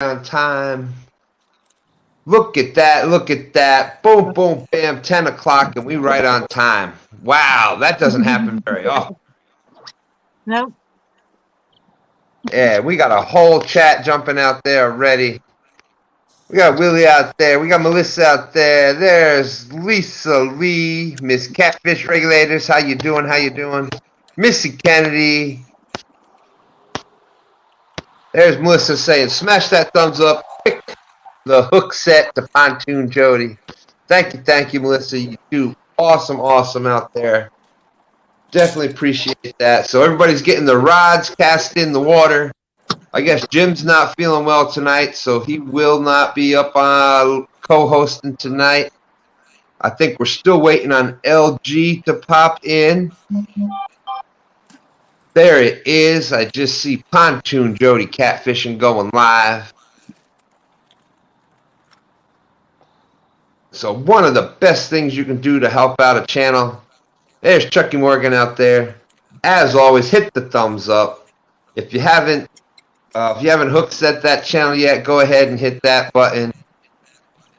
on time. Look at that. Look at that. Boom, boom, bam, 10 o'clock, and we right on time. Wow, that doesn't happen very often. Nope. Yeah, we got a whole chat jumping out there already. We got Willie out there. We got Melissa out there. There's Lisa Lee, Miss Catfish Regulators. How you doing? How you doing? Missy Kennedy. There's Melissa saying, smash that thumbs up. Pick the hook set to Pontoon Jody. Thank you, Melissa. You do awesome out there. Definitely appreciate that. So everybody's getting the rods cast in the water. I guess Jim's not feeling well tonight, so he will not be up on co-hosting tonight. I think we're still waiting on LG to pop in. There it is. I just see Pontoon Jody Catfishing going live. So one of the best things you can do to help out a channel. There's Chucky Morgan out there. As always, hit the thumbs up. If you haven't hook set that channel yet, go ahead and hit that button.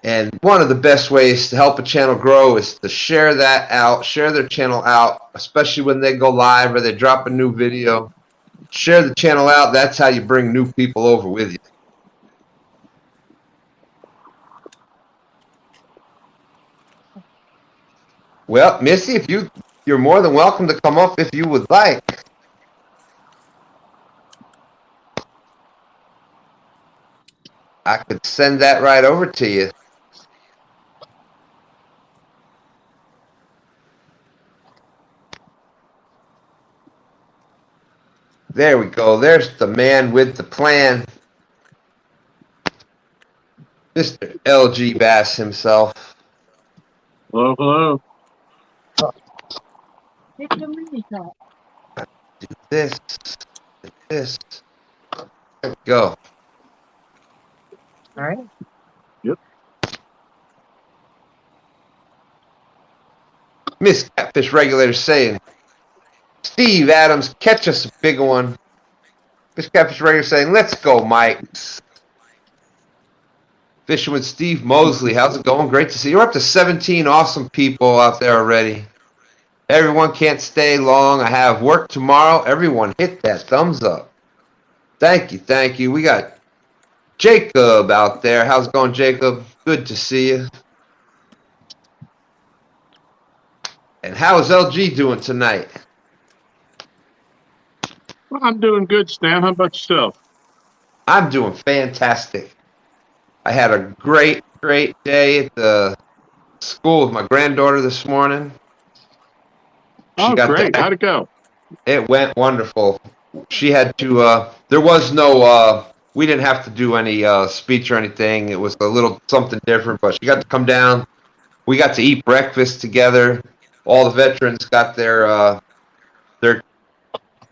And one of the best ways to help a channel grow is to share that out, share their channel out, especially when they go live or they drop a new video. Share the channel out. That's how you bring new people over with you. Well, Missy, if you're more than welcome to come up if you would like. I could send that right over to you. There we go. There's the man with the plan. Mr. LG Bass himself. Hello, hello. Do this. Do this. There we go. All right. Yep. Miss Catfish Regulator saying, Steve Adams, catch us a big one. Miss Catfish Regulator saying, let's go, Mikes. Fishing with Steve Mosley. How's it going? Great to see you. We're up to 17 awesome people out there already. Everyone can't stay long. I have work tomorrow. Everyone hit that thumbs up. Thank you. Thank you. We got Jacob out there. How's it going, Jacob? Good to see you. And how is LG doing tonight? Well, I'm doing good, Stan. How about yourself? I'm doing fantastic. I had a great day at the school with my granddaughter this morning. Oh, great. How'd it go? It went wonderful. She had to, there was no, we didn't have to do any speech or anything. It was a little something different, but she got to come down. We got to eat breakfast together. All the veterans got their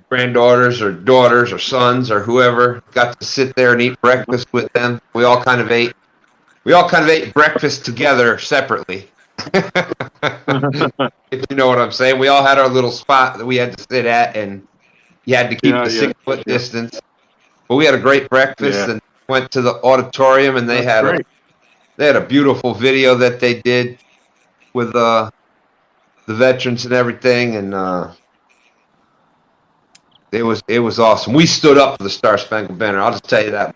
granddaughters or daughters or sons or whoever got to sit there and eat breakfast with them. We all kind of ate breakfast together separately. If you know what I'm saying. We all had our little spot that we had to sit at, and you had to keep the 6-foot distance. But we had a great breakfast and went to the auditorium, and they had a beautiful video that they did with the veterans and everything, and it was awesome. We stood up for the Star Spangled Banner. I'll just tell you that.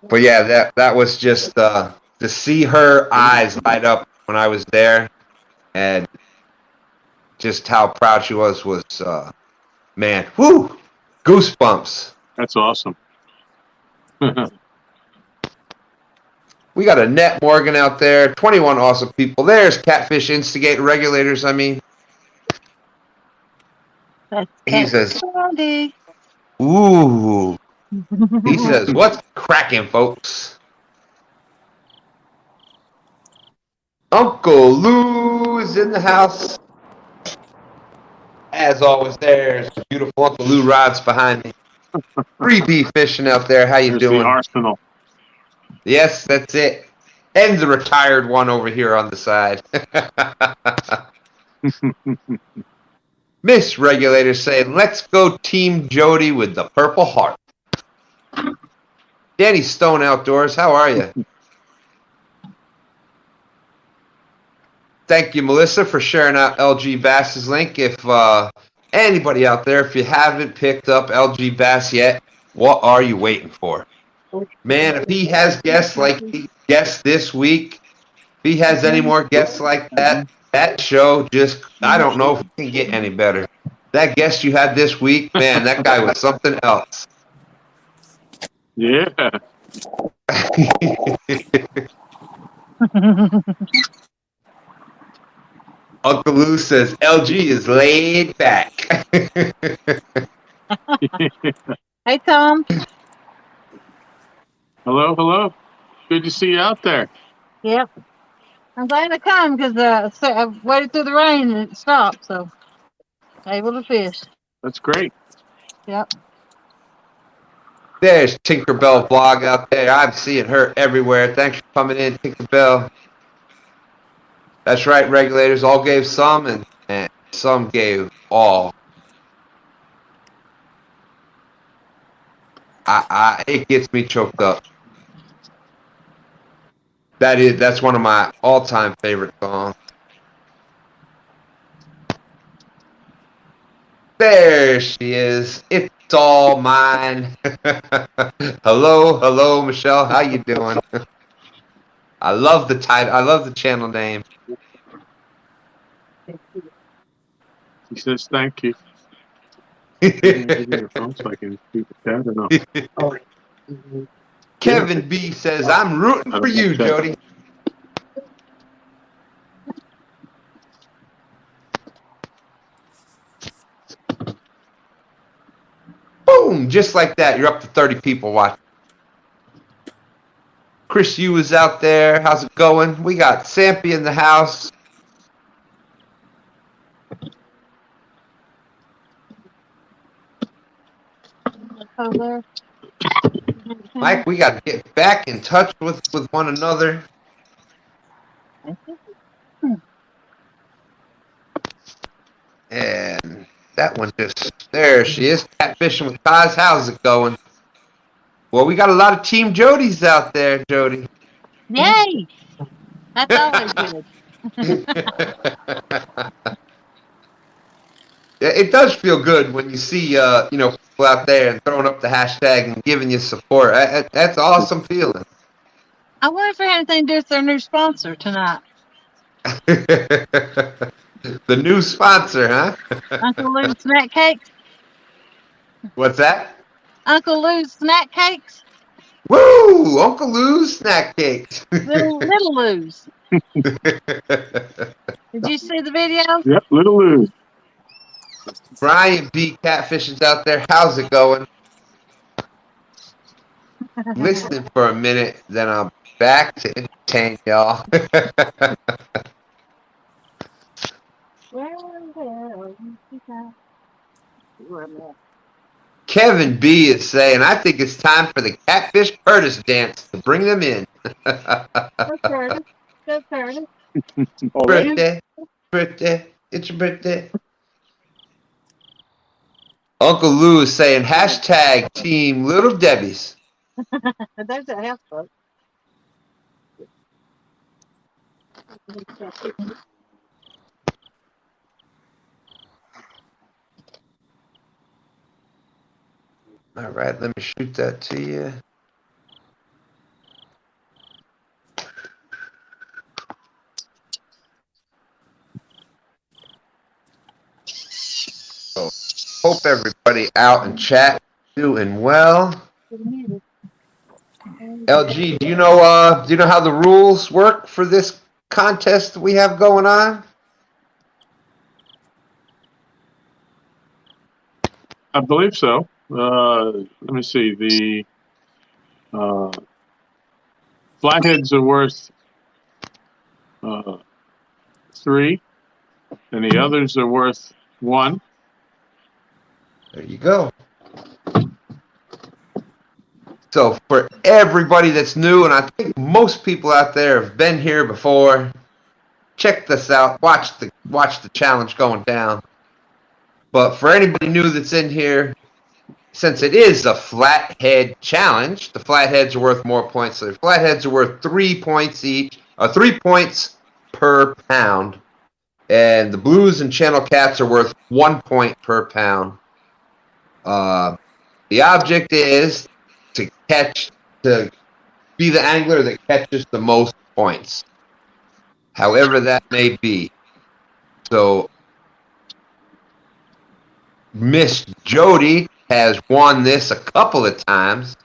But yeah, that was just to see her eyes light up when I was there, and just how proud she was man, whoo, goosebumps. That's awesome. We got Annette Morgan out there, 21 awesome people. There's Catfish Instigate Regulators. I mean, he says, ooh. He says, what's cracking, folks? Uncle Lou is in the house. As always, there's beautiful Uncle Lou rods behind me. 3B fishing out there. How you doing? The arsenal. Yes, that's it. And the retired one over here on the side. Miss Regulator saying, let's go Team Jody with the Purple Heart. Danny Stone Outdoors, how are you? Thank you, Melissa, for sharing out LG Bass's link. If anybody out there, if you haven't picked up LG Bass yet, what are you waiting for? Man, if he has guests like he guessed this week, if he has any more guests like that, that show just, I don't know if it can get any better. That guest you had this week, man, that guy was something else. Yeah. Uncle Lou says LG is laid back. Hey, Tom. Hello, hello. Good to see you out there. Yep. I'm glad to come because I waited through the rain and it stopped, so able to fish. That's great. Yep. There's Tinkerbell vlog out there. I'm seeing her everywhere. Thanks for coming in, Tinkerbell. That's right, Regulators. All gave some, and some gave all. It gets me choked up. That's one of my all-time favorite songs. There she is. It's all mine. Hello, Michelle. How you doing? I love the title. I love the channel name. He says thank you. Kevin B says, I'm rooting for you, Jody. Boom! Just like that, you're up to 30 people watching. Chris Yu is out there. How's it going? We got Sampy in the house. Over. Mike, we got to get back in touch with one another. And that one just, there she is, catfishing with Kaz. How's it going? Well, we got a lot of Team Jodys out there, Jody. Yay! That's always good. It does feel good when you see, people out there and throwing up the hashtag and giving you support. That's an awesome feeling. I wonder if it had anything to do with their new sponsor tonight. The new sponsor, huh? Uncle Lou's Snack Cakes. What's that? Uncle Lou's Snack Cakes. Woo! Uncle Lou's snack cakes. Little Lou's. Did you see the video? Yep, Little Lou. Brian B. Catfishing's out there. How's it going? Listening for a minute, then I'm back to entertain y'all. Kevin B is saying, I think it's time for the Catfish Curtis dance to bring them in. Go Curtis. Go Curtis. Birthday. It's your birthday. Uncle Lou is saying, hashtag Team Little Debbie's. There's a houseboat. All right, let me shoot that to you. So, hope everybody out in chat doing well. LG, do you know how the rules work for this contest that we have going on? I believe so. Let me see. The flatheads are worth 3, and the others are worth 1. There you go. So for everybody that's new, and I think most people out there have been here before, check this out. Watch the challenge going down. But for anybody new that's in here, since it is a flathead challenge, the flatheads are worth more points. So the flatheads are worth 3 points each, 3 points per pound. And the blues and channel cats are worth 1 point per pound. The object is to be the angler that catches the most points, however that may be. So Miss Jody has won this a couple of times.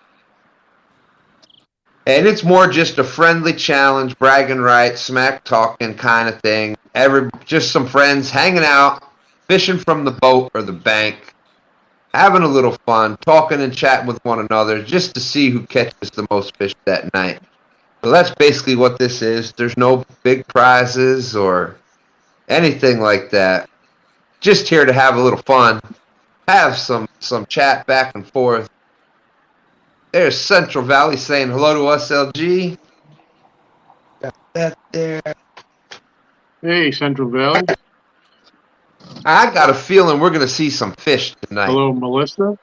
And it's more just a friendly challenge, bragging rights, smack talking kind of thing. Just some friends hanging out, fishing from the boat or the bank, having a little fun, talking and chatting with one another just to see who catches the most fish that night. So that's basically what this is. There's no big prizes or anything like that. Just here to have a little fun, have some chat back and forth. There's Central Valley saying hello to us, LG. Got that there. Hey, Central Valley. I got a feeling we're going to see some fish tonight. Hello, Melissa.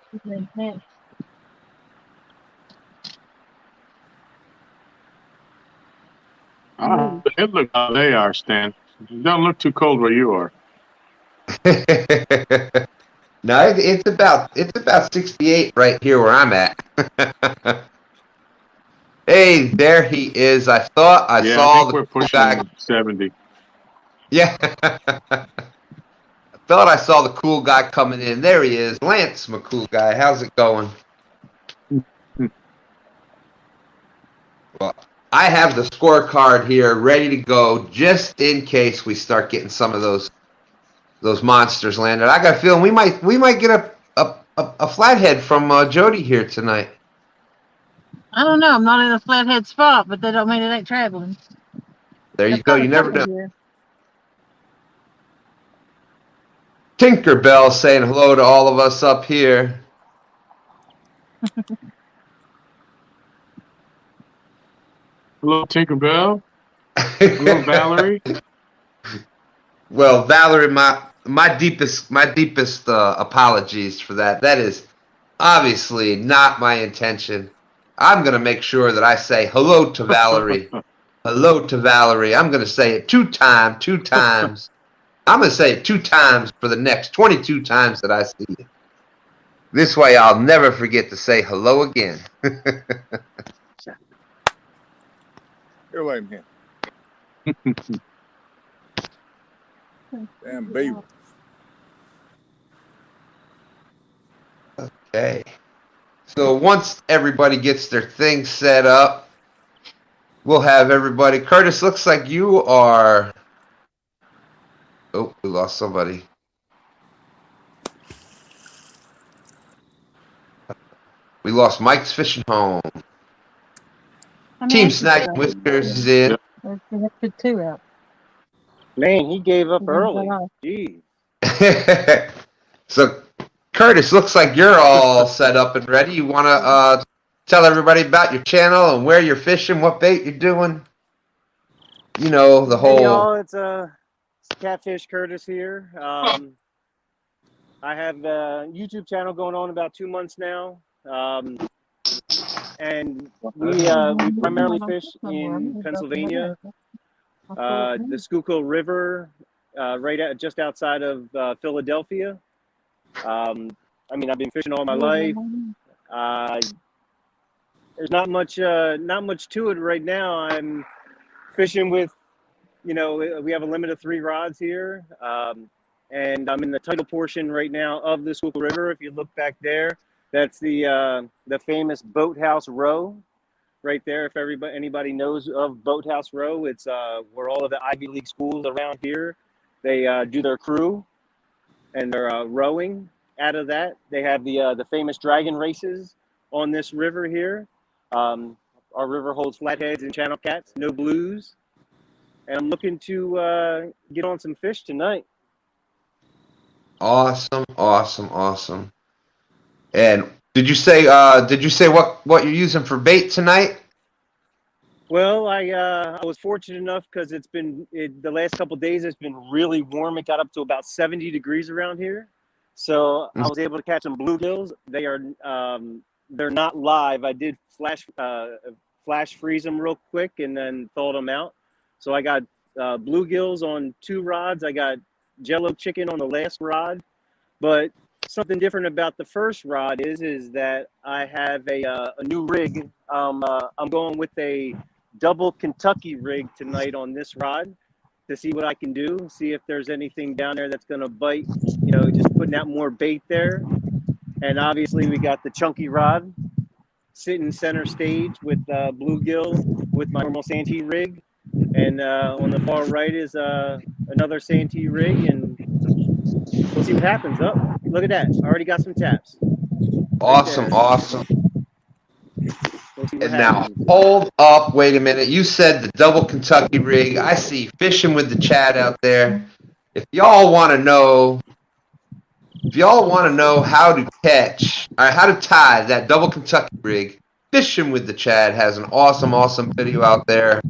It looks how they are, Stan. It don't look too cold where you are. No, it's about 68 right here where I'm at. Hey, there he is. I thought I saw think we're the pushing guy. 70. Yeah. I thought I saw the cool guy coming in. There he is. Lance, my cool guy. How's it going? Well, I have the scorecard here ready to go just in case we start getting some of those monsters landed. I got a feeling we might get a flathead from Jody here tonight. I don't know. I'm not in a flathead spot, but that don't mean it ain't traveling. There you go. You never know. Here. Tinkerbell saying hello to all of us up here. Hello, Tinkerbell. Hello, Valerie. Well, Valerie, my deepest apologies for that. That is obviously not my intention. I'm going to make sure that I say hello to Valerie. Hello to Valerie. I'm going to say it two times. I'm going to say it 2 times for the next 22 times that I see it. This way I'll never forget to say hello again. Here, wait a minute. Damn beaver. Okay. So once everybody gets their things set up, we'll have everybody. Curtis, looks like you are. Oh, we lost somebody. We lost Mike's Fishing Home. Team Snag Whiskers is in. Put 2 out. Man, he gave up early. Jeez. So, Curtis, looks like you're all set up and ready. You want to tell everybody about your channel and where you're fishing, what bait you're doing? You know, the whole... Hey, y'all, it's Catfish Curtis here. I have a YouTube channel going on about 2 months now. And we primarily fish in Pennsylvania, the Schuylkill River, just outside of Philadelphia. I mean, I've been fishing all my life. There's not much to it right now. I'm fishing with, we have a limit of 3 rods here, and I'm in the tidal portion right now of the Schuylkill River. If you look back there, that's the famous Boathouse Row, right there. If anybody knows of Boathouse Row, it's where all of the Ivy League schools around here, they do their crew and their rowing. Out of that, they have the famous dragon races on this river here. Our river holds flatheads and channel cats, no blues, and I'm looking to get on some fish tonight. Awesome. And did you say what you're using for bait tonight? Well, I was fortunate enough because the last couple of days it's been really warm. It got up to about 70 degrees around here. So I was able to catch some bluegills. They're not live. I did flash freeze them real quick and then thawed them out. So I got bluegills on 2 rods. I got jello chicken on the last rod. But something different about the first rod is that I have a new rig. I'm going with a double Kentucky rig tonight on this rod to see what I can do, see if there's anything down there that's going to bite, just putting out more bait there. And obviously we got the chunky rod sitting center stage with bluegill with my normal Santee rig. And on the far right is another Santee rig, and we'll see what happens. Oh, look at that. Already got some taps. Awesome, Right, awesome. we'll see what And now, happens. hold up, wait a minute. You said the double Kentucky rig. I see Fishing with the Chad out there. If y'all want to know how to catch, or how to tie that double Kentucky rig, Fishing with the Chad has an awesome, awesome video out there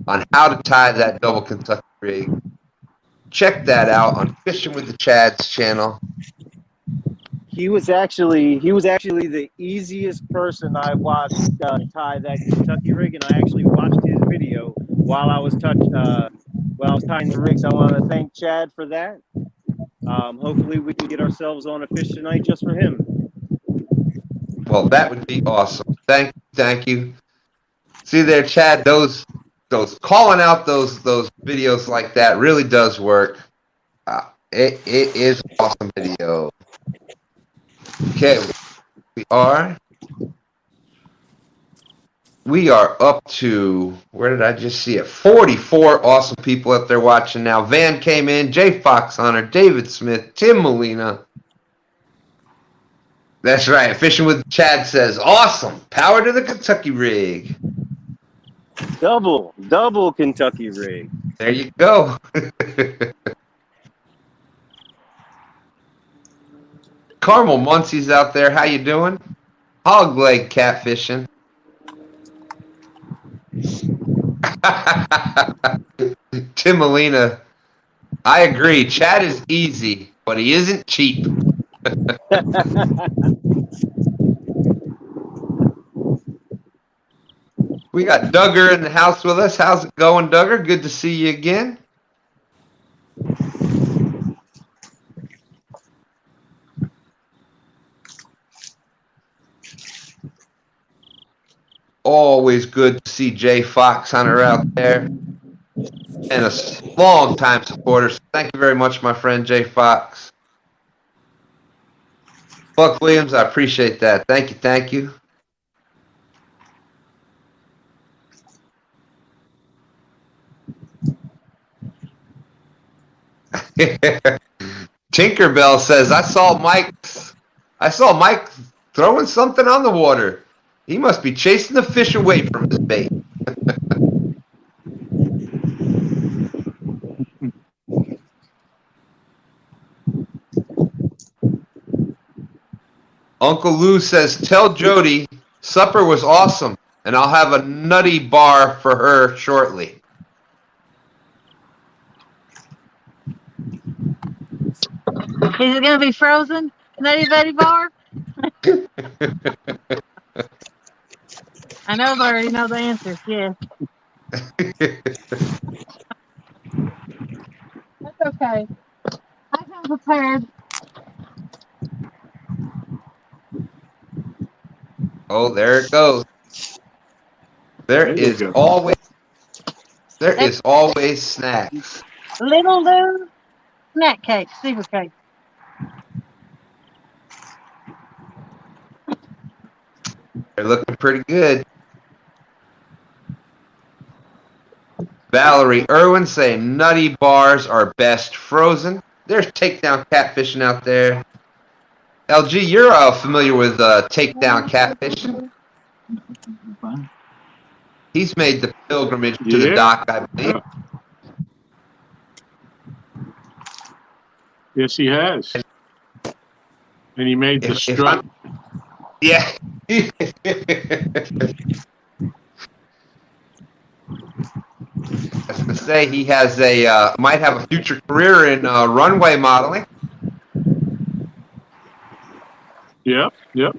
on how to tie that double Kentucky rig. Check that out on Fishing with the Chad's channel. He was actually the easiest person I watched tie that Kentucky rig, and I actually watched his video while I was tying the rig. So I want to thank Chad for that. Hopefully we can get ourselves on a fish tonight just for him. Well, that would be awesome. Thank you. See there, Chad, those calling out those videos like that really does work. It is an awesome video. Okay, we are up to, where did I just see it? 44 awesome people up there watching now. Van came in, Jay Fox Hunter, David Smith, Tim Molina. That's right. Fishing with Chad says, awesome. Power to the Kentucky rig. Double Kentucky rig. There you go. Carmel Muncie's out there. How you doing? Hog leg catfishing. Tim Molina. I agree. Chad is easy, but he isn't cheap. We got Duggar in the house with us. How's it going, Duggar? Good to see you again. Always good to see Jay Fox Hunter out there. And a long-time supporter. So thank you very much, my friend Jay Fox. Buck Williams, I appreciate that. Thank you. Tinkerbell says, I saw Mike throwing something on the water. He must be chasing the fish away from his bait. Uncle Lou says, tell Jody supper was awesome, and I'll have a nutty bar for her shortly. Is it going to be frozen? Nutty Buddy Bar? I know I already know the answer. Yes. That's okay. I come prepared. Oh, there it goes. There is always snacks. Little Lou snack cake, super cake. They're looking pretty good. Valerie Irwin saying nutty bars are best frozen. There's takedown catfishing out there. LG, you're familiar with takedown catfishing. He's made the pilgrimage to the dock, I believe. Yeah. Yes, he has. And he made the strut. Yeah. I was going to say he has might have a future career in runway modeling. Yep, yep.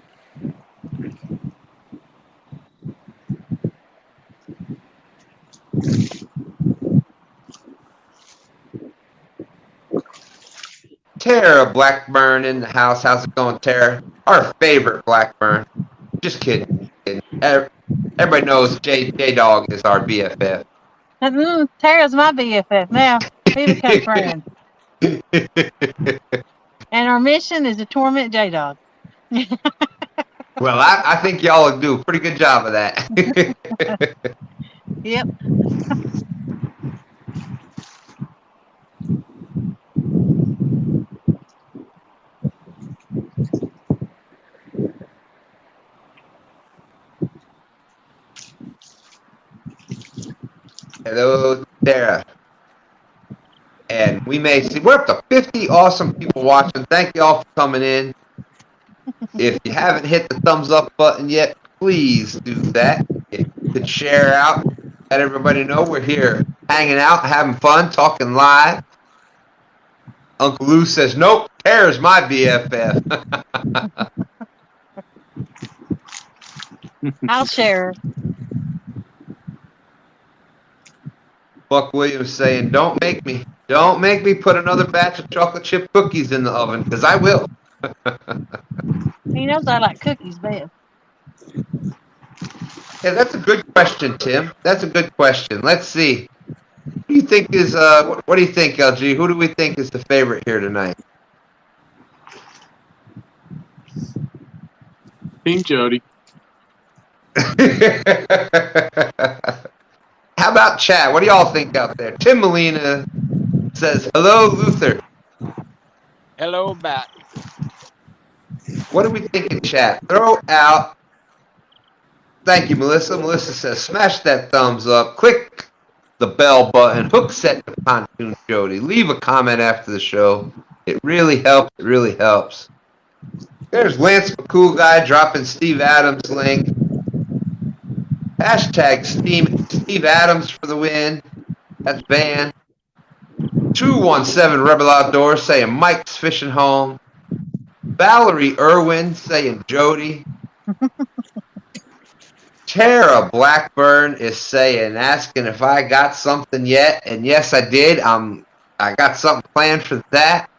Tara Blackburn in the house. How's it going, Tara? Our favorite Blackburn. Just kidding. Everybody knows Jaydog is our BFF. Tara's my BFF now. We become friends. And our mission is to torment Jaydog. Well, I think y'all will do a pretty good job of that. Yep. Hello, Tara. And we may see, we're up to 50 awesome people watching. Thank you all for coming in. If you haven't hit the thumbs up button yet, please do that. If you could share out, let everybody know we're here hanging out, having fun, talking live. Uncle Lou says, nope, Tara's my BFF. I'll share. Buck Williams saying, don't make me put another batch of chocolate chip cookies in the oven, because I will. He knows I like cookies best. Yeah, that's a good question, Tim. That's a good question. Let's see. Who do you think is, what do you think, LG? Who do we think is the favorite here tonight? Team Jody. How about chat? What do y'all think out there? Tim Molina says, hello, Luther. Hello, Bat. What do we think in chat? Throw out. Thank you, Melissa. Melissa says, smash that thumbs up. Click the bell button. Hook set to Pontoon Jody. Leave a comment after the show. It really helps. It really helps. There's Lance McCool Guy dropping Steve Adams' link. Hashtag Steve Adams for the win. That's banned. 217 Rebel Outdoors saying Mike's fishing home. Valerie Irwin saying Jody. Tara Blackburn is saying, asking if I got something yet, and yes, I did. I got something planned for that.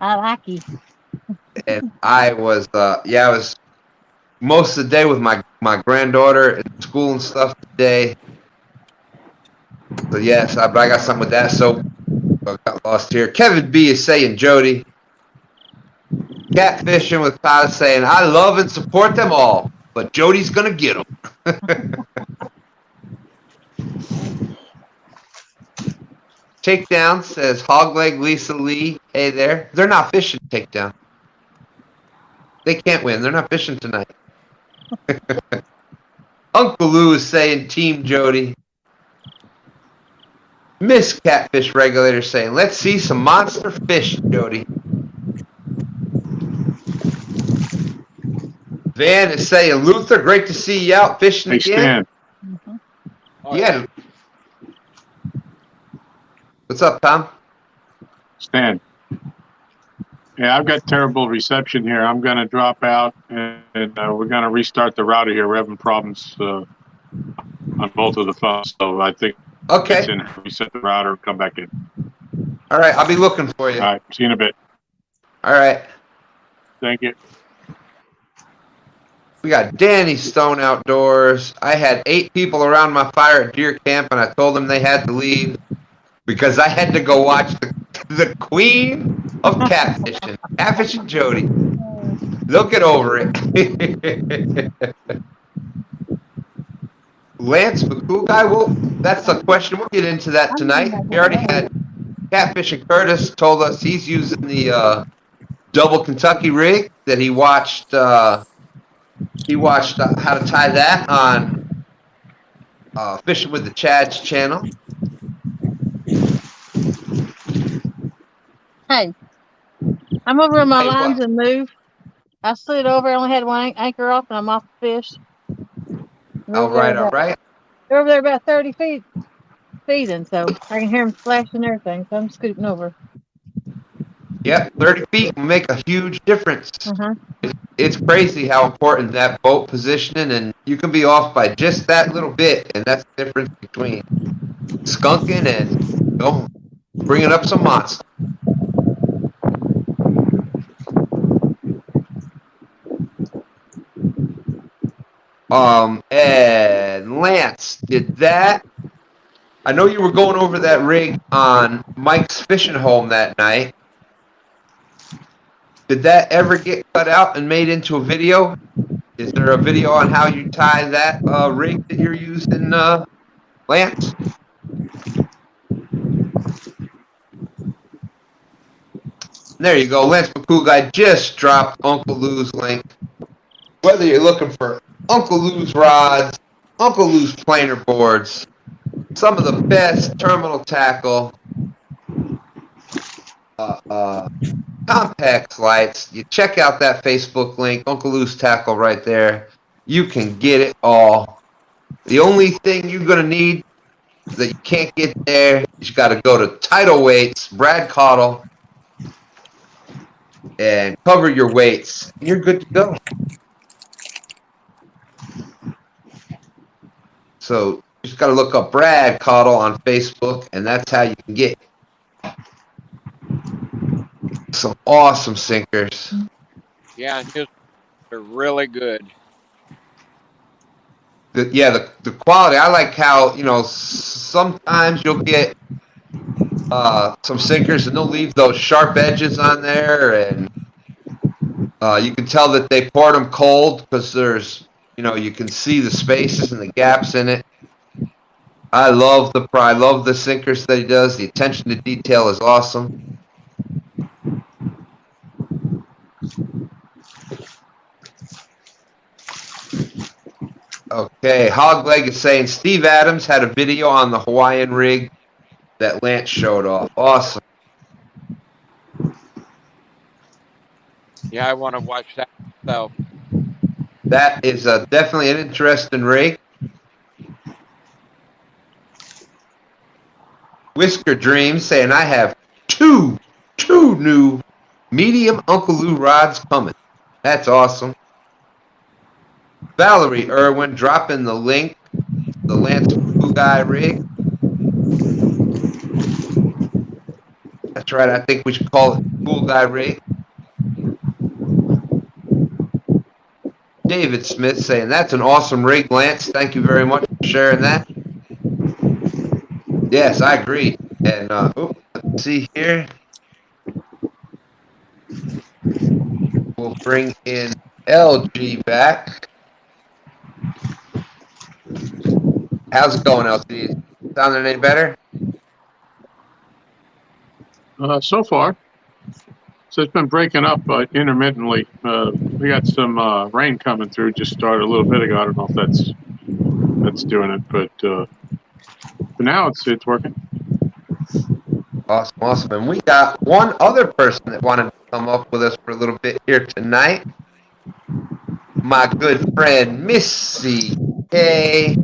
I like you. And I was most of the day with my granddaughter at school and stuff today. So yes, I got something with that. So I got lost here. Kevin B is saying Jody. Catfishing with Todd saying, I love and support them all, but Jody's gonna get them. Takedown says Hogleg Lisa Lee. Hey there. They're not fishing takedown. They can't win. They're not fishing tonight. Uncle Lou is saying Team Jody. Miss Catfish Regulator saying, let's see some monster fish, Jody. Van is saying, Luther, great to see you out fishing Hey, again. Stan. Yeah. What's up, Tom? Stan. Yeah, I've got terrible reception here. I'm going to drop out, and we're going to restart the router here. We're having problems on both of the phones, so I think Okay. it's in. Reset the router and come back in. All right, I'll be looking for you. All right, see you in a bit. All right. Thank you. We got Danny Stone Outdoors. I had 8 people around my fire at deer camp, and I told them they had to leave because I had to go watch the queen of catfishing, Catfishing Jody. They'll get over it. Lance McCool Guy, well, that's a question. We'll get into that tonight. We already had Catfishing Curtis told us he's using the double Kentucky rig that he watched. He watched how to tie that on Fishing with the Chads channel. Hey, I'm over in my Hey, lines what? and move. I slid over, I only had one anchor off, and I'm off the fish. All right, all right. They're over there about 30 feet feeding, so I can hear them splashing and everything, so I'm scooting over. Yep, 30 feet can make a huge difference. Mm-hmm. It's crazy how important that boat positioning, and you can be off by just that little bit, and that's the difference between skunking and bringing up some monster. And Lance, did that? I know you were going over that rig on Mike's fishing home that night. Did that ever get cut out and made into a video? Is there a video on how you tie that rig that you're using, Lance? There you go. Lance McCool guy just dropped Uncle Lou's link. Whether you're looking for Uncle Lou's rods, Uncle Lou's planer boards, some of the best terminal tackle, Compax lights, you check out that Facebook link, Uncle Lou's Tackle right there. You can get it all. The only thing you're going to need that you can't get there, you got to go to Tidal Weights, Brad Cottle, and cover your weights. You're good to go. So you just got to look up Brad Cottle on Facebook, and that's how you can get some awesome sinkers. Yeah, his are really good. The quality. I like how, sometimes you'll get some sinkers and they'll leave those sharp edges on there, and you can tell that they poured them cold because there's, you can see the spaces and the gaps in it. I love the sinkers that he does. The attention to detail is awesome. Okay, Hogleg is saying Steve Adams had a video on the Hawaiian rig that Lance showed off. Awesome. Yeah, I want to watch that. So, That is definitely an interesting rig. Whisker Dreams saying I have two new medium Uncle Lou rods coming. That's awesome. Valerie Irwin dropping the link, the Lance Blue Guy rig. That's right, I think we should call it Cool Guy rig. David Smith saying that's an awesome rig, Lance. Thank you very much for sharing that. Yes, I agree. And let's see here. We'll bring in LG back. How's it going, LG? Sounding any better? So far. So it's been breaking up intermittently. We got some rain coming through. Just started a little bit ago. I don't know if that's doing it, but for now it's working. Awesome. And we got one other person that wanted to come up with us for a little bit here tonight. My good friend Missy. Hey,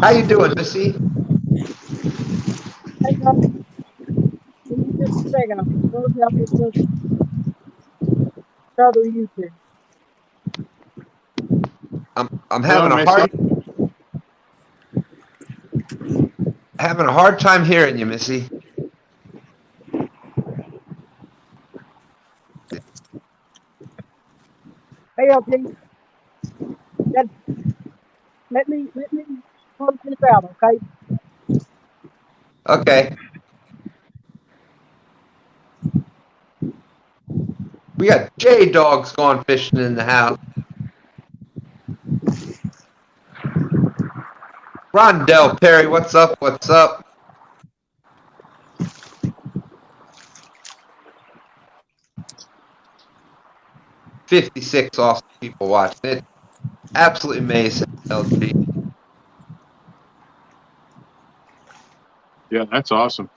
how you doing, Missy? Just a second. I'm going to help you Cowboy Liuther. I'm having a hard time hearing you, Missy. Hey, LG. Let me close this out, okay? Okay. We got Jaydogs going fishing in the house. Rondell Perry, what's up? What's up? $56 awesome people watching it. Absolutely amazing, LG. Yeah, that's awesome.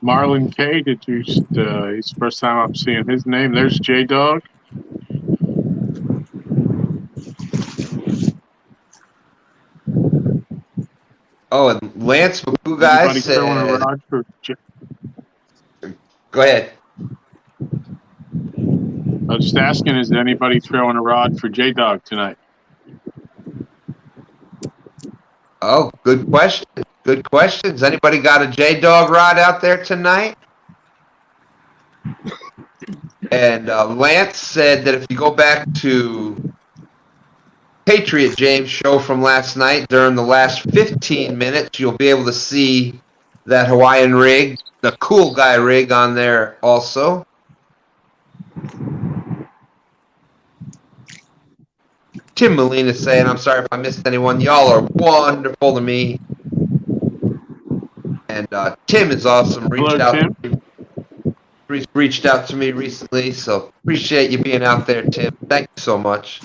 Marlon K, did you? It's the first time I'm seeing his name. There's Jaydog. Oh, and Lance McCool guys Anybody throwing a said, rod for Go ahead. I was just asking, is anybody throwing a rod for Jaydog tonight? Oh, good question. Good questions. Anybody got a Jaydog rod out there tonight? And Lance said that if you go back to Patriot James' show from last night, during the last 15 minutes, you'll be able to see that Hawaiian rig, the cool guy rig on there also. Tim Molina saying, I'm sorry if I missed anyone. Y'all are wonderful to me. And Tim is awesome. Hello, Tim. Reached out to me recently, so appreciate you being out there, Tim. Thank you so much.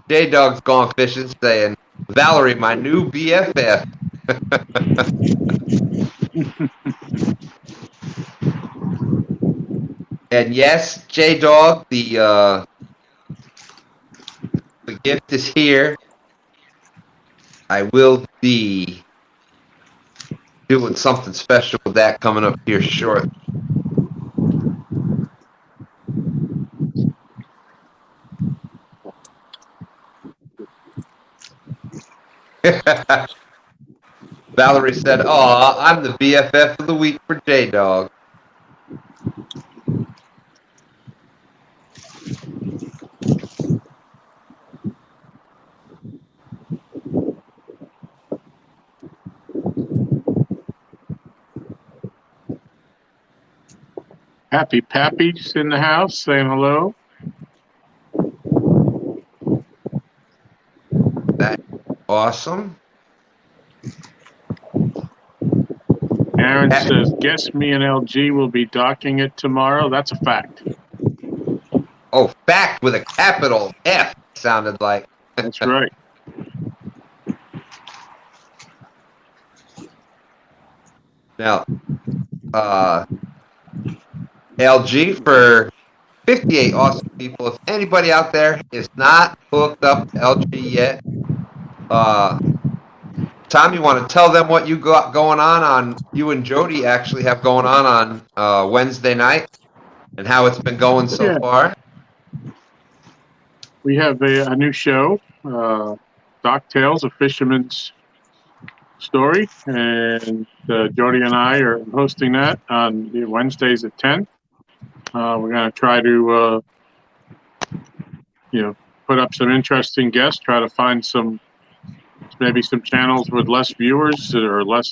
Jaydog's gone fishing, saying, Valerie, my new BFF. And yes, Jaydog, the gift is here. I will be doing something special with that coming up here short. Valerie said, "Oh, I'm the BFF of the week for Jaydog." Happy Pappy's in the house saying hello. That's awesome. Aaron says, guess me and LG will be docking it tomorrow. That's a fact. Oh, fact with a capital F, sounded like. That's right. Now, LG for 58 awesome people. If anybody out there is not hooked up to LG yet, Tom, you want to tell them what you got going on you and Jody actually have going on Wednesday night and how it's been going so far? We have a new show, Dock Tales, a fisherman's story, and Jody and I are hosting that on Wednesdays at 10. We're going to try to, put up some interesting guests, try to find maybe some channels with less viewers or less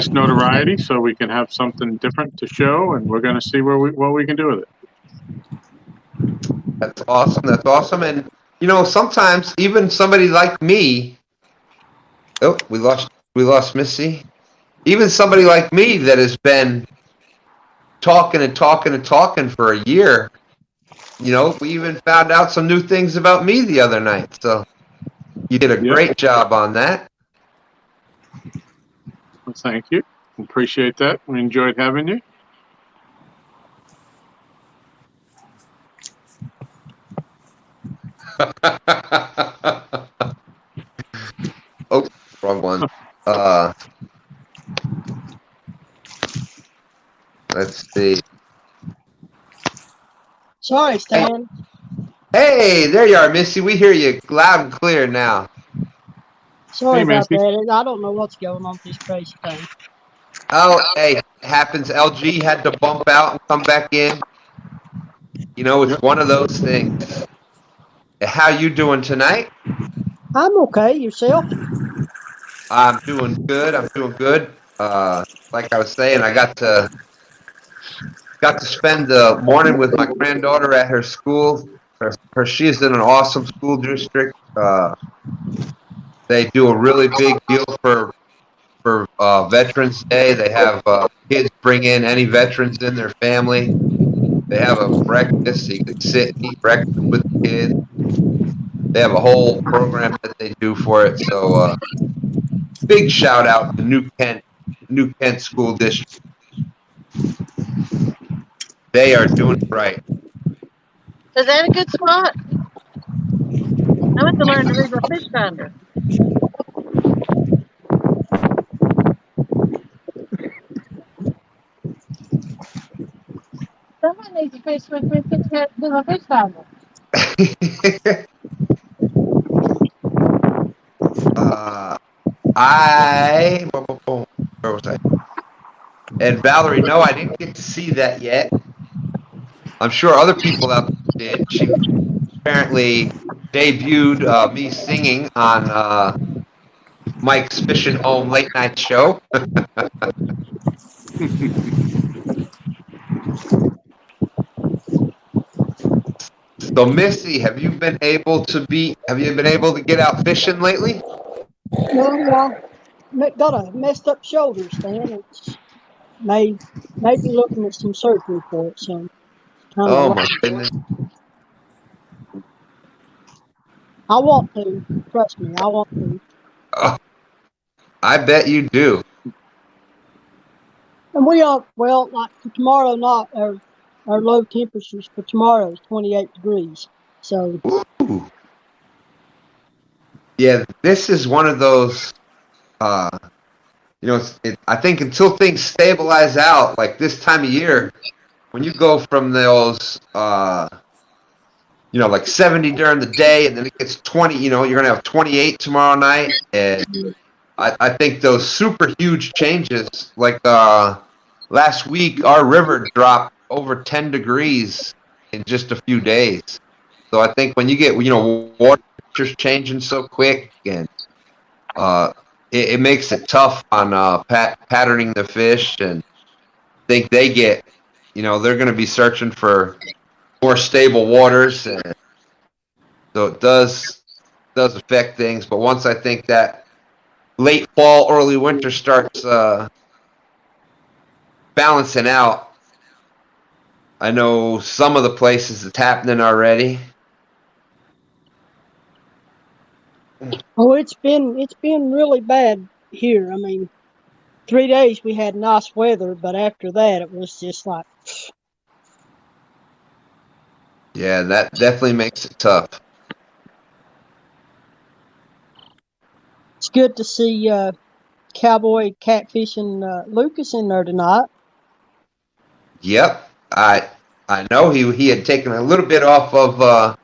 notoriety, so we can have something different to show, and we're going to see what we can do with it. That's awesome. That's awesome. And sometimes even somebody like me. Oh, we lost Missy. Even somebody like me that has been talking and talking and talking for a year. We even found out some new things about me the other night. So you did a great job on that. Well, thank you. Appreciate that. We enjoyed having you. Oh, wrong one. Let's see. Sorry, Stan. Hey, there you are, Missy. We hear you loud and clear now. Sorry about that. I don't know what's going on with this crazy thing. Oh, hey, happens. LG had to bump out and come back in. It's one of those things. How you doing tonight? I'm okay. Yourself? I'm doing good. Like I was saying, I got to spend the morning with my granddaughter at her school. She's in an awesome school district. They do a really big deal for Veterans Day. They have kids bring in any veterans in their family. They have a breakfast, so you can sit and eat breakfast with the kids. They have a whole program that they do for it. So big shout out to New Kent School District. They are doing it right. Is that a good spot? I want to learn to read my fish finder. Someone needs to fish with me to do my fish finder. Where was I? And Valerie, no, I didn't get to see that yet. I'm sure other people out there did. She apparently debuted me singing on Mike's Fishing Home late night show. So, Missy, have you been able to get out fishing lately? No, got a messed up shoulder, Stan. It's maybe looking at some surgery for it soon. Kind Oh of. my goodness. I want to. Trust me, I want to. Oh, I bet you do. And we are like for tomorrow. Not our low temperatures for tomorrow is 28 degrees. So Ooh. Yeah, this is one of those. I think until things stabilize out, like this time of year, when you go from those, like 70 during the day, and then it gets 20. You're gonna have 28 tomorrow night, and I think those super huge changes, like last week, our river dropped over 10 degrees in just a few days. So I think when you get, water temperatures changing so quick, and it makes it tough on patterning the fish, and I think they get, they're going to be searching for more stable waters, and so it does affect things. But once I think that late fall, early winter starts balancing out, I know some of the places it's happening already. oh, it's been really bad here. I mean, 3 days we had nice weather, but after that it was just like. Yeah, that definitely makes it tough. It's good to see Cowboy Catfishing Lucas in there tonight. Yep, I know he had taken a little bit off of a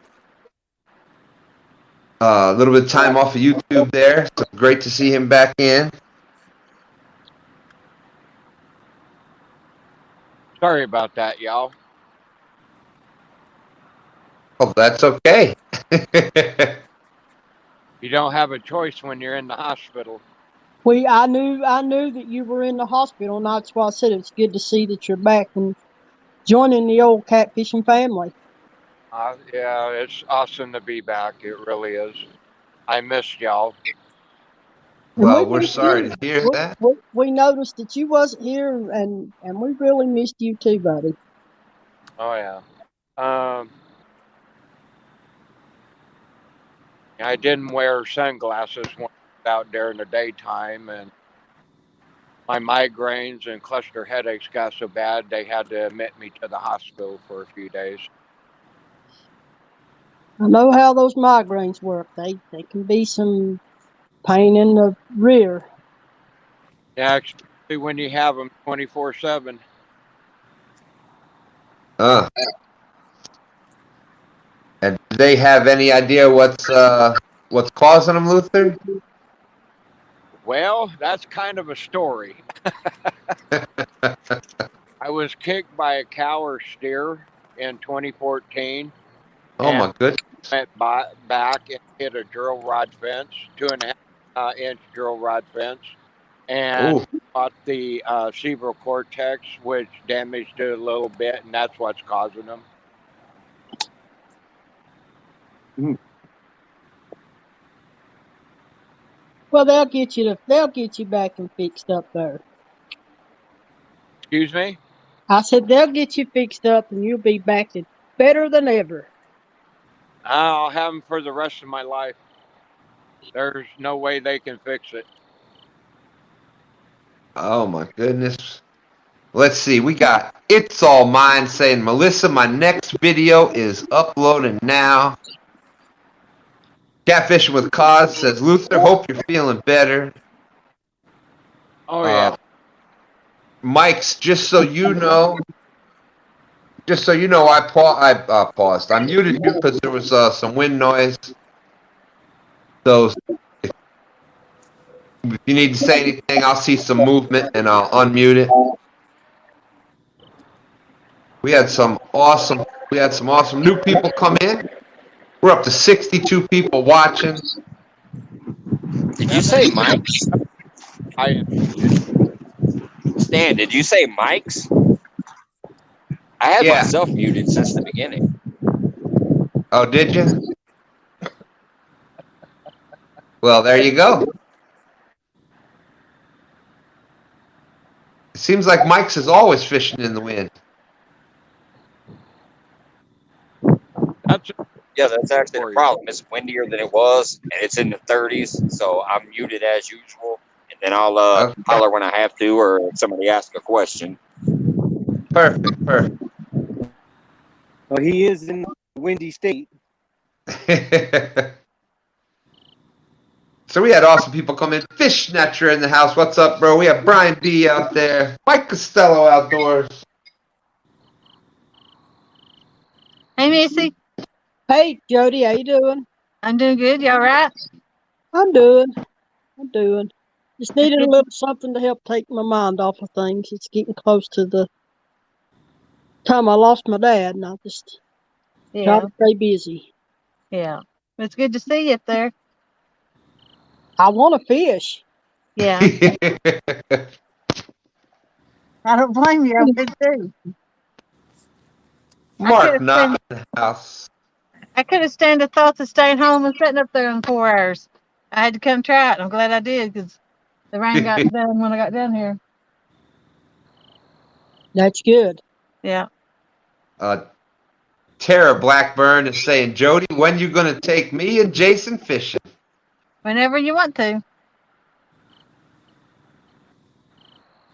little bit of time off of YouTube there. So great to see him back in. Sorry about that, y'all. Oh, that's okay. You don't have a choice when you're in the hospital. I knew that you were in the hospital, and that's why I said it's good to see that you're back and joining the old catfishing family. Yeah, it's awesome to be back. It really is. I missed y'all. And Well, we we're missed sorry you. to hear that. We noticed that you wasn't here, and we really missed you too, buddy. Oh yeah. I didn't wear sunglasses when I was out there in the daytime, and my migraines and cluster headaches got so bad they had to admit me to the hospital for a few days. I know how those migraines work. They can be some pain in the rear. Yeah, especially when you have them 24/7. And do they have any idea what's causing them, Luther? Well, that's kind of a story. I was kicked by a cow or steer in 2014. Oh And my goodness. went back and hit a drill rod fence, 2.5 inch drill rod fence, and Ooh. caught the cerebral cortex, which damaged it a little bit, and that's what's causing them. Well, they'll get you back and fixed up there. Excuse me? I said they'll get you fixed up, and you'll be back to better than ever. I'll have them for the rest of my life. There's no way they can fix it. Oh my goodness. Let's see. We got It's All Mine saying, Melissa, my next video is uploading now. Catfishing with Cause says, Luther, hope you're feeling better. Oh yeah. Mike's, just so you know, I paused. I muted you because there was some wind noise. So if you need to say anything, I'll see some movement and I'll unmute it. We had some awesome new people come in. We're up to 62 people watching. Did you say Mike's? I Stan, did you say Mike's? I had Yeah. myself muted since the beginning. Oh, did you? Well, there you go. It seems like Mike's is always fishing in the wind. that's Yeah, that's actually For the you. problem. It's windier than it was, and it's in the 30s, so I'm muted as usual. And then I'll Okay. holler when I have to, or if somebody asks a question. Perfect. Well, he is in the windy state. So we had awesome people come in. Fish Snatcher in the house. What's up, bro? We have Brian B out there. Mike Costello outdoors. Hey, Missy. Hey, Jody, how you doing? I'm doing good. You all right? I'm doing. Just needed a little something to help take my mind off of things. It's getting close to the time I lost my dad, and I just try Yeah. to stay busy. Yeah. It's good to see you up there. I want to fish. Yeah. I don't blame you. I would too. Mark not in the house. I could have stand the thoughts of staying home and sitting up there in 4 hours. I had to come try it. I'm glad I did because the rain got done when I got down here. That's good. Yeah. Tara Blackburn is saying, Jody, when you gonna take me and Jason fishing? Whenever you want to.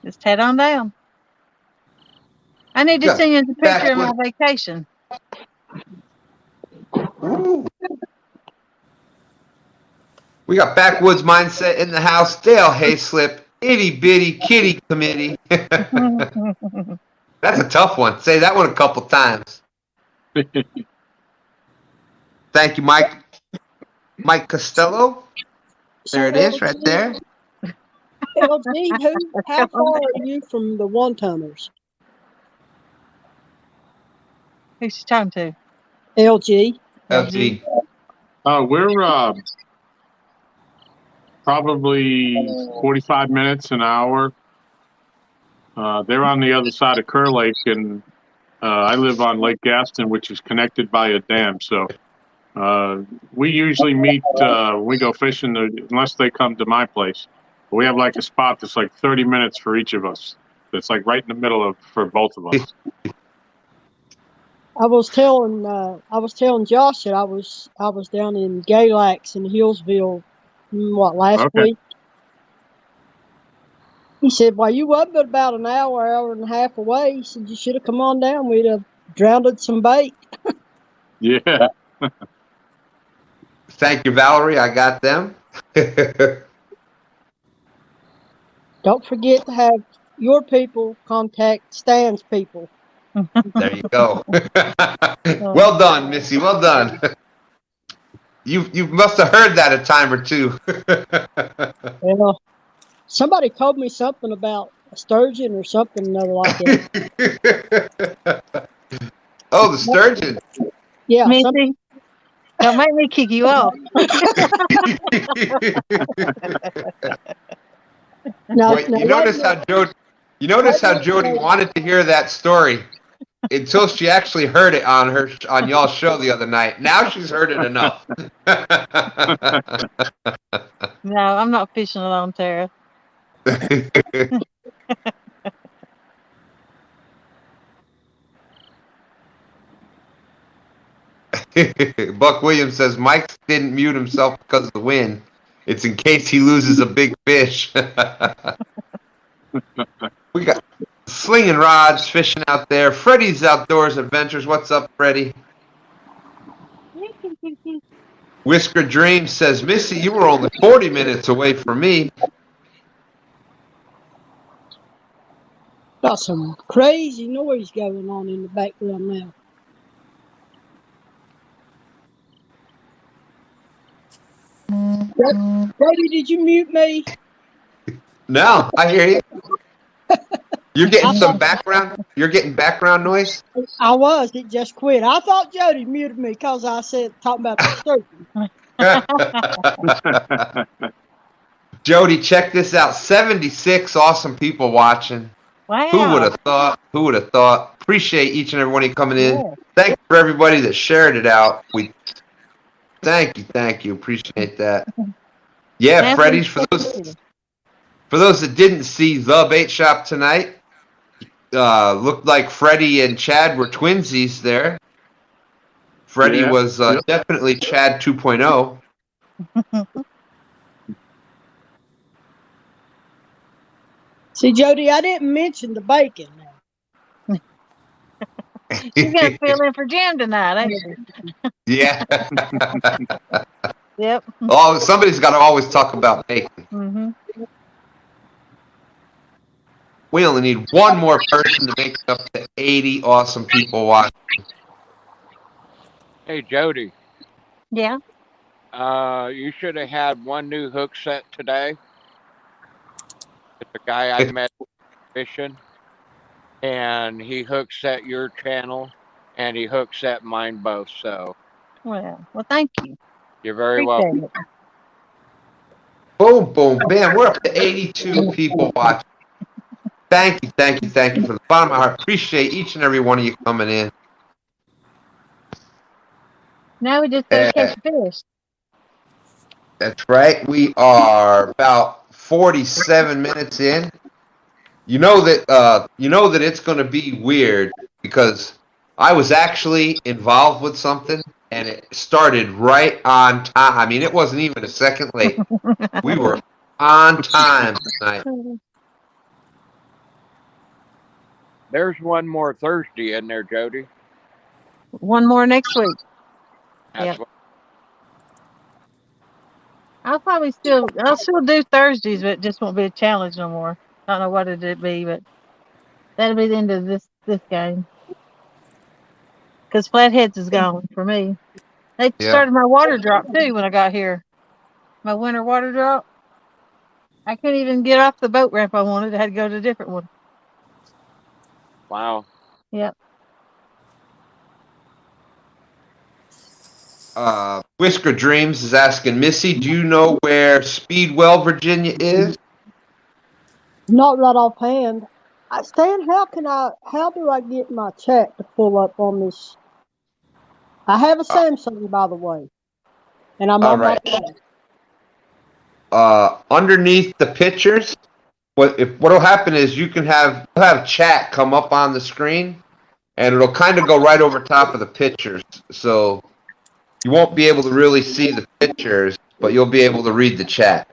Just head on down. I need to Yeah. send you a picture of my vacation. Ooh. We got Backwoods Mindset in the house. Dale Hayslip, Itty Bitty Kitty Committee. That's a tough one. Say that one a couple times. Thank you, Mike. Mike Costello. There it is, right there. LG, how far are you from the one-toners? Who's she talking to? LG. LG. We're probably 45 minutes, an hour. They're on the other side of Kerr Lake, and I live on Lake Gaston, which is connected by a dam. So we usually meet when we go fishing, unless they come to my place. We have like a spot that's like 30 minutes for each of us. It's like right in the middle for both of us. I was telling Josh that I was down in Galax in Hillsville, last week. He said, "Well, you wasn't but about an hour and a half away." He said, "You should have come on down. We'd have drowned some bait." Yeah. Thank you, Valerie. I got them. Don't forget to have your people contact Stan's people. There you go. Well done, Missy. Well done. You must have heard that a time or two. Well, somebody told me something about a sturgeon or something another like that. Oh, the sturgeon. Yeah. Missy, don't make me kick you off. Wait, you notice how Jody wanted to hear that story until she actually heard it on y'all's show the other night. Now she's heard it enough. No, I'm not fishing alone, Tara. Buck Williams says Mike didn't mute himself because of the wind. It's in case he loses a big fish. We got slinging rods, fishing out there. Freddie's Outdoors Adventures. What's up, Freddie? Whisker Dream says, Missy, you were only 40 minutes away from me. Got some crazy noise going on in the background now. Jody, did you mute me? No, I hear you. You're getting some background. You're getting background noise. I was. It just quit. I thought Jody muted me because I said talking about the turkey. Jody, check this out. 76 awesome people watching. Wow. Who would have thought? Who would have thought? Appreciate each and every one of you coming in. Yeah. Thank you for everybody that shared it out. Thank you. Appreciate that. Yeah, Freddie's for those that didn't see the bait shop tonight. Looked like Freddie and Chad were twinsies there. Freddie was definitely Chad 2.0. See, Jody, I didn't mention the bacon. You're gonna fill in for Jim tonight, ain't you? Yeah. Yep. Oh, somebody's got to always talk about bacon. Mm-hmm. We only need one more person to make it up to 80 awesome people watching. Hey, Jody. Yeah. You should have had one new hook set today. It's a guy I met fishing, and he hook set your channel, and he hook set mine both. So, Well, thank you. You're very Appreciate welcome. it. Boom, boom, bam. We're up to 82 people watching. Thank you from the bottom of my heart. Appreciate each and every one of you coming in. Now we just gotta catch fish. That's right. We are about 47 minutes in. You know that it's going to be weird because I was actually involved with something and it started right on time. I mean, it wasn't even a second late. We were on time tonight. There's one more Thursday in there, Jody. One more next week. That's Yep. I'll still do Thursdays, but it just won't be a challenge no more. I don't know what it'd be, but that'll be the end of this game. Because Flatheads is gone for me. They started my water drop too when I got here. My winter water drop. I couldn't even get off the boat ramp I wanted. I had to go to a different one. Wow. Yep. Whisker Dreams is asking, Missy, do you know where Speedwell, Virginia is? Not right offhand. Stan, how do I get my chat to pull up on this? I have a Samsung, by the way, and I'm on my phone. Underneath the pictures, what'll happen is you'll have chat come up on the screen, and it'll kind of go right over top of the pictures. So you won't be able to really see the pictures, but you'll be able to read the chat.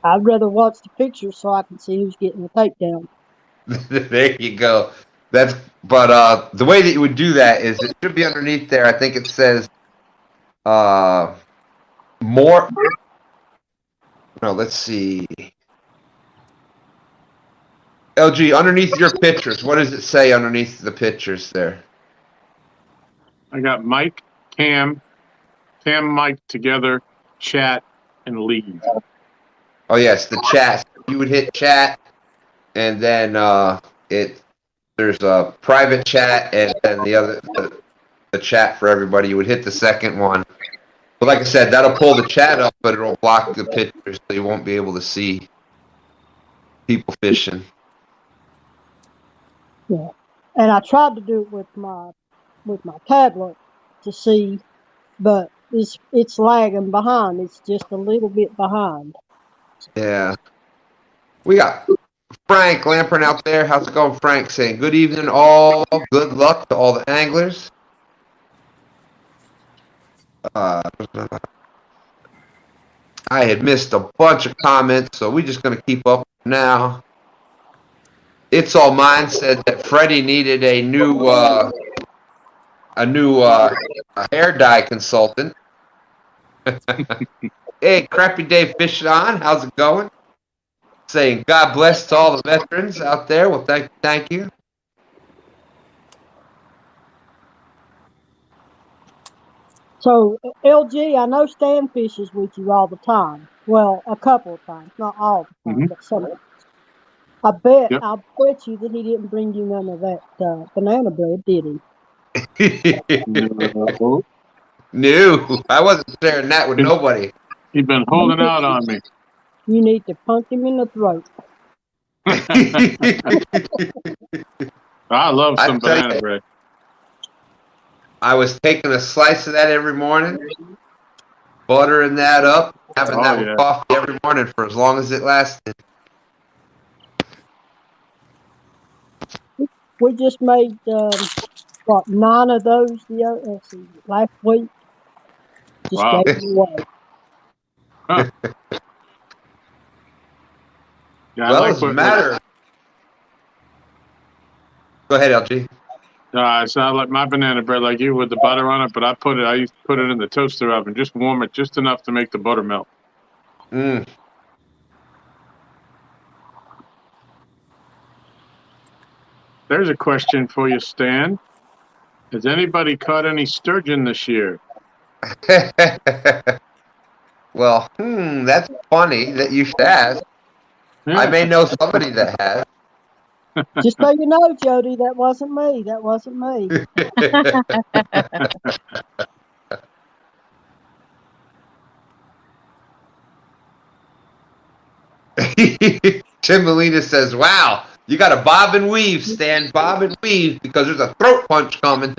I'd rather watch the pictures so I can see who's getting the takedown. There you go. But the way that you would do that is it should be underneath there. I think it says more. No, let's see. LG, underneath your pictures, what does it say underneath the pictures there? I got Mike, Cam, Mike together, chat, and leave. Oh yes, the chat. You would hit chat, and then there's a private chat, and then the chat for everybody. You would hit the second one. But like I said, that'll pull the chat up, but it'll block the pictures, so you won't be able to see people fishing. Yeah, and I tried to do it with my tablet to see, but it's lagging behind. It's just a little bit behind. Yeah. We got Frank Lampern out there. How's it going, Frank? Saying good evening, all. Good luck to all the anglers. I had missed a bunch of comments, so we're just going to keep up now. It's All Mine said that Freddie needed a new hair dye consultant. Hey, Crappy Dave Fishing On, how's it going? Saying God bless to all the veterans out there. Well, thank you. So, LG, I know Stan fishes with you all the time. Well, a couple of times, not all the time, Mhm. but some. I'll Yep. bet you that he didn't bring you none of that banana bread, did he? No. No, I wasn't sharing that with nobody. He's been holding out on me. You need to punch him in the throat. I love I some tell banana you, bread. I was taking a slice of that every morning, buttering that up, having Oh, that with yeah. coffee every morning for as long as it lasted. We just made 9 of those let's see, last week. Just Wow. gave them away. Huh. Yeah, I Well, like as a what matter. Go ahead, LG. it's not like my banana bread like you with the butter on it, but I used to put it in the toaster oven, just warm it just enough to make the butter melt. Mm. There's a question for you, Stan. Has anybody caught any sturgeon this year? Well, that's funny that you should ask. I Yeah. may know somebody that has. Just so you know, Jody, that wasn't me. That wasn't me. Tim Molina says, wow, you got to bob and weave, Stan. Bob and weave because there's a throat punch coming.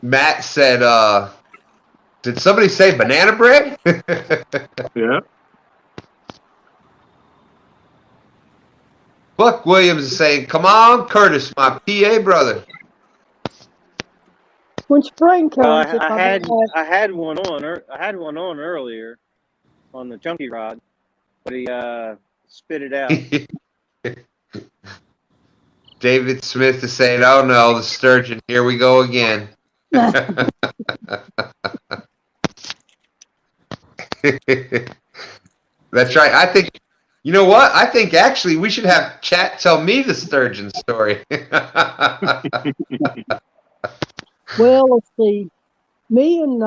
Matt said, did somebody say banana bread? Yeah. Buck Williams is saying, come on, Curtis, my PA brother. When spring Well, comes, if I don't have, I had one on earlier on the chunky rod, but he spit it out. David Smith is saying, oh no, the sturgeon, here we go again. That's right. I think, you know what? I think actually we should have chat tell me the sturgeon story. well, let's see. Me and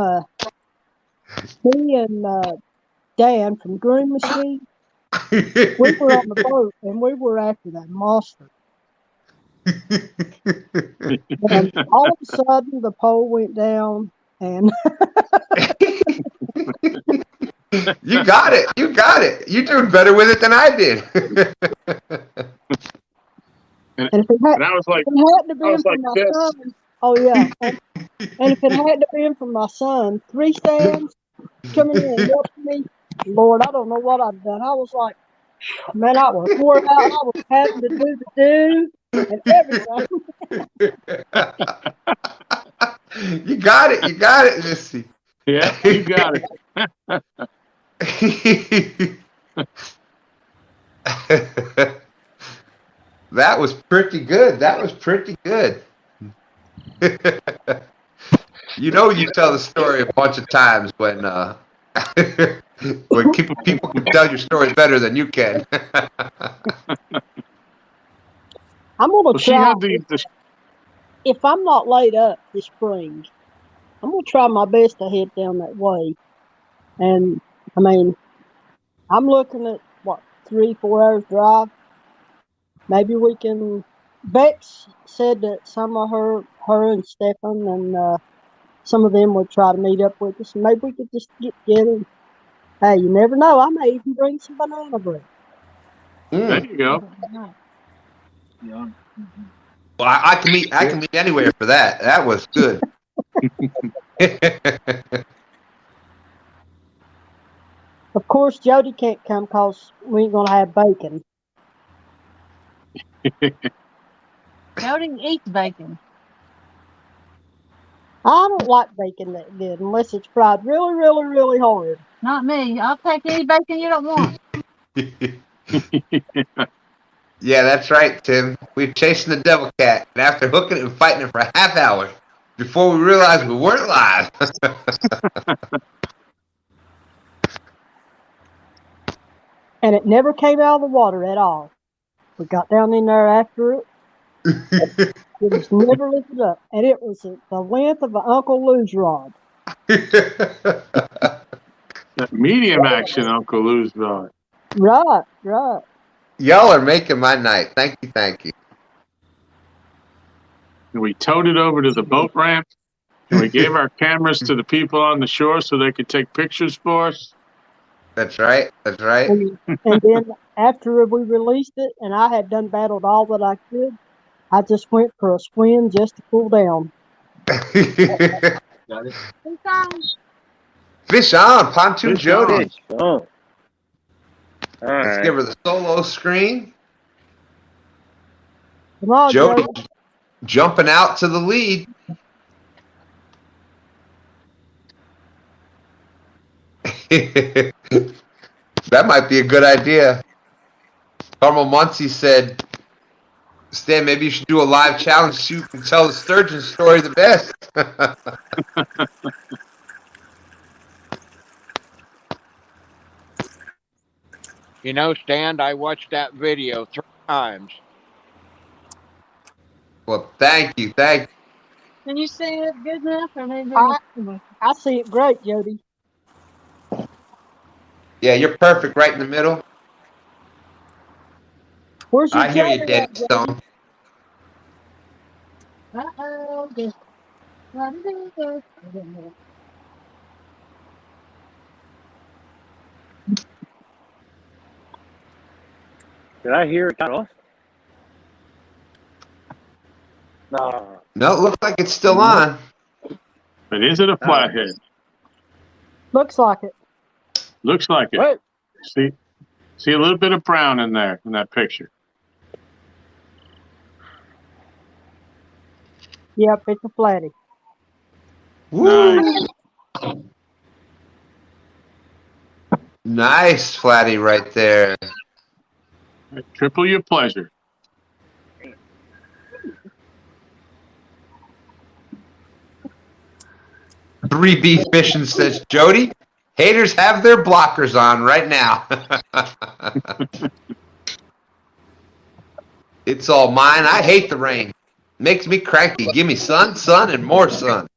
Dan from Green Machine, we were on the boat and we were after that monster. And all of a sudden, the pole went down, and You got it. You got it. You're doing better with it than I did. if it And I was like, hadn't have I was been for like my this. son, oh yeah, and if it hadn't have been for my son, 3 stands coming in and helping me, Lord, I don't know what I'd done. I was like, man, I was wore out. I was having to do the do and everything. You got it. You got it, Missy. Yeah, you got it. That was pretty good. That was pretty good. You know, you tell the story a bunch of times when when people can tell your story better than you can. I'm gonna Well, she try. had the If I'm not laid up this spring, I'm gonna try my best to head down that way. And I mean, I'm looking at what 3-4 hours drive. Maybe we can. Bex said that some of her and Stefan and some of them would try to meet up with us. Maybe we could just get together. Hey, you never know. I may even bring some banana bread. there you go. Yeah. Well, I can meet anywhere for that. That was good. Of course, Jody can't come because we ain't gonna have bacon. Jody eats bacon. I don't like bacon that good unless it's fried really, really, really hard. Not me. I'll take any bacon you don't want. Yeah, that's right, Tim. We're chasing the devil cat, and after hooking it and fighting it for a half hour, before we realized we weren't live. And it never came out of the water at all. We got down in there after it. It was never lifted up. And it was the length of an Uncle Lou's rod. That medium action, Uncle Lou's rod. Right, right. Y'all are making my night. Thank you, thank you. And we towed it over to the boat ramp. And we gave our cameras to the people on the shore so they could take pictures for us. That's right. That's right. And then after we released it, and I had done battled all that I could, I just went for a swim just to cool down. Got it. Fish on, Pontoon Fish Jody. on. Oh. All Let's right. give her the solo screen. Come on, Jody Jody. jumping out to the lead. That might be a good idea. Carmel Muncie said, Stan, maybe you should do a live challenge so you can tell the sturgeon story the best. You know, Stan, I watched that video 3 times. Well, thank you. Thank you. Can you see it good enough, or maybe? I see it great, Jody. Yeah, you're perfect right in the middle. Where's your I hear you, camera Daddy at, Jody? Stone. Uh-oh. What did it do? I don't know. Did I hear it cut off? No. No, it looks like it's still on. But is it a flathead? Looks like it. Looks like it. What? See a little bit of brown in there in that picture. Yep, it's a flatty. Woo! Nice. Nice flatty right there. Triple your pleasure. Three B Fishing says, Jody, haters have their blockers on right now. It's all mine. I hate the rain. Makes me cranky. Give me sun, sun, and more sun.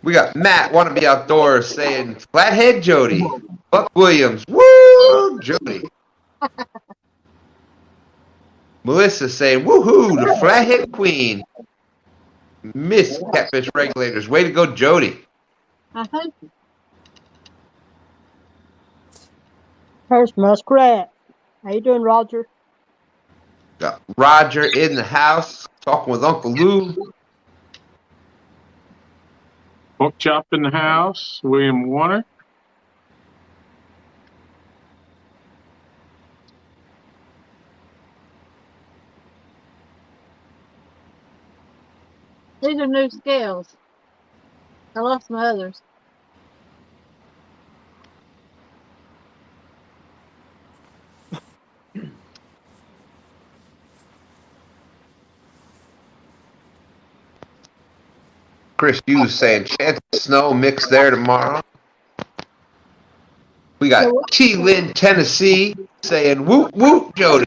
We got Matt, want to be outdoors, saying, Flathead Jody. Buck Williams, woo, Jody. Melissa saying, woohoo, the Flathead Queen. Miss Catfish Regulators, way to go, Jody. Uh-huh. There's Muskrat. How you doing, Roger? Got Roger in the house, talking with Uncle Lou. Pork chop in the house. William Warner. These are new scales. I lost my others. Chris Hughes saying, chance of snow mix there tomorrow. We got T. Lynn, Tennessee, saying, whoop, whoop, Jody.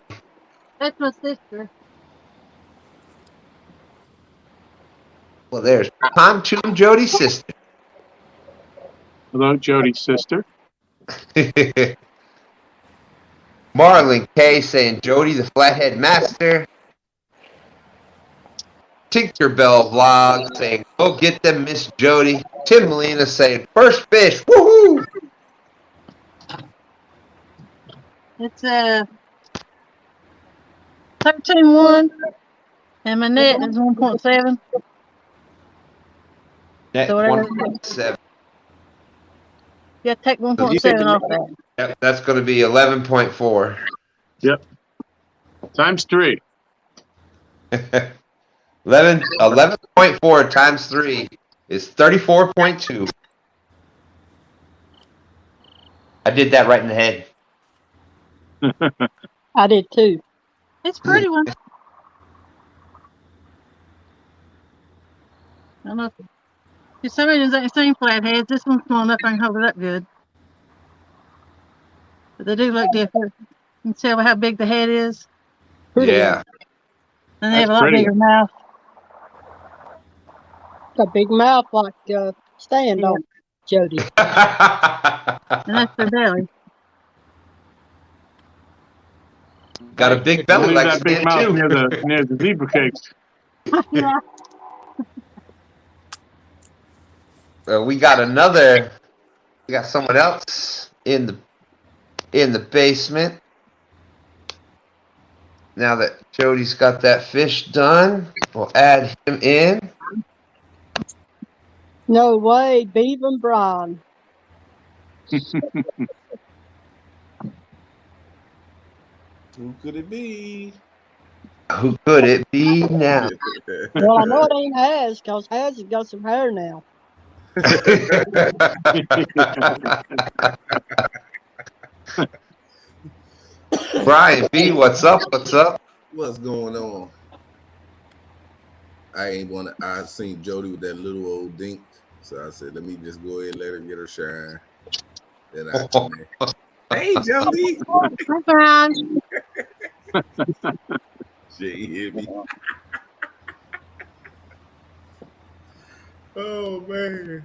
That's my sister. Well, there's Pontoon Jody's sister. Hello, Jody's sister. Marlon K. saying, Jody, the Flathead Master. Tinkerbell Vlog saying, go get them, Miss Jody. Tim Molina saying, first fish, woohoo! It's 13.1, and my net is 1.7. Net So whatever. 1.7. Yeah, take 1.7 off that. Yep, that's going to be 11.4. Yep. Times 3. 11.4 times 3 is 34.2. I did that right in the head. I did too. It's a pretty one. I don't know if some of ain't seen flatheads. This one's small enough I can hold it up good. But they do look different. You can tell how big the head is. Pretty Yeah. And they have a That's lot pretty. bigger mouth. Got a big mouth like stand Yeah. on Jody. And that's their belly. Got a big belly Leave like that big Stan mouth too. near the zebra cakes. Yeah. We got another. We got someone else in the basement. Now that Jody's got that fish done, we'll add him in. No way, Beaver and Brian. Who could it be? Who could it be now? Well, I know it ain't Has, because Has has got some hair now. Brian B, what's up? What's up? What's going on? I seen Jody with that little old dink, so I said, let me just go ahead and let her get her shine. Then I come in. Hey, Jody. Hi, Brian. She hit me. Oh man.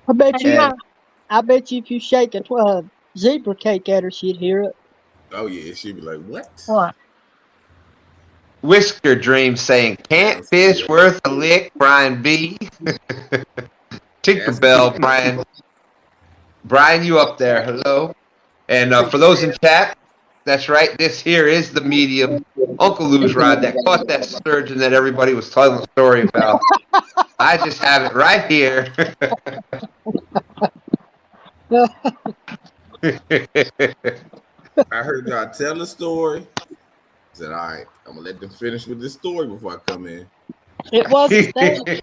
I bet you. And- I bet you if you shake a zebra cake at her, she'd hear it. Oh yeah, she'd be like, what? What? Whisker Dream saying, can't fish worth a lick, Brian B. Tinkerbell, Brian. Brian, you up there. Hello. And for those in chat, that's right. This here is the medium Uncle Lou's rod that caught that sturgeon that everybody was telling the story about. I just have it right here. I heard y'all tell the story. I said, all right, I'm gonna let them finish with this story before I come in. It wasn't stand,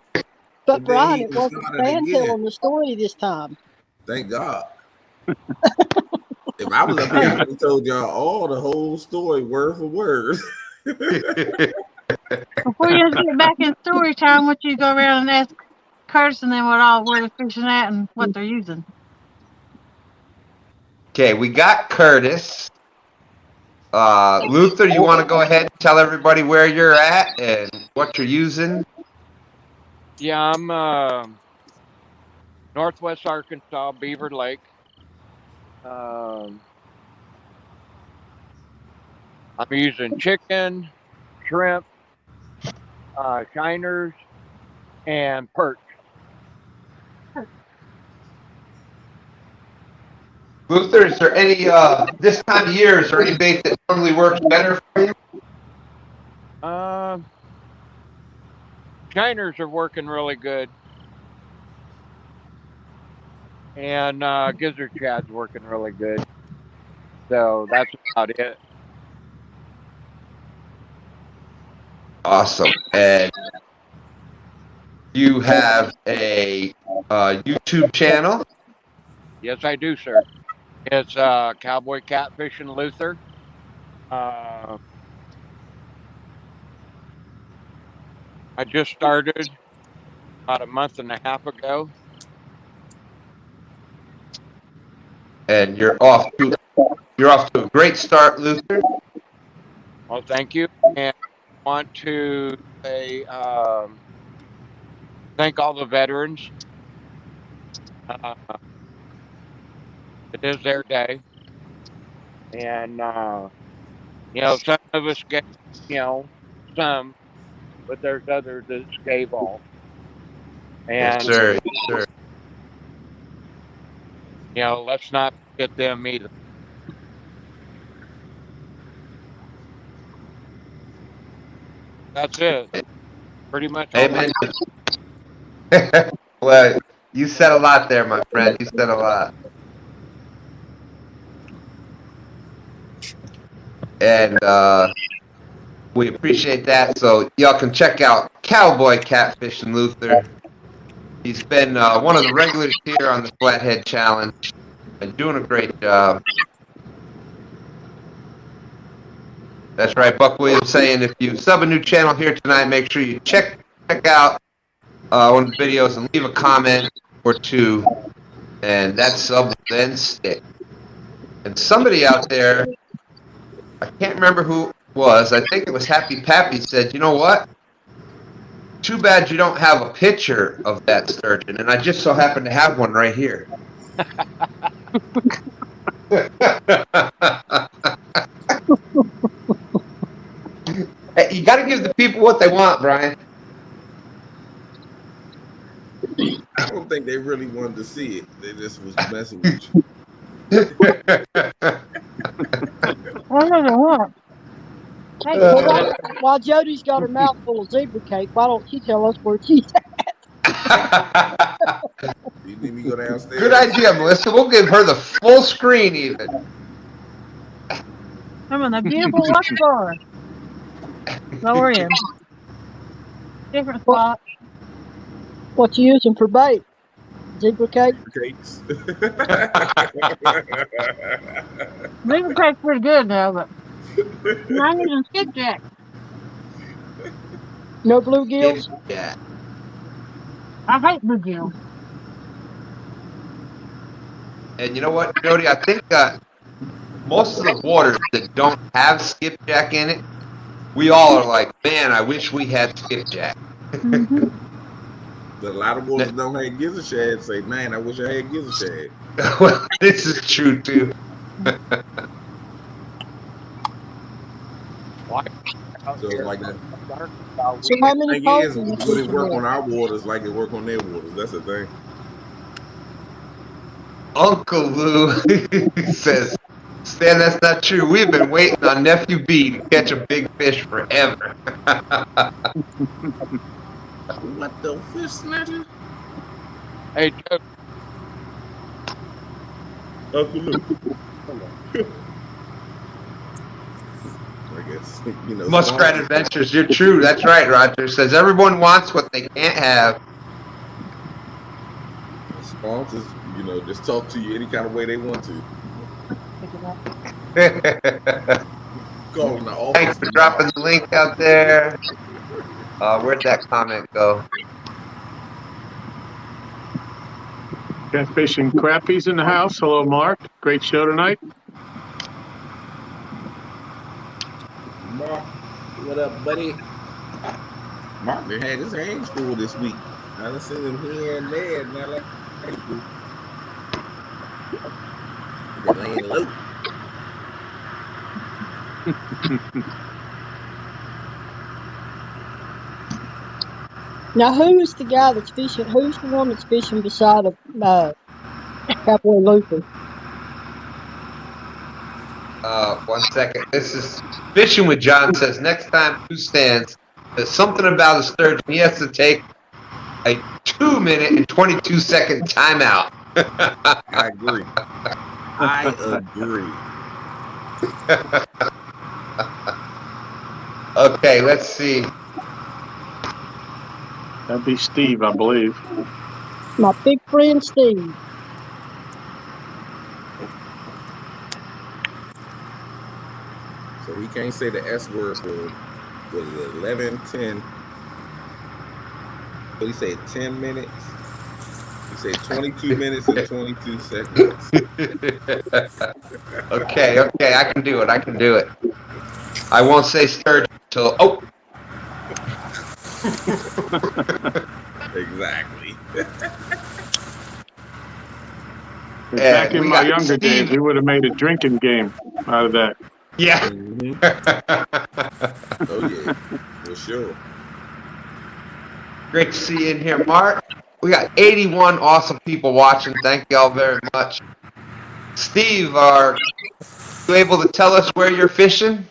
but And then Brian, he it wasn't started Stan again. telling the story this time. Thank God. If I was up here, I would have told y'all all the whole story, word for word. Before you get back in story time, what you go around and ask Curtis and then where they're fishing at and what they're using. Okay, we got Curtis. Luther, you want to go ahead and tell everybody where you're at and what you're using? Yeah, I'm Northwest Arkansas, Beaver Lake. I'm using chicken, shrimp, shiners, and perch. Luther, is there any, this time of year, is there any bait that normally works better for you? Shiners are working really good. And gizzard shad's working really good. So that's about it. Awesome. And you have a YouTube channel? Yes, I do, sir. It's Cowboy Catfishing Liuther. I just started about a month and a half ago. And you're off to a great start, Luther. Well, thank you. And I want to say thank all the veterans. It is their day. And, some of us get, some, but there's others that gave all. And, Yes, sir. Yes, sir. Let's not forget them either. That's it. Pretty much all Amen. Well, you said a lot there, my friend. You said a lot. And we appreciate that. So y'all can check out Cowboy Catfishing Liuther. He's been one of the regulars here on the Flathead Challenge. and doing a great job. That's right, Buck Williams saying if you sub a new channel here tonight, make sure you check out one of the videos and leave a comment or two, and that sub will then stick. And somebody out there, I can't remember who it was, I think it was Happy Pappy, said, you know what? Too bad you don't have a picture of that sturgeon, and I just so happen to have one right here. Hey, you got to give the people what they want, Brian. I don't think they really wanted to see it. They just was messing with you. What do they want? Hey, while Jody's got her mouth full of zebra cake, why don't you tell us where she's at? You need me to go downstairs? Good idea, Melissa. We'll give her the full screen even. I'm in a beautiful lush bar. Lower in. Different spot. What you using for bait? Zebra cake? Cakes. Zebra cake's pretty good now, but I'm using skipjack. No bluegills? Yeah. I hate bluegill. And you know what, Jody? I think most of the waters that don't have skipjack in it, we all are like, man, I wish we had skipjack. Mm-hmm. But a lot of waters don't have gizzard shad. Say, man, I wish I had gizzard shad. Well, this is true too. So like that. So how many The thing is, poles? would it work on our waters like it work on their waters? That's the thing. Uncle Lou says, Stan, that's not true. We've been waiting on Nephew B to catch a big fish forever. What the fish snatcher? Hey, Joe, Uncle Lou. I guess, you know. Muskrat Adventures, you're true. That's right, Roger. Says everyone wants what they can't have. Sponsors, you know, just talk to you any kind of way they want to. Call them the office. Thanks for dropping the link out there. Where'd that comment go? Catfishing Crappies in the house. Hello, Mark. Great show tonight. Mark, what up, buddy? Mark done had his hands full this week. I done seen him here and there. Now, like, they're laying low. Now, who is the guy that's fishing? Who's the one that's fishing beside of Cowboy Liuther? 1 second. This is Fishing with John says next time who stands, there's something about a sturgeon. He has to take a 2-minute and 22-second timeout. I agree. I agree. Okay, let's see. That'd be Steve, I believe. My big friend Steve. So he can't say the S word for, was it 11, 10? What he said, 10 minutes? He said 22 minutes and 22 seconds. Okay, I can do it. I won't say sturgeon until, oh. Exactly. Back in we my got younger days, we would have made a drinking game out of that. Yeah. Mm-hmm. Oh, yeah, for sure. Great to see you in here, Mark. We got 81 awesome people watching. Thank y'all very much. Steve, are you able to tell us where you're fishing?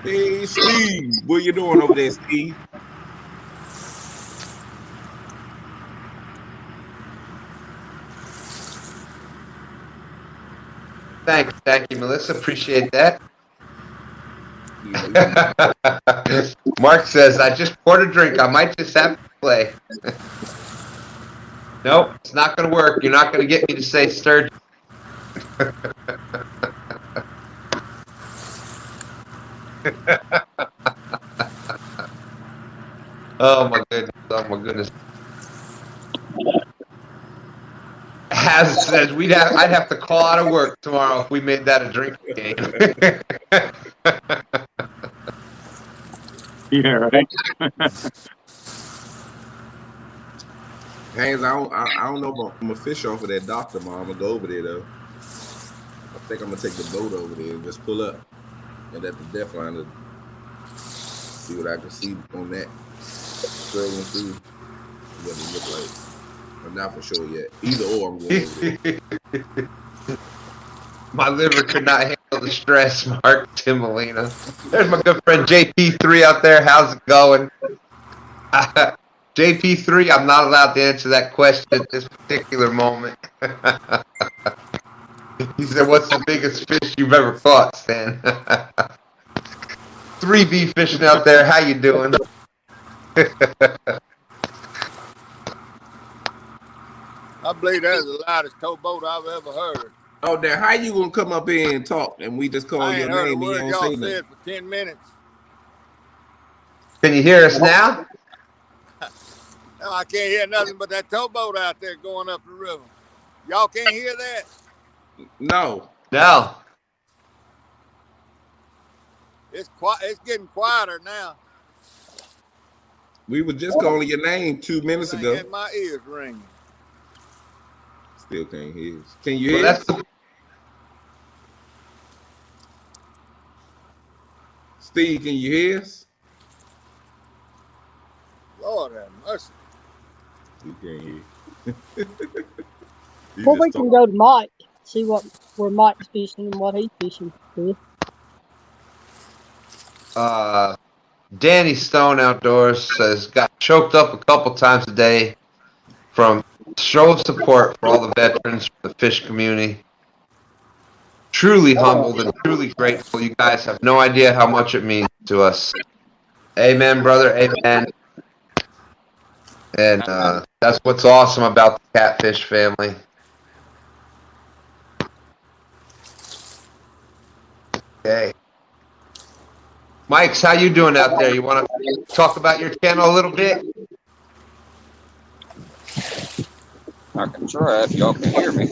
Hey, Steve, what you doing over there, Steve? Thank you, Melissa. Appreciate that. Mark says, I just poured a drink. I might just have to play. Nope, it's not going to work. You're not going to get me to say sturgeon. Oh my goodness. Oh my goodness. Has says I'd have to call out of work tomorrow if we made that a drinking game. Yeah, right. Haynes, I don't know if I'm gonna fish off of that doctor, Mom. I'm gonna go over there though. I think I'm gonna take the boat over there and just pull up and at the depth line to see what I can see on that. Scrolling through what it look like. I'm not for sure yet. Either or, I'm going over there. My liver could not handle the stress, Mark Timolina. There's my good friend JP3 out there. How's it going? JP3, I'm not allowed to answer that question at this particular moment. He said, what's the biggest fish you've ever caught, Stan? 3B fishing out there. How you doing? I believe that's the loudest towboat I've ever heard. Oh, then how you gonna come up here and talk and we just call I your ain't heard a name and you word don't y'all say said nothing? for 10 minutes. Can you hear us now? No, I can't hear nothing but that towboat out there going up the river. Y'all can't hear that? No. No. It's quiet. It's getting quieter now. We were just calling your name 2 minutes ago. And my ears ringing. Still can't hear us. Can you Well, hear that's us? Steve, can you hear us? Lord have mercy. You can't hear. Well, we can go to Mike, see where Mike's fishing and what he's fishing with. Danny Stone Outdoors says, got choked up a couple times a day from show of support for all the veterans from the fish community. Truly humbled and truly grateful. You guys have no idea how much it means to us. Amen, brother. Amen. And that's what's awesome about the Catfish family. Okay. Mike's, how you doing out there? You want to talk about your channel a little bit? I can try if y'all can hear me.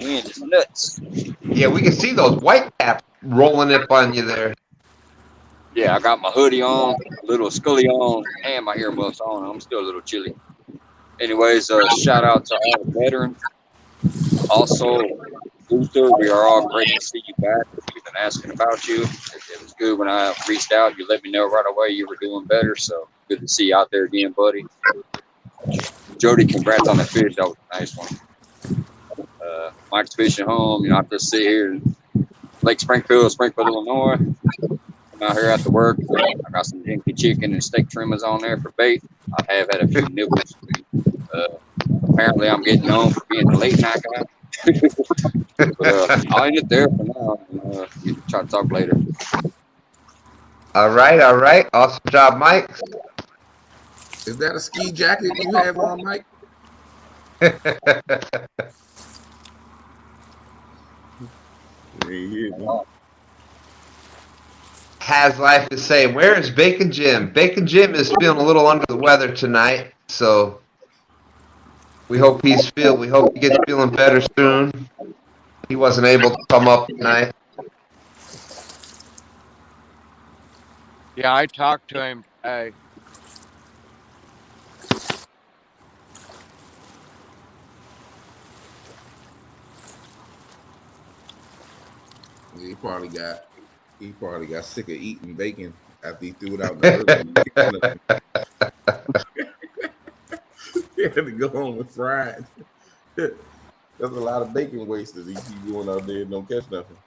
Wind is nuts. Yeah, we can see those white caps rolling up on you there. Yeah, I got my hoodie on, a little scully on, and my earmuffs on. I'm still a little chilly. Anyways, shout out to all the veterans. Also, Luther, we are all great to see you back. We've been asking about you. It was good when I reached out. You let me know right away you were doing better. So good to see you out there again, buddy. Jody, congrats on the fish. That was a nice one. Mike's fishing home. You know, I just sit here in Lake Springfield, Illinois. I'm out here after work. I got some dinky chicken and steak trimmers on there for bait. I have had a few nibbles. Apparently, I'm getting known for being a late night guy. But I'll end it there for now. You can try to talk later. All right, all right. Awesome job, Mike. Is that a ski jacket you have on, Mike? Has life to say. Where is Bacon Jim? Bacon Jim is feeling a little under the weather tonight, so we hope he gets feeling better soon. He wasn't able to come up tonight. Yeah, I talked to him today. He probably got sick of eating bacon after he threw it out in the early. He had to go home with fried. There's a lot of bacon wasted. He keep going out there and don't catch nothing.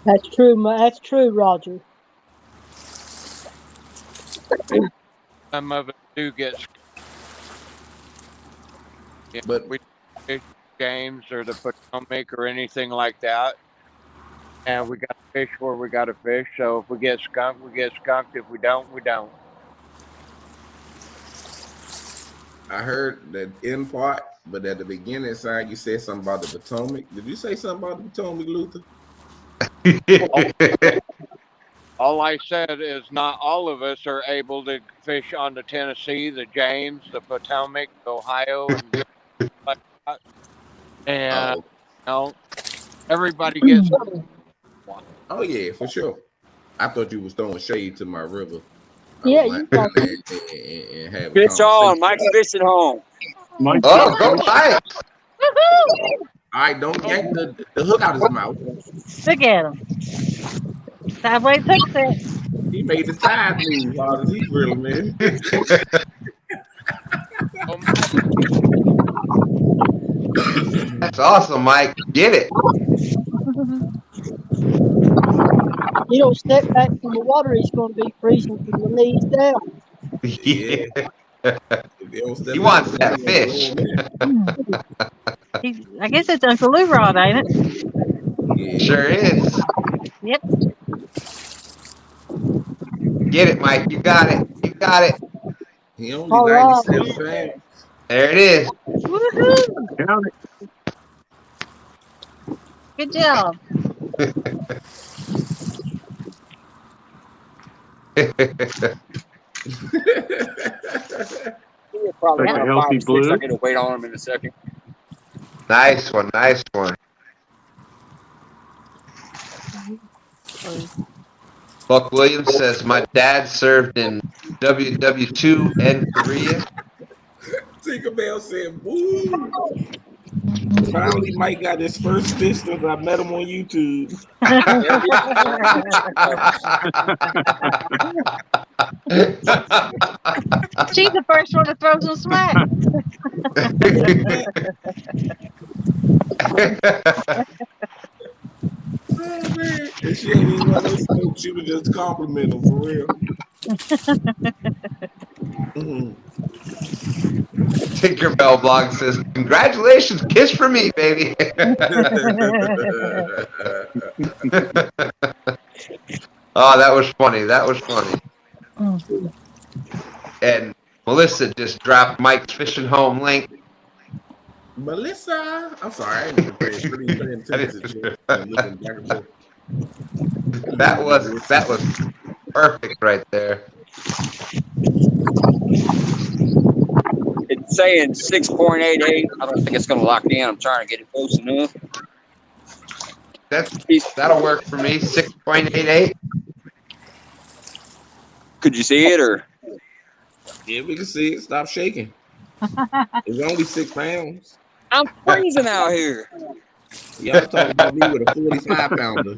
That's true. That's true, Roger. Some of it do get. But we games or the Potomac or anything like that. and we got to fish where we got to fish. So if we get skunked, we get skunked. If we don't, we don't. I heard that in part, but at the beginning side, you said something about the Potomac. Did you say something about the Potomac, Luther? All I said is not all of us are able to fish on the Tennessee, the James, the Potomac, the Ohio, and like that. And Oh, you know, everybody gets one. oh yeah, for sure. I thought you was throwing shade to my river. I Yeah, was you lying talking. and having Fish on. conversation. Mike's fishing home. Mike's Oh, got go fish. Mike. Woohoo! All right, don't yank the hook out his mouth. Look at him. Sideways hook set. He made the tide move. How does he feel, man? Oh, Mike, That's awesome, Mike. Get it. You don't step back from the water, he's going to be freezing from the knees down. Yeah. If they don't step He back wants from that the water, fish. I guess it's Uncle Lou Rod, ain't it? yeah. Sure is. Yep. Get it, Mike. You got it. You got it. He only All right. 97 pounds. There it is. Woohoo! Count it. Good job. He'll probably Like a have healthy 5 or 6. blue. I'll get a weight on him in a second. Nice one. Nice one. Buck Williams says, my dad served in WW2 and Korea. Tinkerbell said, "Woo!" Finally, Mike got his first fish since I met him on YouTube. She's the first one to throw some smack. Oh, man. And she ain't even want no smoke. She was just complimenting him for real. Tinkerbell blog says, congratulations, kiss for me, baby. Oh, that was funny. That was funny. And Melissa just dropped Mike's fishing home link. Melissa, I'm sorry, I ain't even paying attention to you. I'm looking back and forth. That was perfect right there. It's saying 6.88. I don't think it's going to lock in. I'm trying to get it close enough. That'll work for me. 6.88. Could you see it or? Yeah, we can see it. Stop shaking. It's only 6 pounds. I'm freezing out here. Y'all talking about me with a 45 pounder.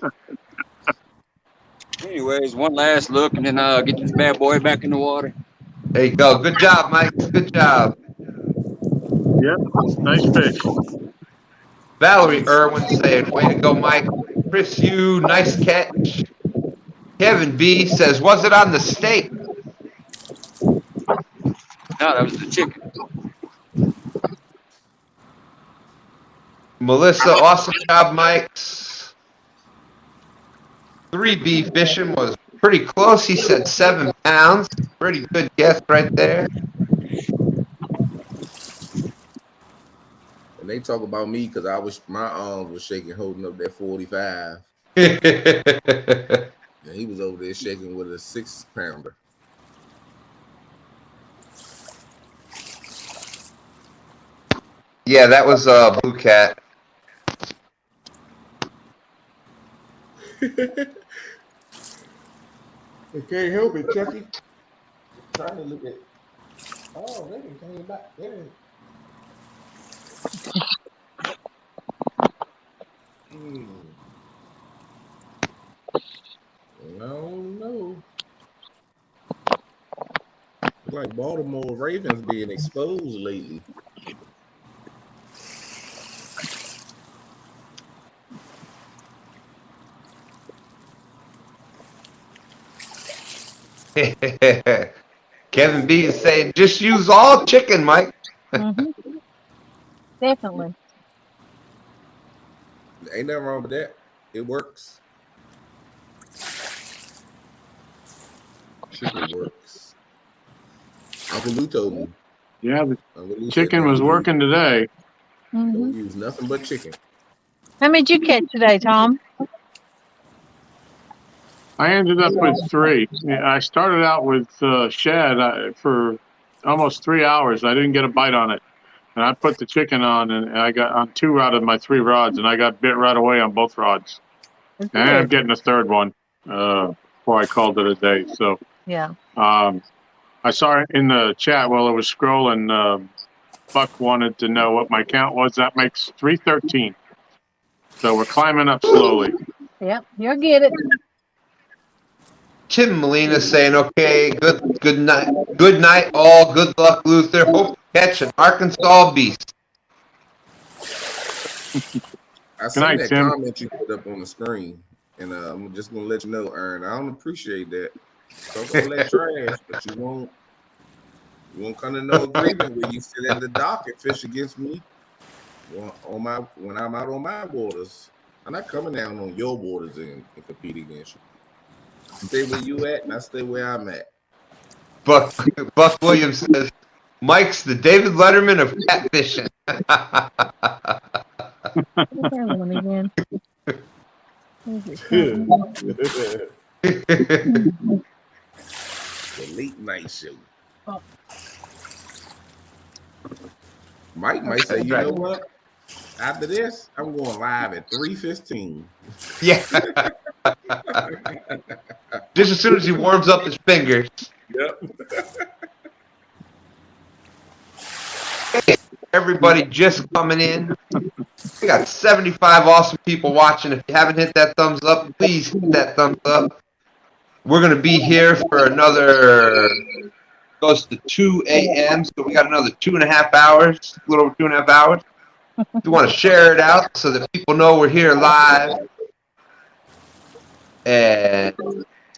Anyways, one last look and then I'll get this bad boy back in the water. There you go. Good job, Mike. Good job. Yep. Nice fish. Valerie Irwin saying, way to go, Mike. Chris Yu, nice catch. Kevin B says, was it on the steak? No, that was the chicken. Melissa, awesome job, Mike's. 3B fishing was pretty close. He said 7 pounds. Pretty good guess right there. And they talk about me because my arms was shaking holding up that 45. And he was over there shaking with a 6 pounder. Yeah, that was Blue Cat. I can't help it, Chucky. I'm trying to look at. Oh, they came back there. No, no. It's like Baltimore Ravens being exposed lately. Kevin B is saying, just use all chicken, Mike. Definitely. Ain't nothing wrong with that. It works. if it works. Uncle Lou told me. Yeah, the Uncle Lou said, chicken was working today. Don't use nothing but chicken. How many did you catch today, Tom? I ended up with 3. I started out with shad for almost 3 hours. I didn't get a bite on it. And I put the chicken on, and I got on 2 out of my 3 rods, and I got bit right away on both rods. And I'm getting a third one before I called it a day. So Yeah. I saw it in the chat while I was scrolling. Buck wanted to know what my count was. That makes 313. So we're climbing up slowly. Yep, you'll get it. Tim Molina saying, okay, good night, all. Good luck, Luther. Hope to catch an Arkansas beast. I seen that comment you put up on the screen, and I'm just gonna let you know, Aaron. I don't appreciate that. So I'm gonna let trash, but you won't come to no agreement where you sit at the dock and fish against me when I'm out on my waters. I'm not coming down on your waters and compete against you. Stay where you at, and I stay where I'm at. Buck Williams says, Mike's the David Letterman of catfishing. The late night show. Mike might say, you know what? After this, I'm going live at 3:15. Yeah. Just as soon as he warms up his fingers. Yep. Hey, everybody just coming in. We got 75 awesome people watching. If you haven't hit that thumbs up, please hit that thumbs up. We're going to be here for another, goes to 2 a.m. So we got another 2.5 hours, a little over 2.5 hours. If you want to share it out so that people know we're here live. And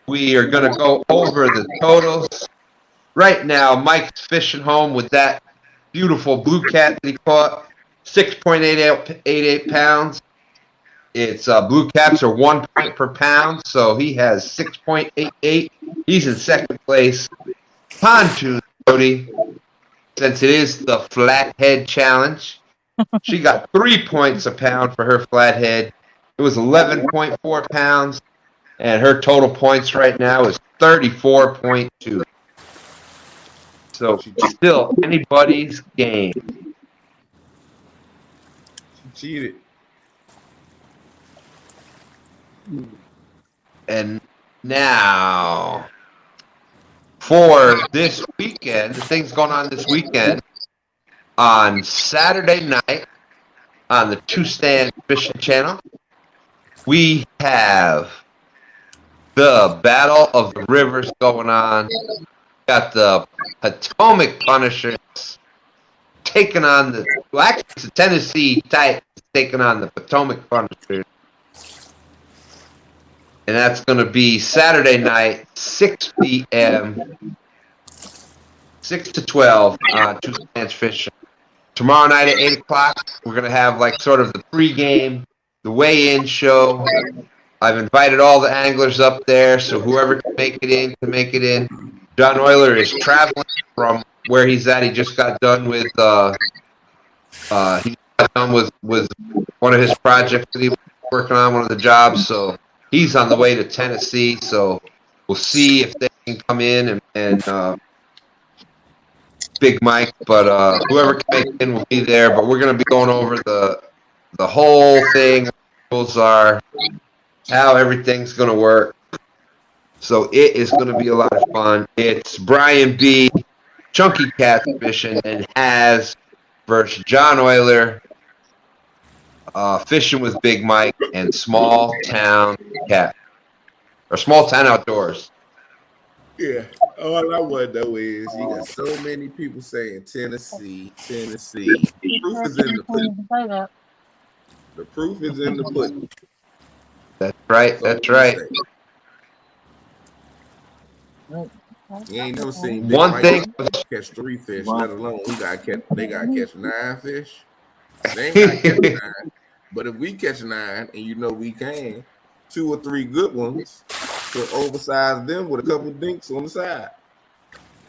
we are going to go over the totals. Right now, Mike's fishing home with that beautiful blue cat that he caught, 6.88 pounds. It's blue caps are 1 point per pound, so he has 6.88. He's in second place. Pontoon Jody, since it is the Flathead Challenge, she got 3 points a pound for her flathead. It was 11.4 pounds, and her total points right now is 34.2. So still anybody's game. She cheated. And now, for this weekend, the things going on this weekend, on Saturday night on the Two Stand Fishing Channel, we have the Battle of the Rivers going on. Got the Potomac Punishers taking on the, well, actually it's the Tennessee Titans taking on the Potomac Punishers. And that's going to be Saturday night, 6 p.m., 6 to 12 on Two Stands Fishing. Tomorrow night at 8 o'clock, we're going to have like sort of the pregame, the weigh-in show. I've invited all the anglers up there, so whoever can make it in can make it in. John Euler is traveling from where he's at. He just got done with with one of his projects that he was working on, one of the jobs, so he's on the way to Tennessee, so we'll see if they can come in and Big Mike, but whoever can make it in will be there. But we're going to be going over the whole thing, what the rules are, how everything's going to work. So it is going to be a lot of fun. It's Brian B., Chunky Catfishing, and Has versus John Euler, Fishing with Big Mike, and Small Town Cat, or Small Town Outdoors. Yeah. All I want to know is you got so many people saying Tennessee, Tennessee. The proof is in the pudding. The proof is in the pudding. That's right. That's right. You ain't never seen One Mike thing catch 3 fish, let alone they got to catch 9 fish. They ain't got to catch 9. But if we catch 9, and you know we can, 2 or 3 good ones, So oversized them with a couple dinks on the side.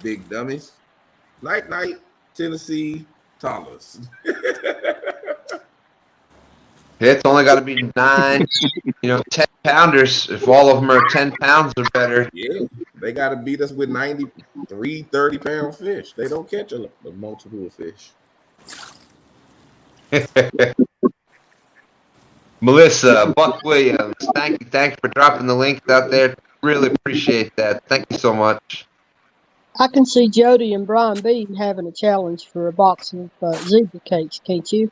Big dummies. Night, Tennessee, toddlers. It's only got to be 9, 10 pounders. If all of them are 10 pounds or better. Yeah, they got to beat us with 93, 30-pound fish. They don't catch a multiple fish. Melissa, Buck Williams, thank you for dropping the links out there. Really appreciate that. Thank you so much. I can see Jody and Brian B having a challenge for a box of zebra cakes, can't you?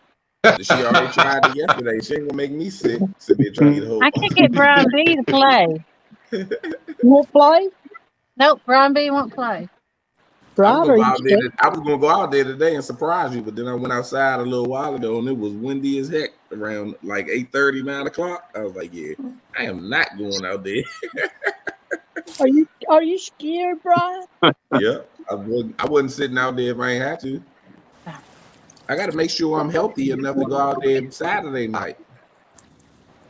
She already tried it yesterday. She ain't gonna make me sick. Sitting there trying to eat a whole I box. can't get Brian B to play. You won't play? Nope, Brian B won't play. Brian, are you I scared? was gonna go out there today and surprise you, but then I went outside a little while ago and it was windy as heck around like 8:30, 9 o'clock. I was like, yeah, I am not going out there. Are you scared, Brian? Yeah, I wasn't sitting out there if I ain't had to. I got to make sure I'm healthy enough to go out there Saturday night.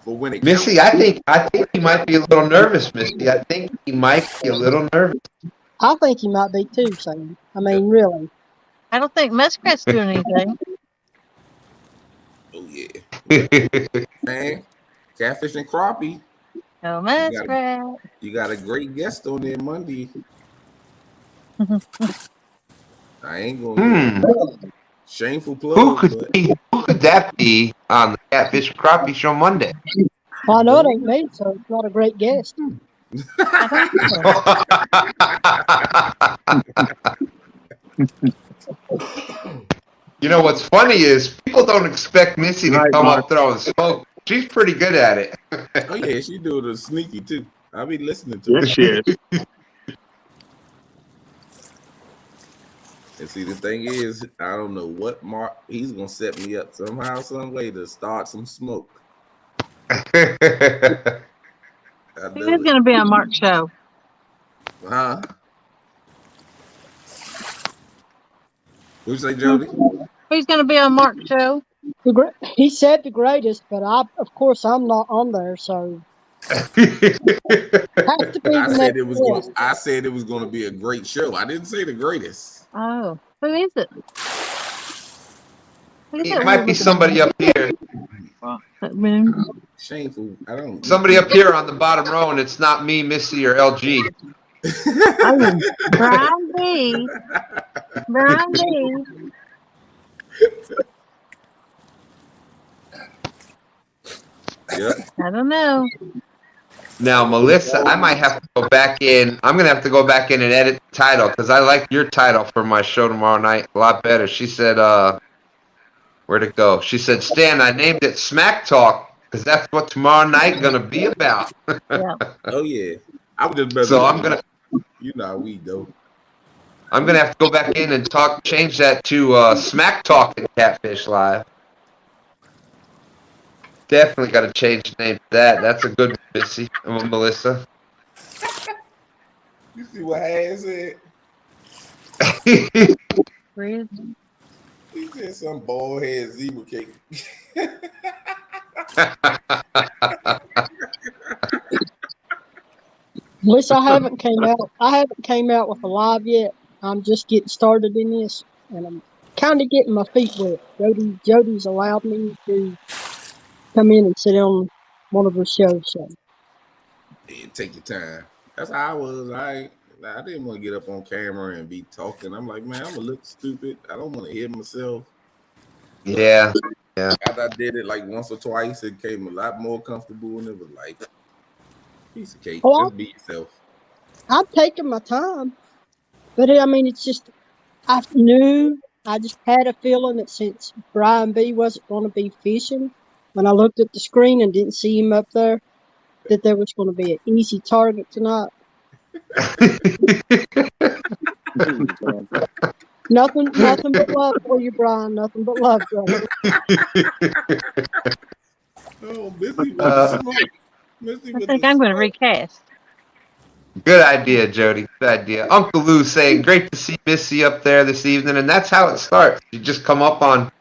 For when it Missy, counts. I think he might be a little nervous, Missy. I think he might be a little nervous. I think he might be too, Sam. I mean, really. I don't think Muskrat's doing anything. Oh yeah, man, catfish and crappie. Oh, Muskrat. You got a great guest on there Monday. I ain't gonna shameful plug. Who could that be on the Catfish Crappie Show Monday? Well, I know it ain't me, so it's not a great guest. You know what's funny is people don't expect Missy to come up throwing smoke. She's pretty good at it. Oh yeah, she doing it sneaky too. I'll be listening to her. Yes, she is. And see, the thing is, I don't know what Mark. He's gonna set me up somehow, some way to start some smoke. Who's going to be on Mark's show? Huh? What'd you say, Jody? Who's going to be on Mark's show? He said the greatest, but of course, I'm not on there, so. Has to be I the said next it was. guest. I said it was going to be a great show. I didn't say the greatest. Oh, who is it? It might be somebody up here. Shameful. I don't. Somebody up here on the bottom row, and it's not me, Missy, or LG. Brian B. Brian B. Yeah. I don't know. Now, Melissa, I might have to go back in. I'm going to have to go back in and edit the title because I like your title for my show tomorrow night a lot better. She said, where'd it go? She said, Stan, I named it Smack Talk because that's what tomorrow night going to be about. Yeah. Oh, yeah. I would just better. So I'm going to. You know how we go. I'm going to have to go back in and change that to Smack Talk and Catfish Live. Definitely got to change the name to that. That's a good one, Missy. Melissa. You see what Hayes said? He said some bald head zebra cake. At least I haven't came out with a live yet. I'm just getting started in this, and I'm kind of getting my feet wet. Jody's allowed me to come in and sit on one of her shows. So. Yeah, take your time. That's how I was. I didn't want to get up on camera and be talking. I'm like, man, I'm gonna look stupid. I don't want to hear myself. Yeah. After I did it like once or twice, it came a lot more comfortable, and it was like piece of cake. Well, Just be yourself. I've taken my time, but I mean, it's just I just had a feeling that since Brian B wasn't going to be fishing, when I looked at the screen and didn't see him up there, that there was going to be an easy target tonight. Nothing but love for you, Brian. Nothing but love, brother. Oh, Missy with the smoke. Missy I with think the I'm going to smoke. recast. Good idea, Jody. Good idea. Uncle Lou saying, great to see Missy up there this evening. And that's how it starts. You just come up on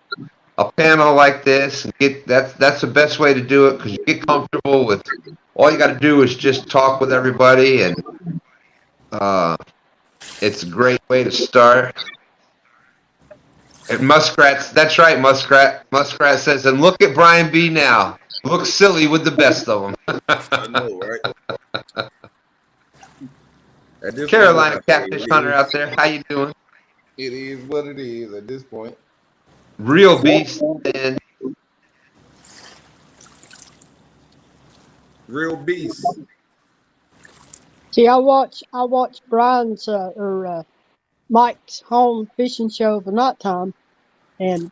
a panel like this and get that's the best way to do it because you get comfortable with all you got to do is just talk with everybody, and it's a great way to start. And Muskrat's, that's right, Muskrat. Muskrat says, and look at Brian B now. Looks silly with the best of them. I know, right? At this Carolina point, Catfish Hunter out there, how you doing? it is what it is at this point. Real beast and Real beast. See, I watch Brian's Mike's home fishing show of the nighttime, and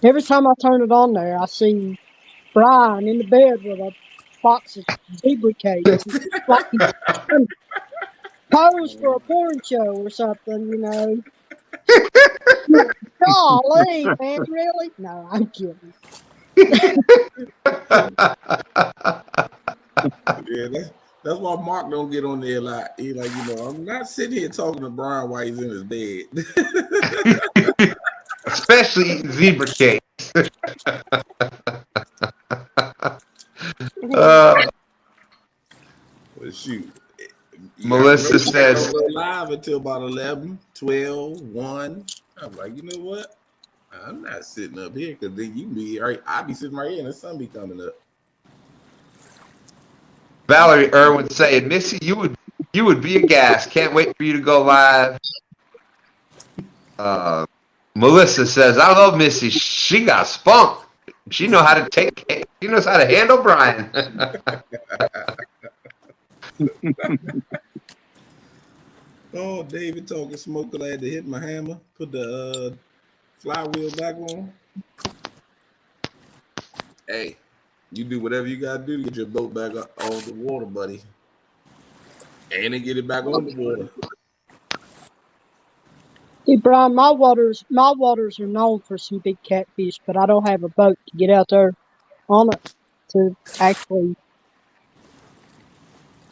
every time I turn it on there, I see Brian in the bed with a box of zebra cakes. It's like he's trying to pose for a porn show or something, you know. Golly, man, really? No, I'm kidding. Yeah, that's why Mark don't get on there a lot. He like, I'm not sitting here talking to Brian while he's in his bed. especially eating zebra cakes. Well, shoot. Melissa says, don't go live until about 11, 12, 1. I'm like, you know what? I'm not sitting up here because then you be right. I'll be sitting right here and the sun be coming up. Valerie Irwin saying, Missy, you would be a gas. Can't wait for you to go live. Melissa says, I love Missy. She got spunk. She knows how to handle Brian. Oh, David talking smoke because I had to hit my hammer, put the flywheel back on. Hey, you do whatever you gotta do to get your boat back on the water, buddy. And then get it back on the water. Hey, Brian, my waters are known for some big catfish, but I don't have a boat to get out there on it to actually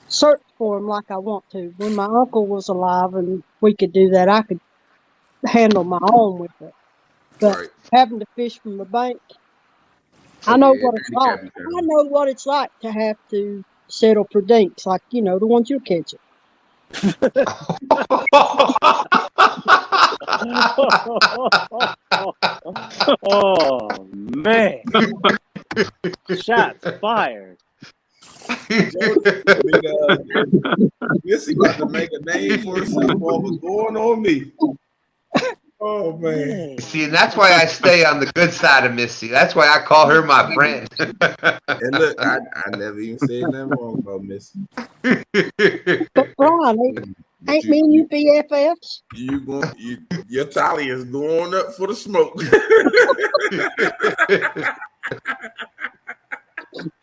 search for them like I want to. When my uncle was alive and we could do that, I could handle my own with it. But Right. having to fish from the bank, I know what it's like. I know what it's like to have to settle for dinks, like, the ones you're catching. Oh, man. Shots fired. Missy about to make a name for herself while was going on me. Oh, man. See, and that's why I stay on the good side of Missy. That's why I call her my friend. And look, I never even said nothing wrong about Missy. But Brian, ain't me and you BFFs? Your tally is going up for the smoke.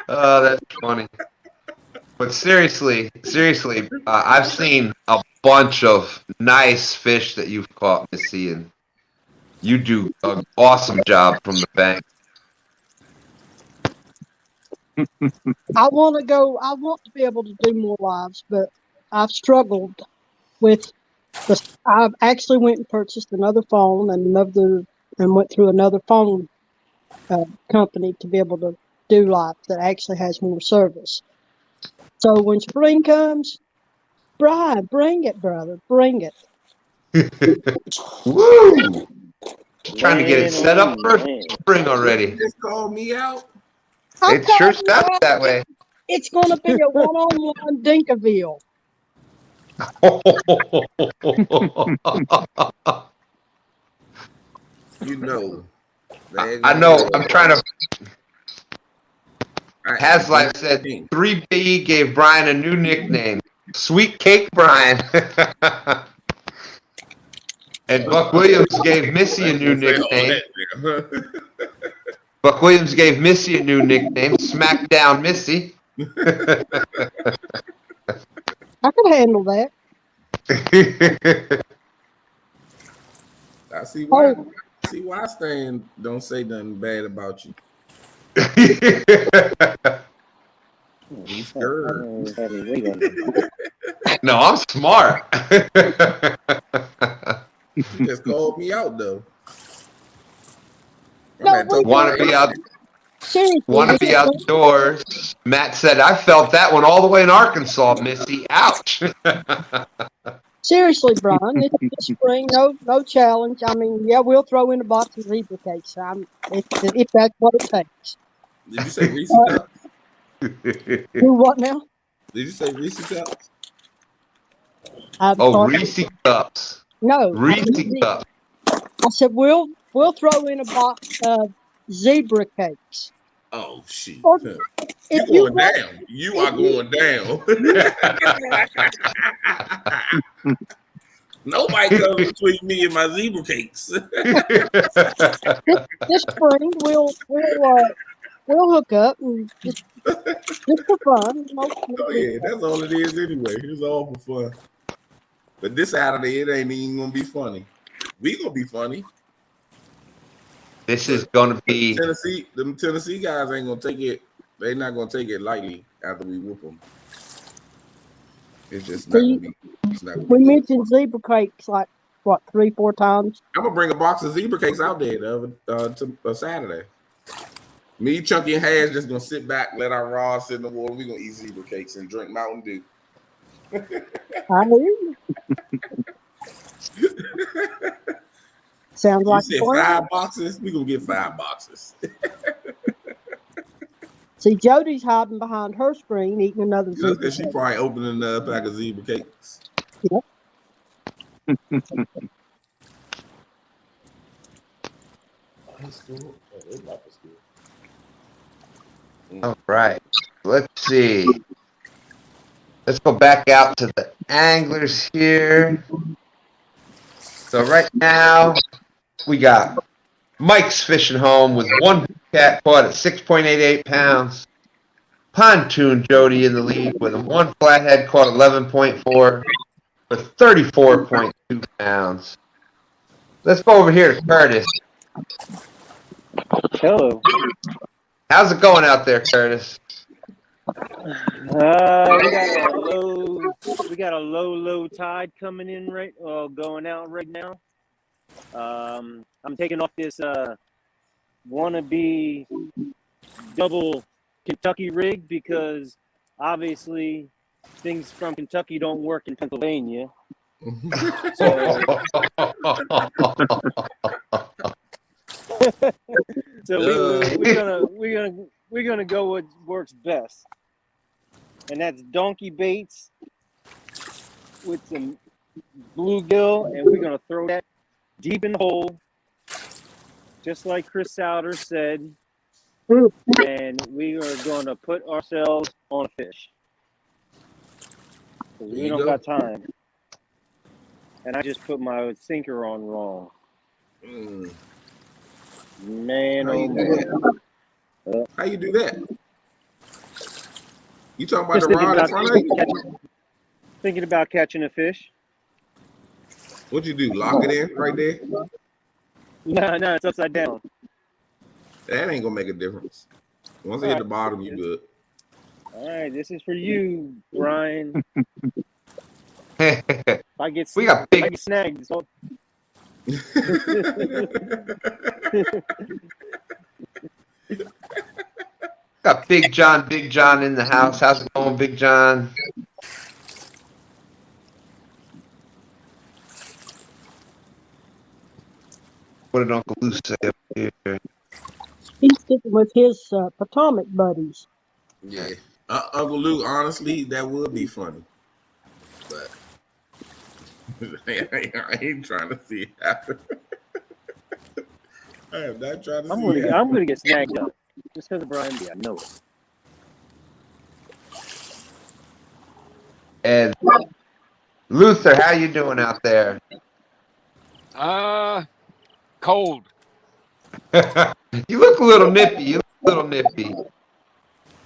Oh, that's funny. But seriously, I've seen a bunch of nice fish that you've caught, Missy, and you do an awesome job from the bank. I want to be able to do more lives, but I've struggled with I've actually went and purchased another phone and went through another phone company to be able to do lives that actually has more service. So when spring comes, Brian, bring it, brother, bring it. Woo! Trying to get it set up for spring already. Just call me out. It sure sounds that way. It's going to be a one-on-one Dinkerville. I know. I'm trying to. Haslife said 3B gave Brian a new nickname, Sweet Cake Brian. And Buck Williams gave Missy a new nickname. Buck Williams gave Missy a new nickname, Smackdown Missy. I could handle that. I see why. See why Stan don't say nothing bad about you. He's scared. No, I'm smart. You just called me out though. No, Want to be out? Want to be outdoors? Matt said, I felt that one all the way in Arkansas, Missy. Ouch. Seriously, Brian, it's spring, no challenge. I mean, yeah, we'll throw in a box of zebra cakes. If that's what it takes. Did you say Reese cups? Do what now? Did you say Reese cups? I'm Oh, sorry. Reese cups. No, Reese cups. I said we'll throw in a box of zebra cakes. Oh shoot! Or You if you going want, down? You are going down. Nobody comes between me and my zebra cakes. this spring we'll hook up and just for fun. Oh yeah, that's all it is anyway. It's all for fun. But this Saturday, it ain't even gonna be funny. We gonna be funny. This is gonna be Them Tennessee guys ain't gonna take it. They're not gonna take it lightly after we whoop them. It's just not gonna be. It's not gonna We be good. mentioned zebra cakes like what 3-4 times. I'm gonna bring a box of zebra cakes out there to Saturday. Me, Chunky, and Hash just gonna sit back, let our rods sit in the water. We gonna eat zebra cakes and drink Mountain Dew. I hear you. Sounds like you said 5 boxes. We gonna get 5 boxes. See, Jody's hiding behind her screen eating another zebra Because she probably opening a pack of zebra cakes. Yep. all right. Let's see. Let's go back out to the anglers here. So right now we got Mike's fishing home with one cat caught at 6.88 pounds. Pontoon Jody in the lead with one flathead caught 11.4 with 34.2 pounds. Let's go over here to Curtis. Hello. How's it going out there, Curtis? We got a low tide coming in going out right now. I'm taking off this wannabe double Kentucky rig because obviously things from Kentucky don't work in Pennsylvania. So we're gonna go what works best, and that's donkey baits with some bluegill, and we're gonna throw that deep in the hole, just like Chris Souter said, and we are gonna put ourselves on a fish because we don't got time. And I just put my sinker on wrong. Man, How oh you do man. that? How you do that? You talking about Just the rod in front of you? Thinking about catching a fish. What'd you do? Lock it in right there? No, it's upside down. That ain't gonna make a difference. Once it hit the bottom, you good. All right, this is for you, Brian. I get snagged. So. Got Big John in the house. How's it going, Big John? What did Uncle Lou say up here? He's sticking with his Potomac buddies. Yeah. Uncle Lou, honestly, that would be funny. But I ain't trying to see it happen. I am not trying to see it happen. I'm gonna get snagged up. Just because of Brian B. I know it. And Luther, how you doing out there? Cold. You look a little nippy.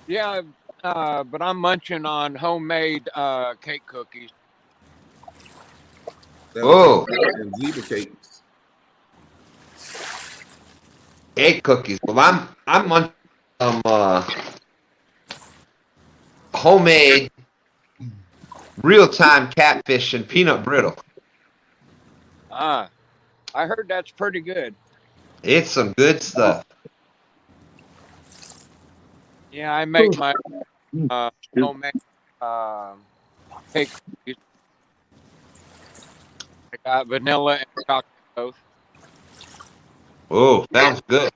Yeah, but I'm munching on homemade cake cookies. Oh, zebra cakes. Cake cookies. Well, I'm munching some homemade real-time catfish and peanut brittle. I heard that's pretty good. It's some good stuff. Yeah, I make my homemade cake. I got vanilla and chocolate both. Oh, sounds good.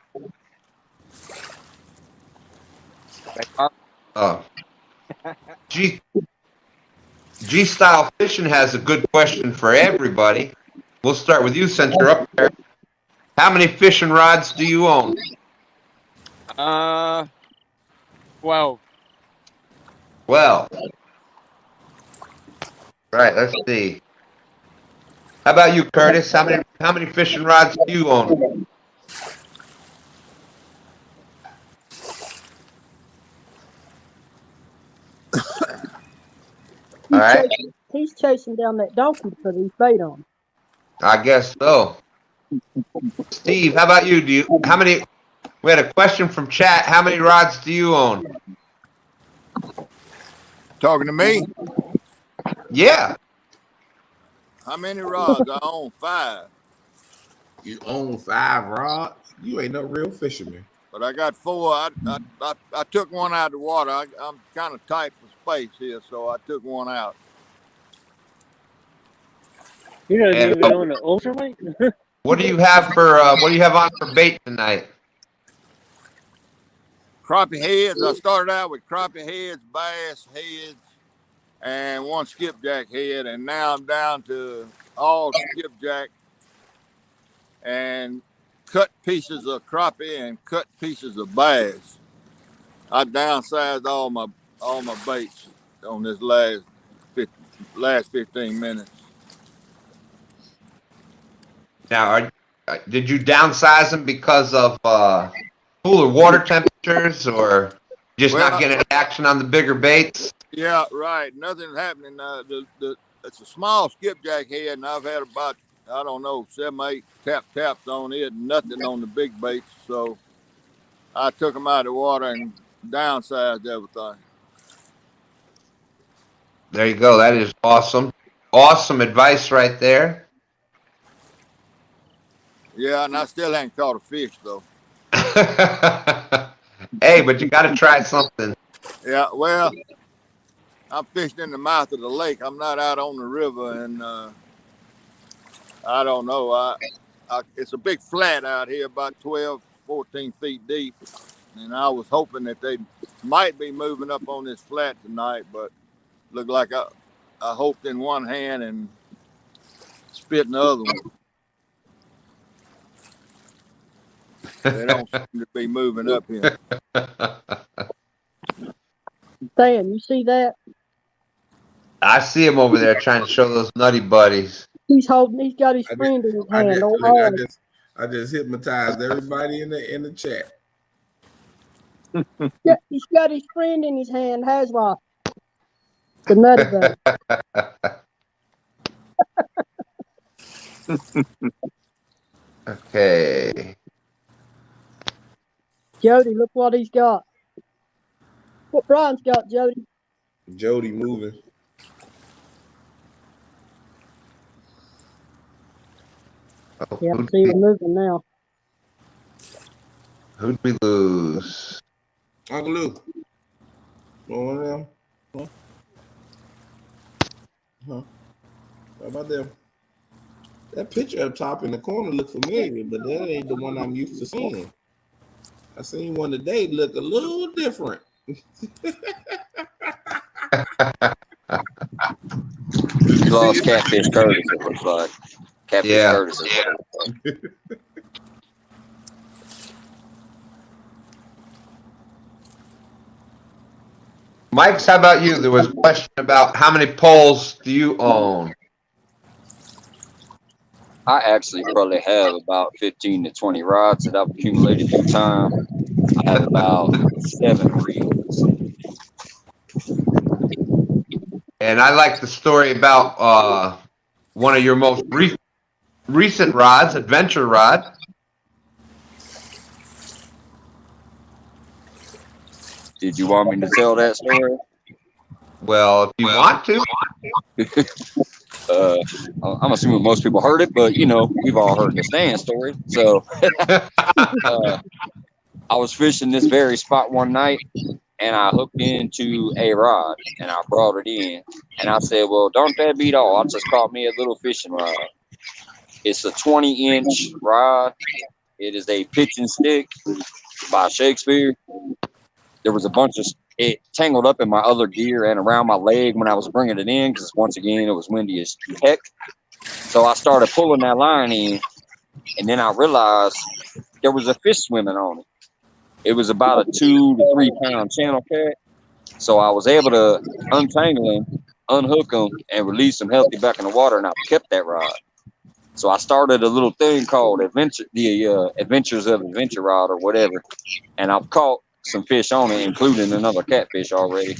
They are. G Style Fishing has a good question for everybody. We'll start with you since you're up there. How many fishing rods do you own? 12. Well, right. Let's see. How about you, Curtis? How many fishing rods do you own? All right. He's chasing down that donkey to put his bait on. I guess so. Steve, how about you? How many? We had a question from chat. How many rods do you own? Talking to me? Yeah. How many rods? I own 5. You own 5 rods? You ain't no real fisherman. But I got 4. I took one out of the water. I'm kind of tight for space here, so I took one out. You don't And, even own an ultralight? what do you have on for bait tonight? Crappie heads. I started out with crappie heads, bass heads, and one skipjack head, and now I'm down to all skipjack and cut pieces of crappie and cut pieces of bass. I downsized all my baits on this last 15 minutes. Now, did you downsize them because of cooler water temperatures, or just not getting action on the bigger baits? Yeah, right. Nothing's happening. It's a small skipjack head, and I've had about, I don't know, 7, 8 taps on it, nothing on the big baits. So I took them out of the water and downsized everything. There you go. That is awesome. Awesome advice right there. Yeah, and I still ain't caught a fish, though. Hey, but you got to try something. Yeah, well, I'm fishing in the mouth of the lake. I'm not out on the river, and I don't know. It's a big flat out here, about 12, 14 feet deep, and I was hoping that they might be moving up on this flat tonight, but looked like I hoped in one hand and spit in the other one. They don't seem to be moving up here. Stan, you see that? I see him over there trying to show those nutty buddies. He's got his friend in his hand. I just hypnotized everybody in the chat. Yeah, he's got his friend in his hand, Haswell. The nutty buddy. Okay. Jody, look what he's got. What Brian's got, Jody? Jody moving. Yeah, see, we're moving now. Who'd we lose? Uncle Luke. One of them. Huh? How about them? That picture up top in the corner look familiar, but that ain't the one I'm used to seeing. I seen one today look a little different. You lost Catfish Curtis, it looks like. Catfish Curtis. Yeah. Mike's, how about you? There was a question about how many poles do you own? I actually probably have about 15 to 20 rods that I've accumulated through time. I have about 7 reels. And I like the story about one of your most recent rods, adventure rod. Did you want me to tell that story? Well, if you want to. I'm assuming most people heard it, but we've all heard the Stan story. So I was fishing this very spot one night, and I hooked into a rod and I brought it in. And I said, well, don't that beat all? I just caught me a little fishing rod. It's a 20-inch rod. It is a pitching stick by Shakespeare. There was a bunch of it tangled up in my other gear and around my leg when I was bringing it in because once again it was windy as heck. So I started pulling that line in, and then I realized there was a fish swimming on it. It was about a 2 to 3 pound channel cat. So I was able to untangle him, unhook him, and release him healthy back in the water, and I kept that rod. So I started a little thing called Adventures of Adventure Rod or whatever, and I've caught some fish on it, including another catfish already.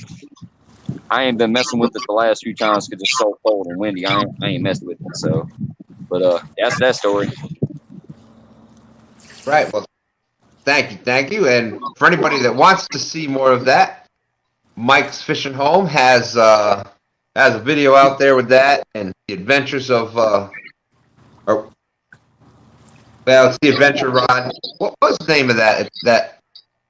I ain't been messing with it the last few times because it's so cold and windy. I ain't messing with it. So, but that's that story. Right. Well, thank you. And for anybody that wants to see more of that, Mike's Fishing Home has a video out there with that and the adventures of it's the adventure rod. What was the name of that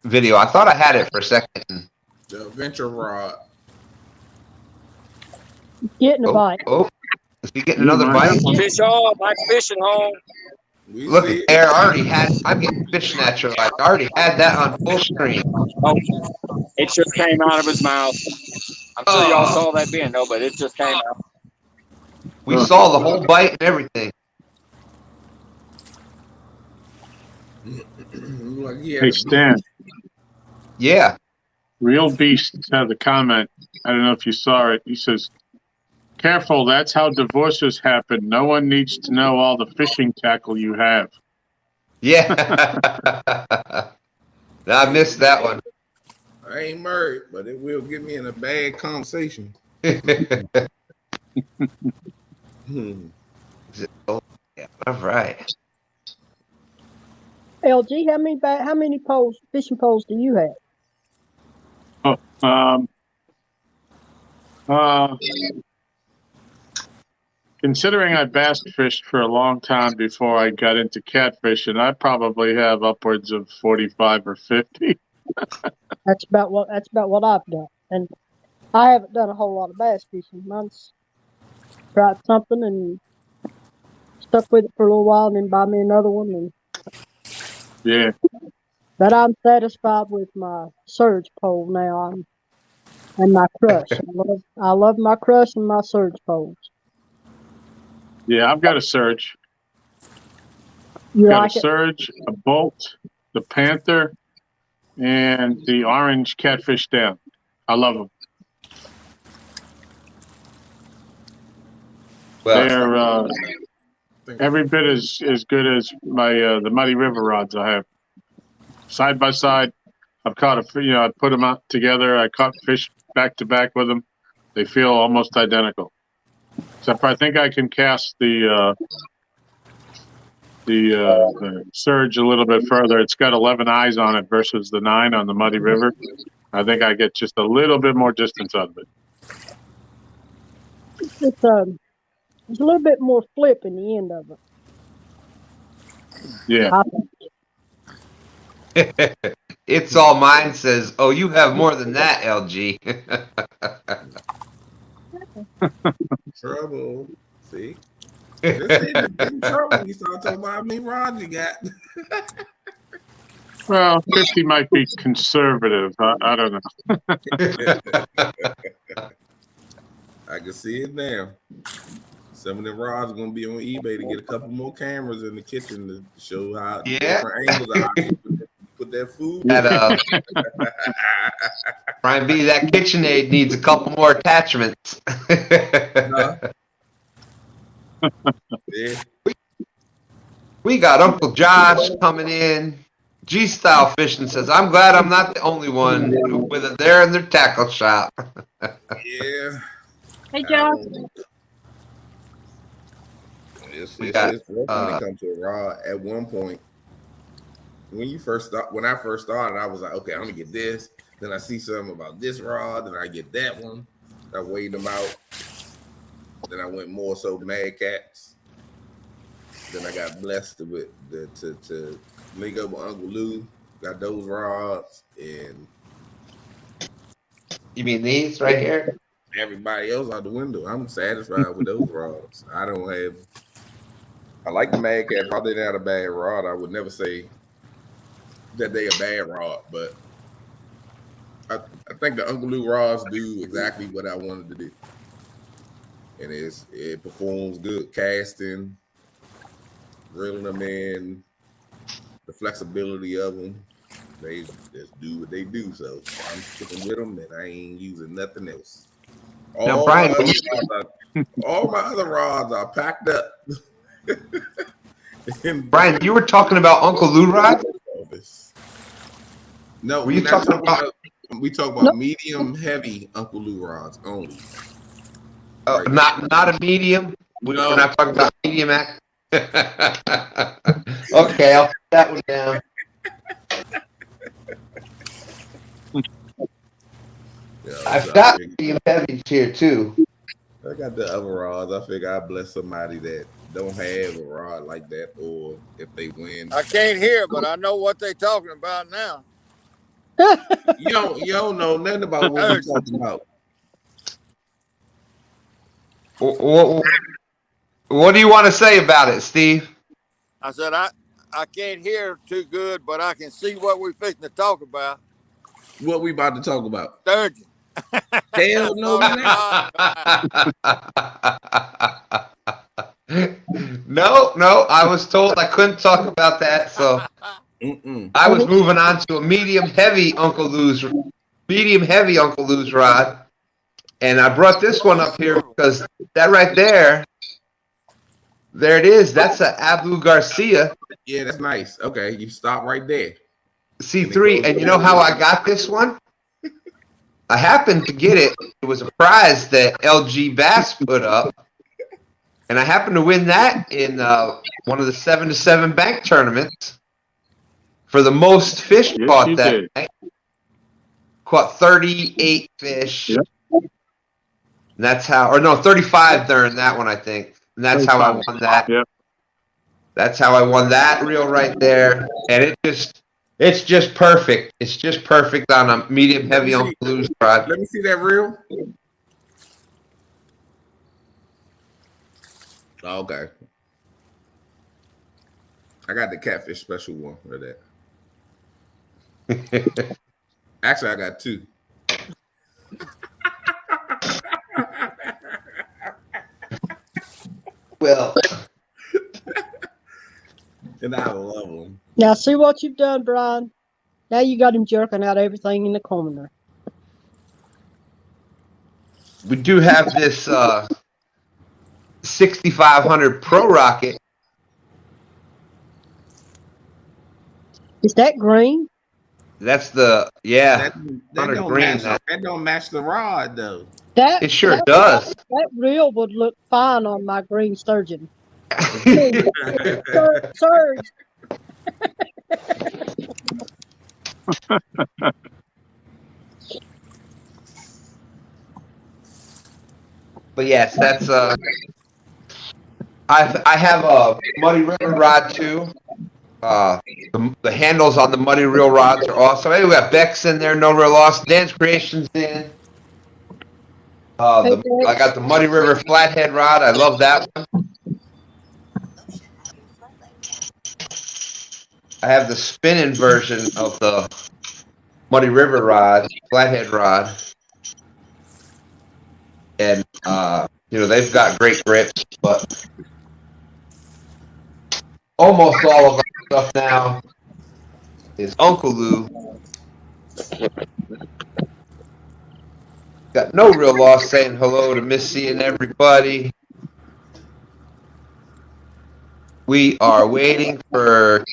video? I thought I had it for a second. The adventure rod. Getting a bite. Oh, is he getting another bite? Fish on, Mike's Fishing Home. Look at there, I'm getting fish snatcher. I already had that on full screen. Oh, it just came out of his mouth. I'm sure y'all saw that being though, but it just came out. We saw the whole bite and everything. Hey, Stan. Yeah. Real Beast has a comment. I don't know if you saw it. He says, careful, that's how divorces happen. No one needs to know all the fishing tackle you have. Yeah. I missed that one. I ain't married, but it will get me in a bad conversation. Yeah, all right. LG, how many poles, fishing poles do you have? Considering I bass fished for a long time before I got into catfishing, I probably have upwards of 45 or 50. That's about what I've done, and I haven't done a whole lot of bass fishing. Mine's tried something and stuck with it for a little while, and then buy me another one. And yeah. But I'm satisfied with my surge pole now, and my crush. I love my crush and my surge poles. Yeah, I've got a surge. You got like a surge, a bolt, the panther, and the orange catfish down. I love them. Well, they're every bit as good as my the Muddy River rods I have. Side by side, I've caught I put them out together. I caught fish back to back with them. They feel almost identical. Except I think I can cast the surge a little bit further. It's got 11 eyes on it versus the 9 on the Muddy River. I think I get just a little bit more distance out of it. There's a little bit more flip in the end of it. Yeah. It's all mine says, oh, you have more than that, LG. Trouble. See? This in trouble. You start talking about how many rods you got. Well, 50 might be conservative. I don't know. I can see it now. Some of the rods are going to be on eBay to get a couple more cameras in the kitchen to show how different angles are. How you put that food. Brian B, that KitchenAid needs a couple more attachments. Yeah. We got Uncle Josh coming in. G-Style Fishing says, I'm glad I'm not the only one with it there in their tackle shop. Yeah. Hey, Josh. It's rough when it comes to a rod. At one point, when I first started, I was like, okay, I'm gonna get this. Then I see something about this rod, then I get that one. I weighed them out. Then I went more so Mad Cats. Then I got blessed with to link up with Uncle Lou. Got those rods, and You mean these right here? Everybody else out the window. I'm satisfied with those rods. I don't have. I like the Mad Cat. If I didn't have a bad rod, I would never say that they a bad rod. But I think the Uncle Lou rods do exactly what I wanted to do, and it performs good casting, reeling them in, the flexibility of them. They just do what they do. So I'm sticking with them, and I ain't using nothing else. Now, Brian, All my other rods are packed up. Brian, you were talking about Uncle Lou rods? No, were you talking about? We talk about medium heavy Uncle Lou rods only. Right. Not a medium. We're not talking about medium act. Okay, I'll put that one down. Yeah, I've got medium heavies here too. I got the other rods. I figure I bless somebody that don't have a rod like that, or if they win. I can't hear, but I know what they're talking about now. You don't know nothing about what we're talking about. What do you want to say about it, Steve? I said I can't hear too good, but I can see what we're fixing to talk about. What we about to talk about? Sturgeon. Hell no, No. I was told I couldn't talk about that, so I was moving on to a medium heavy Uncle Lou's rod, and I brought this one up here because that right there it is. That's a Abu Garcia. Yeah, that's nice. Okay, you stop right there. C3, and you know how I got this one? I happened to get it. It was a prize that LG Bass put up, and I happened to win that in one of the 7-to-7 bank tournaments for the most fish caught that night. Caught 38 fish. Yep. And that's how, or no, 35 during that one, I think. And that's how I won that. Yep. That's how I won that reel right there, and it's just perfect. It's just perfect on a medium heavy Uncle Lou's rod. Let me see that reel. Okay. I got the Catfish special one for that. Actually, I got two. Well, and I love them. Now, see what you've done, Brian. Now you got him jerking out everything in the corner. We do have this 6500 Pro Rocket. Is that green? That's the that don't match the rod though. It sure does. That reel would look fine on my green sturgeon. Surge. But yes, that's I have a Muddy River rod too. The handles on the Muddy Reel rods are awesome. Hey, we got Bex in there, no real loss. Dan's Creations in. I got the Muddy River Flathead rod. I love that one. I have the spinning version of the Muddy River rod, Flathead rod. And, they've got great grips, but almost all of our stuff now is Uncle Lou. Got no real loss saying hello to Missy and everybody. We are waiting for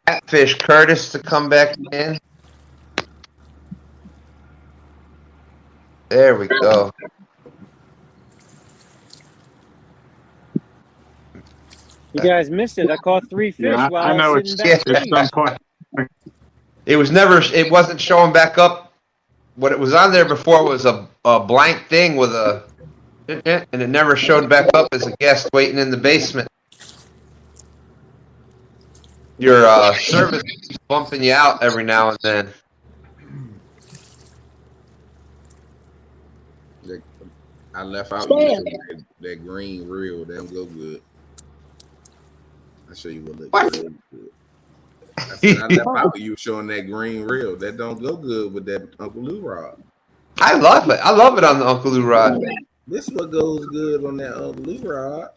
Catfish Curtis to come back in. There we go. You guys missed it. I caught 3 fish while I know it's at some point. It wasn't showing back up. What it was on there before was a blank thing with a, and it never showed back up as a guest waiting in the basement. Your service keeps bumping you out every now and then. I left out you Stan, showing that green reel. That don't go good. I'll show you what What? looks good. I said I left oh, out you showing that green reel. That don't go good with that Uncle Lou rod. I love it. I love it on the Uncle Lou rod. This what goes good on that Uncle Lou rod.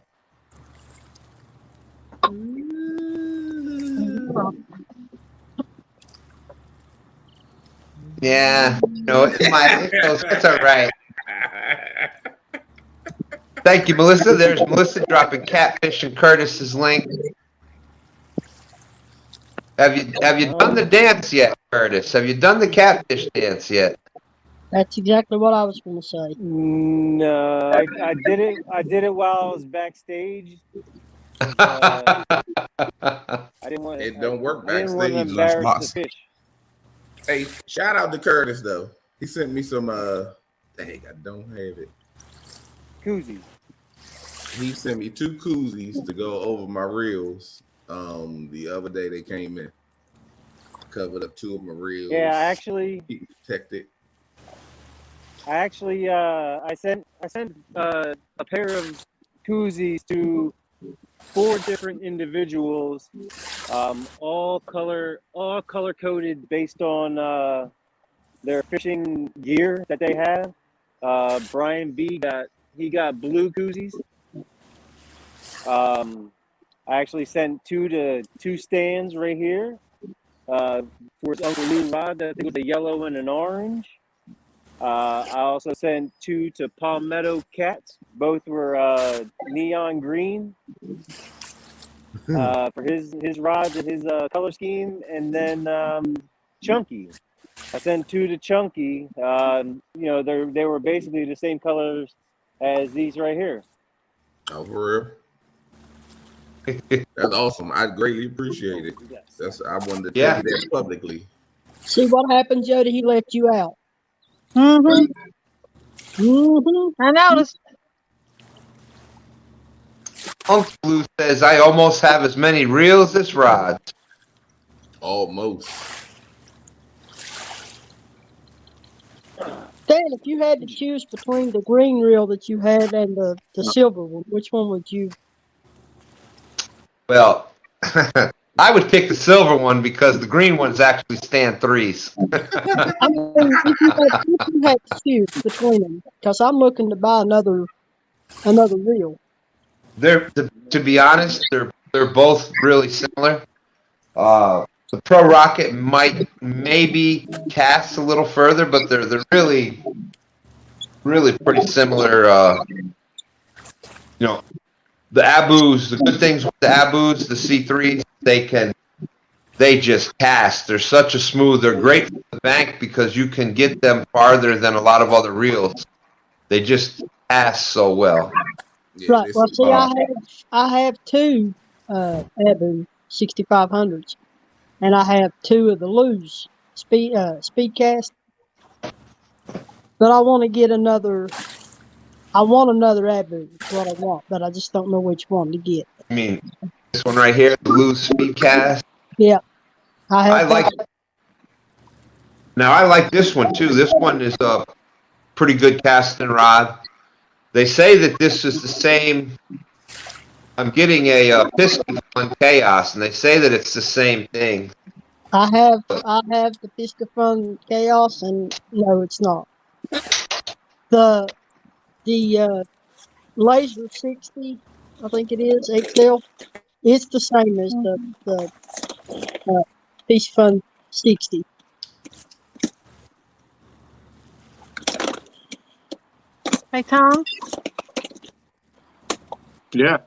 Yeah, it's all right. Thank you, Melissa. There's Melissa dropping Catfishing Curtis's link. Have you done the dance yet, Curtis? Have you done the catfish dance yet? that's exactly what I was going to say. No, I did it. I did it while I was backstage. I didn't want. It don't work I didn't want to backstage, embarrass the Lunchbox. fish. Hey, shout out to Curtis though. He sent me some dang, I don't have it. Koozies. He sent me 2 koozies to go over my reels. The other day they came in, covered up 2 of my reels. Yeah, actually, protected. I sent a pair of koozies to 4 different individuals, all color coded based on their fishing gear that they have. Brian B got blue koozies. I actually sent 2 to 2 stands right here for his Uncle Lou rod. I think it was a yellow and an orange. I also sent 2 to Palmetto Cats. Both were neon green for his rods and his color scheme. And then Chunky. I sent 2 to Chunky. They were basically the same colors as these right here. Oh, for real? That's awesome. I greatly appreciate it. Yes. I wanted to tell you that publicly. See what happened, Jody? He left you out. Mm-hmm. Mm-hmm. I noticed. Uncle Lou says I almost have as many reels as rods. Almost. Dan, if you had to choose between the green reel that you had and the silver one, which one would you? Well, I would pick the silver one because the green ones actually stand 3s. I mean, if you had to choose between them, because I'm looking to buy another reel. To be honest, they're both really similar. The Pro Rocket might maybe cast a little further, but they're really pretty similar. The Abus, the good things with the Abus, the C3s, they just cast. They're such a smooth. They're great for the bank because you can get them farther than a lot of other reels. They just cast so well. Yeah, Right. Well, see, I have 2 Abu 6500s, and I have 2 of the Luz Speedcast. But I want to get another. I want another Abu. Is what I want, but I just don't know which one to get. I mean, this one right here, the Lou Speedcast. Yeah, I like. Now I like this one too. This one is a pretty good casting rod. They say that this is the same. I'm getting a Pisky Fun Chaos, and they say that it's the same thing. I have the Piscafun Chaos, and no, it's not. The Laser 60, I think it is XL. It's the same as the Piscafun 60. Hey, Tom, Yeah.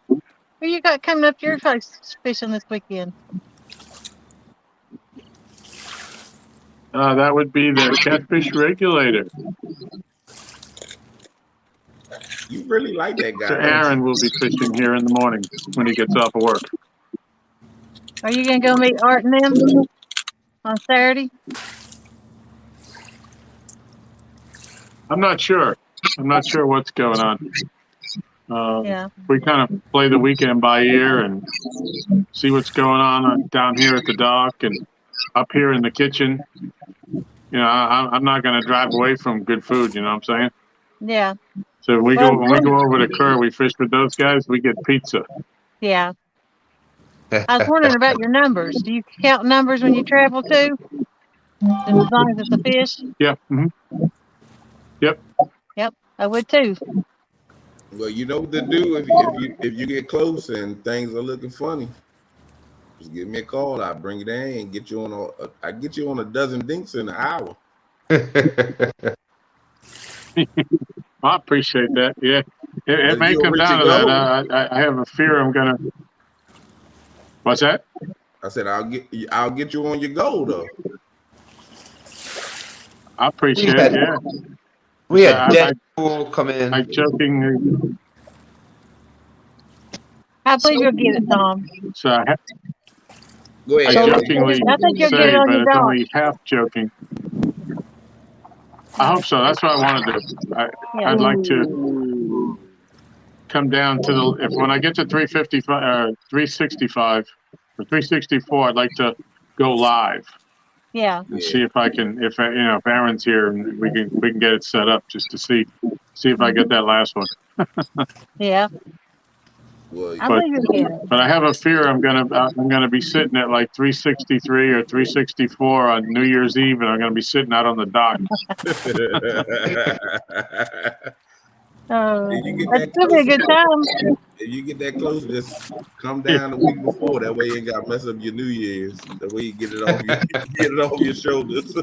who you got coming up your folks fishing this weekend? That would be the Catfish Regulator. You really like that guy. So Aaron will be fishing here in the morning when he gets off of work. Are you going to go meet Art and them on Saturday? I'm not sure. I'm not sure what's going on. Yeah. We kind of play the weekend by ear and see what's going on down here at the dock and up here in the kitchen. I'm not going to drive away from good food. You know what I'm saying? Yeah. So when we Well, go over to Kerr, we fish with those guys. We get pizza. yeah. I was wondering about your numbers. Do you count numbers when you travel too? As long as it's a fish? Yeah. Mm-hmm. Yep. Yep, I would too. Well, you know what to do if you get close and things are looking funny. Just give me a call. I'll bring it in and get you on I get you on a dozen dinks in an hour. I appreciate that. Yeah. It But may you'll come reach down to your that. goal. I have a fear I'm gonna. What's that? I said I'll get you on your goal though. I appreciate it. Yeah. We had I Deadpool come in. I jokingly. I believe you'll get it, Tom. So I Go ahead. So jokingly I think you'll get it say, on but your it's dock. only half joking. I hope so. That's what I want to do. Yeah. I'd like to come down to the when I get to 355 365 or 364, I'd like to go live Yeah. and see if I can if Aaron's here and we can get it set up just to see if I get that last one. Yeah. Well, I believe you'll get it. But I have a fear I'm gonna be sitting at like 363 or 364 on New Year's Eve, and I'm gonna be sitting out on the dock. That's still be a good time. If you get that close, just come down the week before. That way you ain't got to mess up your New Year's. That way you get it off your shoulders.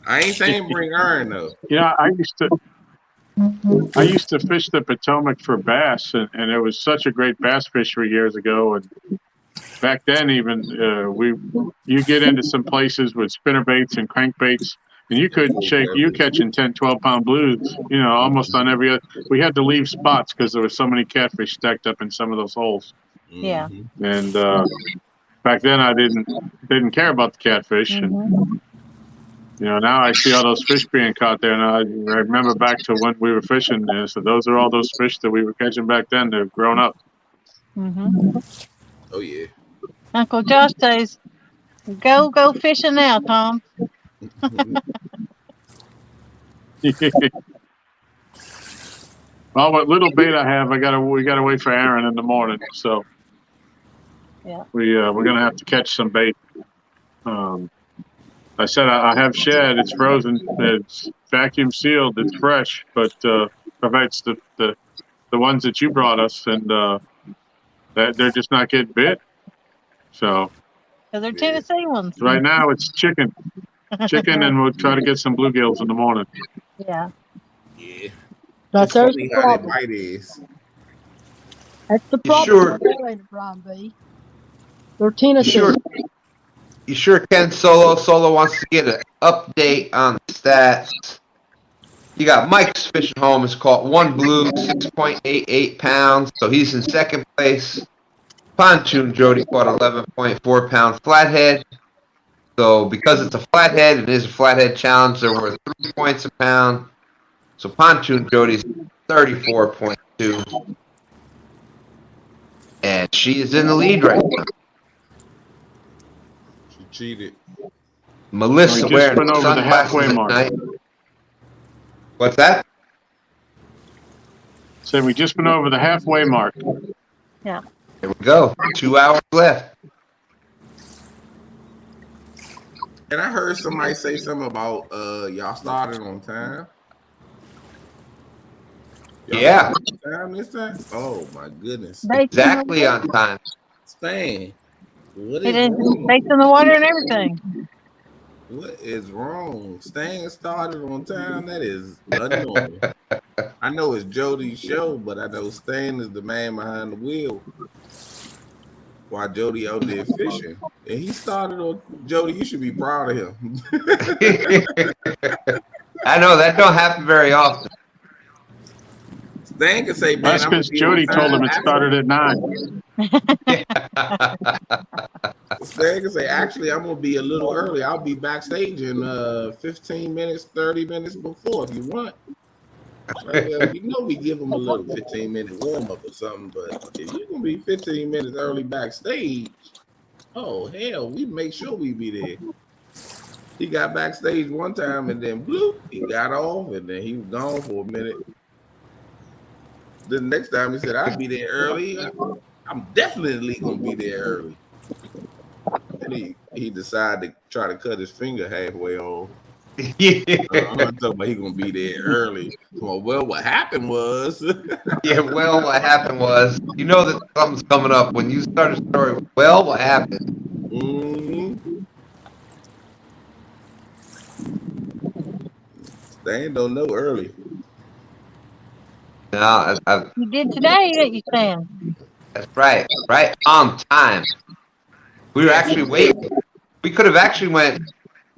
I ain't saying bring iron though. Yeah, I used to fish the Potomac for bass, and it was such a great bass fishery years ago. And back then, even you get into some places with spinner baits and crankbaits, and you could catching 10, 12-pound blues, almost on every other. We had to leave spots because there were so many catfish stacked up in some of those holes. Yeah. And back then, I didn't care about the catfish, and now I see all those fish being caught there, and I remember back to when we were fishing. And so those are all those fish that we were catching back then. They've grown up. Oh yeah. Uncle Josh says, "Go fishing now, Tom." Well, what little bait I have, we gotta wait for Aaron in the morning. So yeah, we're gonna have to catch some bait. I said I have shad. It's frozen. It's vacuum sealed. It's fresh, but it's the ones that you brought us, and that they're just not getting bit. So they're Tennessee ones. Right now it's chicken, and we'll try to get some bluegills in the morning. Yeah. Yeah. That's funny how that bite is. That's the problem. Sure. Brian B. They're Tennessee. You sure can, Solo? Solo wants to get an update on the stats. You got Mike's Fishing Home has caught one blue, 6.88 pounds, so he's in second place. Pontoon Jody caught 11.4 pound flathead. So because it's a flathead, it is a flathead challenge. They're worth 3 points a pound. So Pontoon Jody's 34.2. And she is in the lead right now. She cheated. We Melissa just wearing went over the halfway mark. What's that? So we just went over the halfway mark. Yeah. There we go. 2 hours left. And I heard somebody say something about y'all started on time. Yeah. Time this time? Oh my goodness. Exactly on time. Stan, what It is is wrong? baked in the water and everything. What is wrong? Stan started on time. That is unnormal. I know it's Jody's show, but I know Stan is the man behind the wheel. While Jody out there fishing, and he started on Jody. You should be proud of him. I know that don't happen very often. Stan can say, "Man, That's because Jody told him it started at 9." Stan can say, "Actually, I'm gonna be a little early. I'll be backstage in 15 minutes, 30 minutes before if you want." Well, we give them a little 15-minute warm-up or something, but if you're going to be 15 minutes early backstage, oh, hell, we make sure we be there. He got backstage one time and then bloop, he got off and then he was gone for a minute. The next time he said, "I'll be there early. I'm definitely gonna be there early." And he decided to try to cut his finger halfway off. Yeah. I'm talking about he gonna be there early. So, well, what happened was Yeah, well, what happened was, you know that something's coming up when you start a story. Well, what happened? Stan don't know early. No, You did today, didn't you, Sam? that's right. Right on time. We were actually waiting. We could have actually went.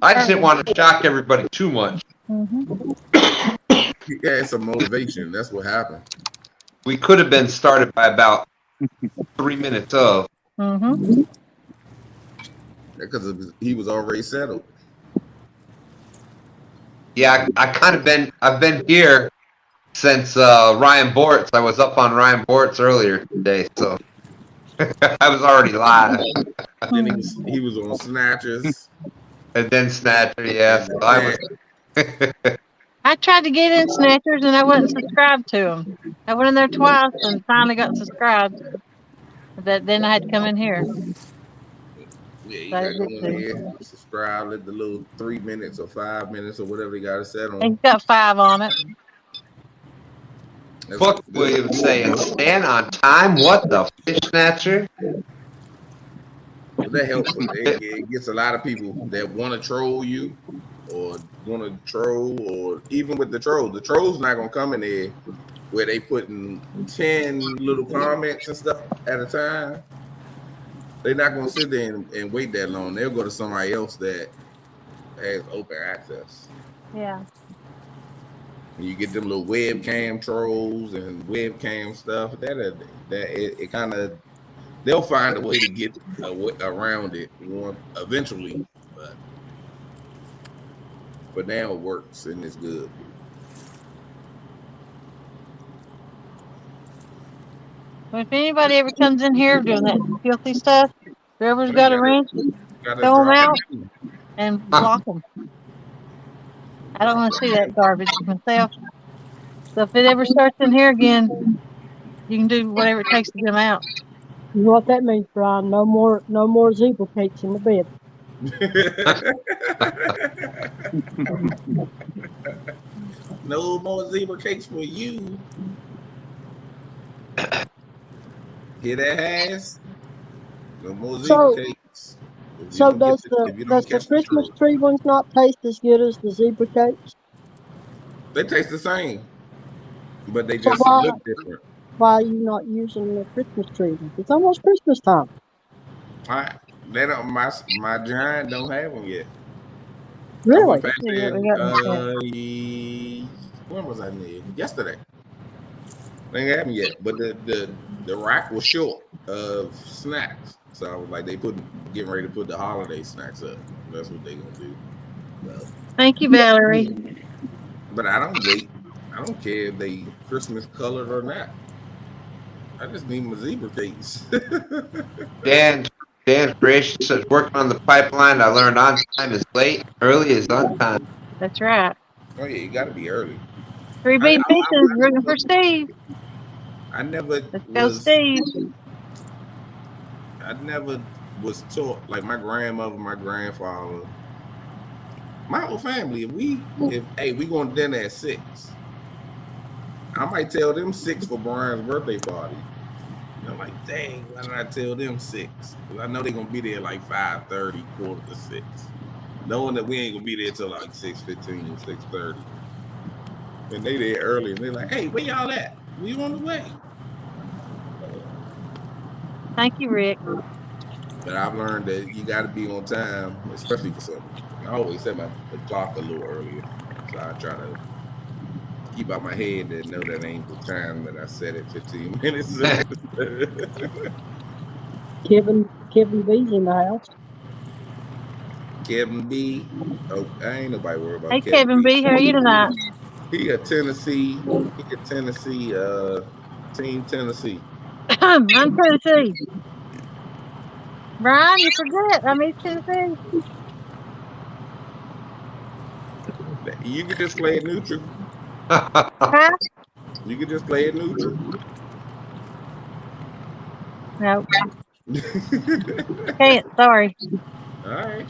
I just didn't want to shock everybody too much. He had some motivation. That's what happened. We could have been started by about 3 minutes of. Because he was already settled. Yeah, I've been here since Ryan Bortz. I was up on Ryan Bortz earlier today, so I was already live. Then he was on Snatchers. And then Snatcher, yeah. So I tried to get in Snatchers and I wasn't subscribed to them. I went in there twice and finally got subscribed. But then I had to come in here. Yeah, you gotta go in here, subscribe, let the little 3 minutes or 5 minutes or whatever you gotta set on. It's got 5 on it. Fuck Williams saying, "Stand on time." What the fish snatcher? Well, that helps. It gets a lot of people that want to troll you, or want to troll, or even with the troll's not gonna come in there where they putting 10 little comments and stuff at a time. They're not gonna sit there and wait that long. They'll go to somebody else that has open access. Yeah. You get them little webcam trolls and webcam stuff. It kind of, they'll find a way to get around it eventually, but for now it works and it's good. If anybody ever comes in here doing that filthy stuff, whoever's got a wrench, throw them out and block them. I don't want to see that garbage myself. So if it ever starts in here again, you can do whatever it takes to get them out. You know what that means, Brian? No more zebra cakes in the bed. No more zebra cakes for you. Hear that, Has? No more zebra cakes. So does the Christmas tree ones not taste as good as the zebra cakes? They taste the same, but they just look different. Why are you not using the Christmas tree ones? It's almost Christmas time. They don't. My giant don't have them yet. Really? When was I there? Yesterday. They ain't have them yet, but the rack was short of snacks, so I was like, getting ready to put the holiday snacks up. That's what they gonna do. So, thank you, Valerie. But I don't wait. I don't care if they Christmas colored or not. I just need my zebra cakes. Dan Creation says, "Working on the pipeline. I learned on time is late, early is on time." That's right. Oh yeah, you got to be early. 3B Pistons rooting for Steve. Let's go, Steve. I never was taught, like my grandmother, my grandfather, my whole family. If we going to dinner at 6, I might tell them 6 for Brian's birthday party. And I'm like, dang, why did I tell them 6? Because I know they're gonna be there like 5:30, 5:45, knowing that we ain't gonna be there till like 6:15, 6:30. And they there early, and they're like, hey, where y'all at? We on the way. Thank you, Rick. But I've learned that you got to be on time, especially for something. I always set the clock a little earlier, so I try to keep out my head that know that ain't the time that I set it 15 minutes. Kevin B's in the house. Kevin B. Oh, I ain't nobody worried about. Hey, Kevin B. How are you tonight? He a Tennessee. Team Tennessee. I'm Tennessee. Brian, you forget. I'm East Tennessee. You could just play it neutral. Huh? You could just play it neutral. No, can't. Sorry. All right.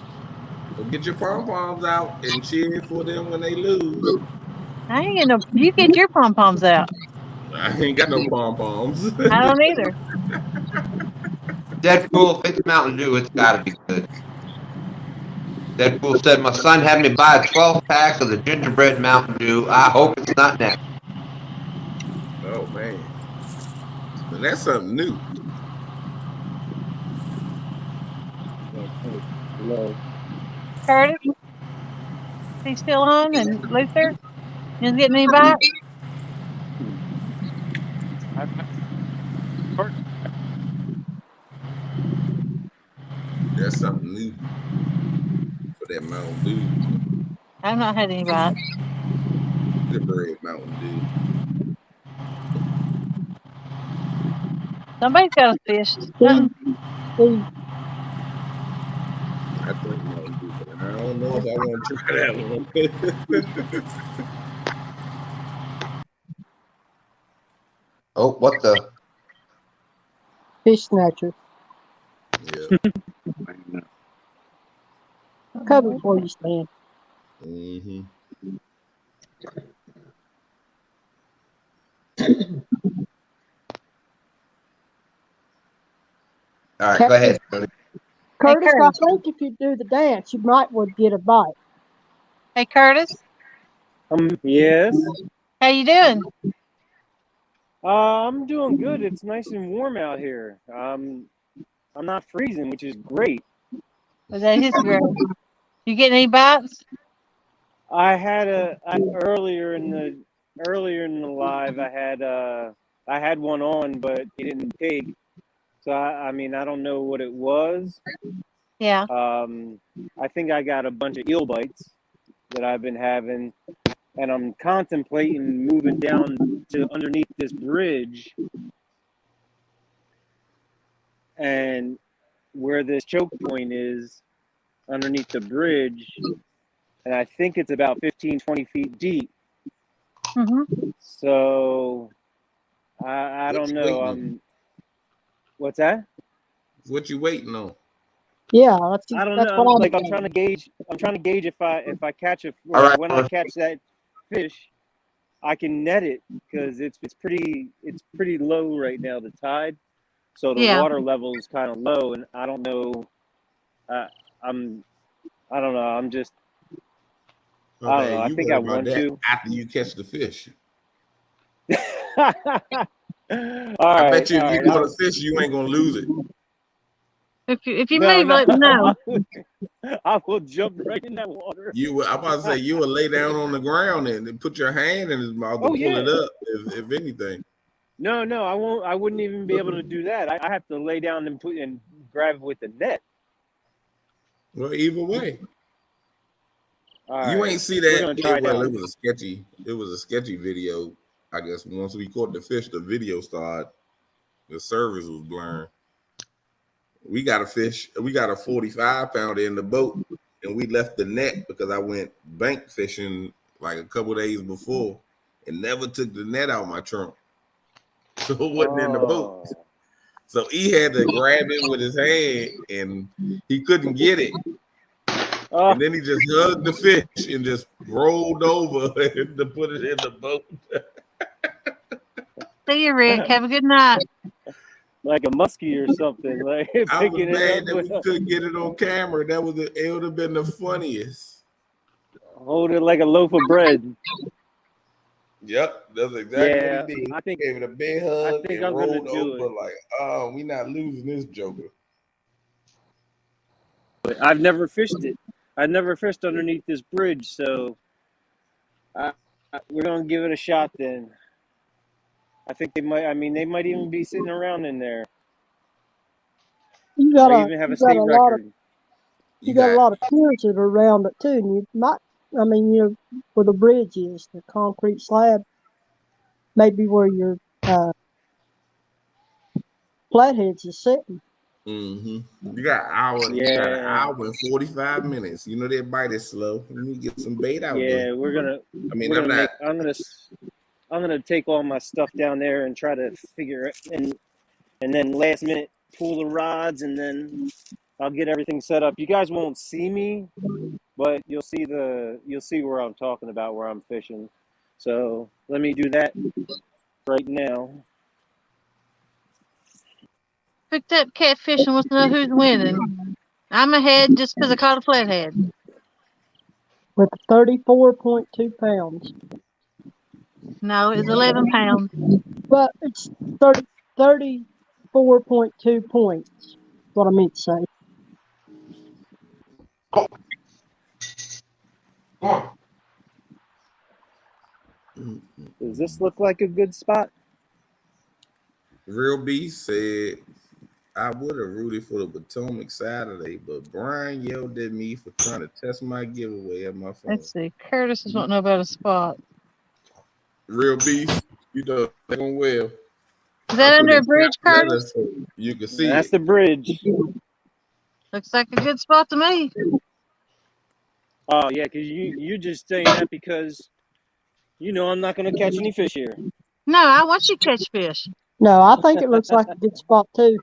Well, get your pom poms out and cheer for them when they lose. I ain't getting no. You get your pom poms out. I ain't got no pom poms. I don't either. Deadpool, if it's Mountain Dew, it's got to be good. Deadpool said, my son had me buy a 12-pack of the gingerbread Mountain Dew. I hope it's not next. Oh man, but that's something new. Curtis, he's still on, and Luther, you getting any bites? That's something new for that Mountain Dew. I've not had any bites. Gingerbread Mountain Dew. Somebody's got a fish. Steve, Steve, I think Mountain Dew, but I don't know if I want to try that one. Oh, what the? fish snatcher. Yeah. Cover before you stand. Mm-hmm. All right, go ahead. Jody. Curtis, I Curtis. think if you do the dance, you might would get a bite. Hey, Curtis, Yes. how you doing? I'm doing good. It's nice and warm out here. I'm not freezing, which is great. Well, that is great. You getting any bites? Earlier in the live. I had one on, but it didn't take. So I mean, I don't know what it was. Yeah. I think I got a bunch of eel bites that I've been having, and I'm contemplating moving down to underneath this bridge, and where this choke point is underneath the bridge, and I think it's about 15, 20 feet deep. Mm-hmm. So I don't know. What's that? What you waiting on? Yeah, I don't that's know. what I'm I'm trying to gauge. I'm trying to gauge if I catch it, All or right. when I catch that fish, I can net it, because it's pretty low right now, the tide, so the Yeah. water level is kind of low, and I don't know. I don't know. I'm just. I don't know. I You think worry I about want that to. after you catch the fish. All I right. bet you if All you right. go to fish, you ain't gonna lose it. If you No, move, let me know. I will jump right in that water. I'm about to say you would lay down on the ground and then put your hand in his mouth to Oh, pull yeah. it up, if anything. No, I won't. I wouldn't even be able to do that. I have to lay down and grab it with the net. Well, either way. All You right. ain't see We're that. gonna try It it. was a sketchy video. I guess once we caught the fish, the video started. The service was blurring. We got a fish. We got a 45-pounder in the boat, and we left the net because I went bank fishing like a couple days before, and never took the net out of my trunk, so it wasn't in the boat. Oh. So he had to grab it with his hand, and he couldn't get it. Oh. And then he just hugged the fish and just rolled over to put it in the boat. See you, Rick. Have a good night. Like a muskie or something, like I was picking it mad up that we couldn't get it on camera. It would have been the funniest. hold it like a loaf of bread. Yep, that's exactly Yeah, what he did. I think He gave it a big hug and I'm gonna rolled do over like, oh, we not losing this joker. it. I've never fished it. I've never fished underneath this bridge, so we're gonna give it a shot then. I think they might. I mean, they might even be sitting around in there. You got Might a even have a you got state a lot of record. you got a lot of piers that are around it too, and you might. I mean, where the bridge is, the concrete slab, maybe where your flatheads is sitting. You got hour. You got an Yeah, hour and 45 minutes. You know that bite is slow. You need to get some bait out there. yeah. I mean, We're I'm gonna not. make. I'm gonna take all my stuff down there and try to figure it, and then last minute pull the rods, and then I'll get everything set up. You guys won't see me, but you'll see where I'm talking about, where I'm fishing. So let me do that right now. Picked up catfish and wants to know who's winning. I'm ahead just because I caught a flathead. with 34.2 pounds. No, it's 11 pounds. But it's 34.2 points. What I meant to say. Come on. Does this look like a good spot? Real Beast said, I would have rooted for the Potomac Saturday, but Brian yelled at me for trying to test my giveaway at my phone. Let's see. Curtis is wanting to know about a spot. Real Beast, you know that one well. Is that under a bridge, Curtis? So you can see That's it. the bridge. Looks like a good spot to me. Oh yeah, because you just saying that because you know I'm not going to catch any fish here. No, I want you to catch fish. No, I think it looks like a good spot too.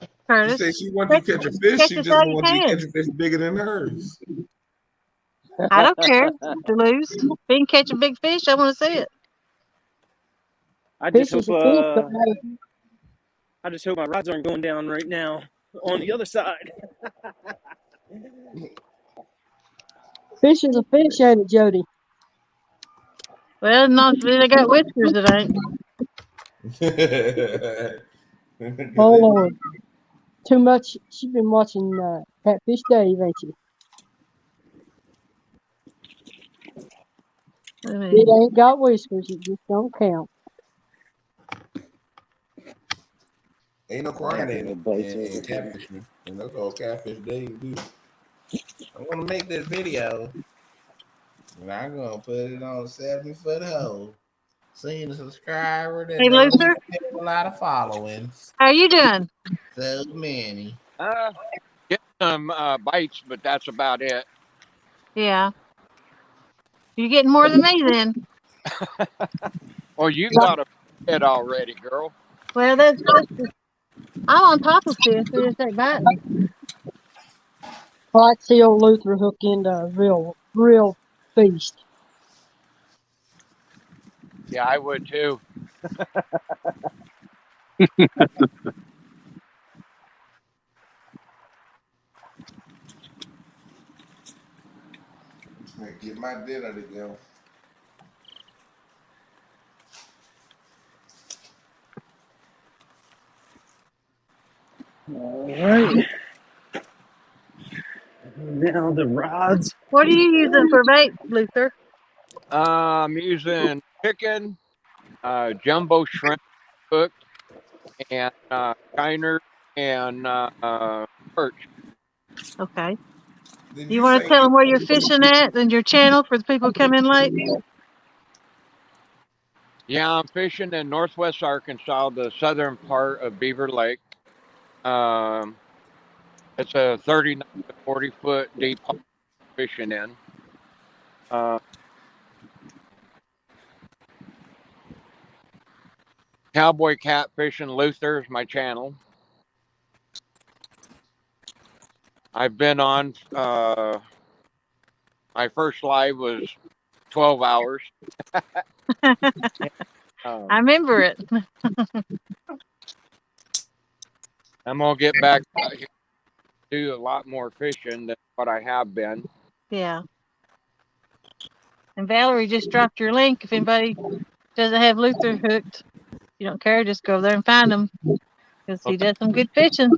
She Curtis, said she wants you to catch a fish. catch She us just all you wants you to can. catch a fish bigger than hers. I don't care to lose. If you can catch a big fish, I want to see it. I Fish just is a hope fish, but I just hope my rods aren't going down right now on the other side. fish is a fish, ain't it, Jody? Well, not if they got whiskers, it ain't. Oh Lord, too much. She's been watching Catfish Dave, ain't she? It ain't got whiskers. It just don't count. Ain't no crying in it. And catfishing. And that's all Catfish Dave do. I'm gonna make this video. And I'm gonna put it on 7-foot hole. Seeing a subscriber that Hey, don't Luther, even have a lot of followings. how you doing? So many. Get some bites, but that's about it. Yeah. You're getting more than me then. Well, you got a head already, girl. Well, that's I'm on top of fish. We just ain't biting. I like to see old Luther hook into a real feast. Yeah, I would too. Get my dinner together. All right. Now the rods. What are you using for bait, Luther? I'm using chicken, jumbo shrimp cooked, and shiner and perch. Okay. Did You you want to say tell them where you're fishing at and your channel for the people who come in late? Yeah, I'm fishing in northwest Arkansas, the southern part of Beaver Lake. It's a 39 to 40 foot deep hole fishing in. Cowboy Catfishing Luther is my channel. I've been on, my first live was 12 hours. I remember it. I'm going to get back out here, do a lot more fishing than what I have been. Yeah. And Valerie just dropped your link. If anybody doesn't have Luther hooked, you don't care, just go over there and find him because he does some good fishing.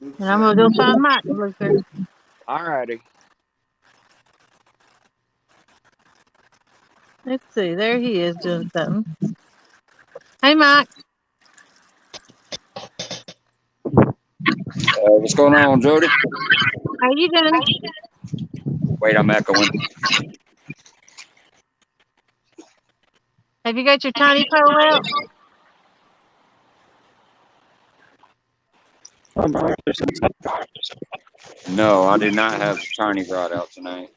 And I'm going to go find Mike Luther. All righty. Let's see. There he is doing something. Hey, Mike. What's going on, Jody? How you doing? Wait, I'm echoing. Have you got your tiny pole out? No, I did not have the tiny rod out tonight.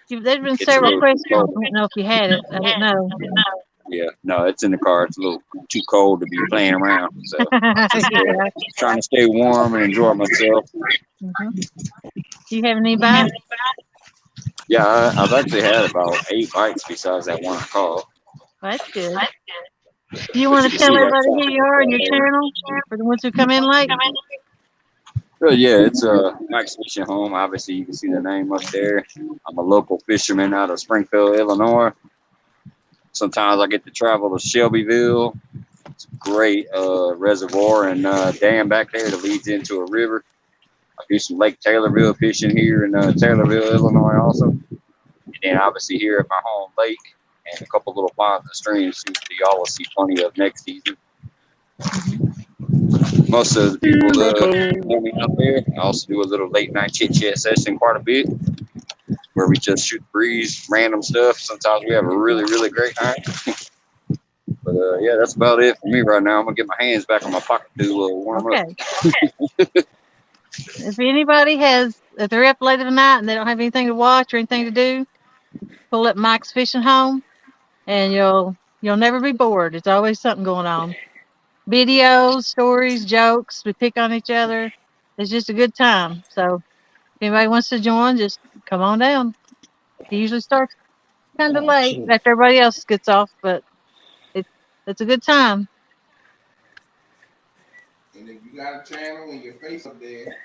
There's been It's a several little questions. I cold. didn't know if you had it. I didn't know. Yeah, no, it's in the car. It's a little too cold to be playing around. So just Yeah. trying to stay warm and enjoy myself. Do you have any bites? Yeah, I've actually had about 8 bites besides that one I caught. That's good. Do you want to tell everybody who you are and your channel for the ones who come in late? Well, yeah, it's Mike's Fishing Home. Obviously, you can see the name up there. I'm a local fisherman out of Springfield, Illinois. Sometimes I get to travel to Shelbyville. It's a great reservoir and dam back there that leads into a river. I do some Lake Taylorville fishing here in Taylorville, Illinois also. And then obviously here at my home lake and a couple little ponds and streams y'all will see plenty of next season. Most of the people know me out there. I also do a little late night chit chat session quite a bit where we just shoot the breeze, random stuff. Sometimes we have a really, really great night. But yeah, that's about it for me right now. I'm gonna get my hands back on my pocket to warm up. If anybody if they're up late at night and they don't have anything to watch or anything to do, pull up Mike's Fishing Home, and you'll never be bored. There's always something going on. Videos, stories, jokes. We pick on each other. It's just a good time. So if anybody wants to join, just come on down. He usually starts kind of late after everybody else gets off, but it's a good time. And if you got a channel and your face up there,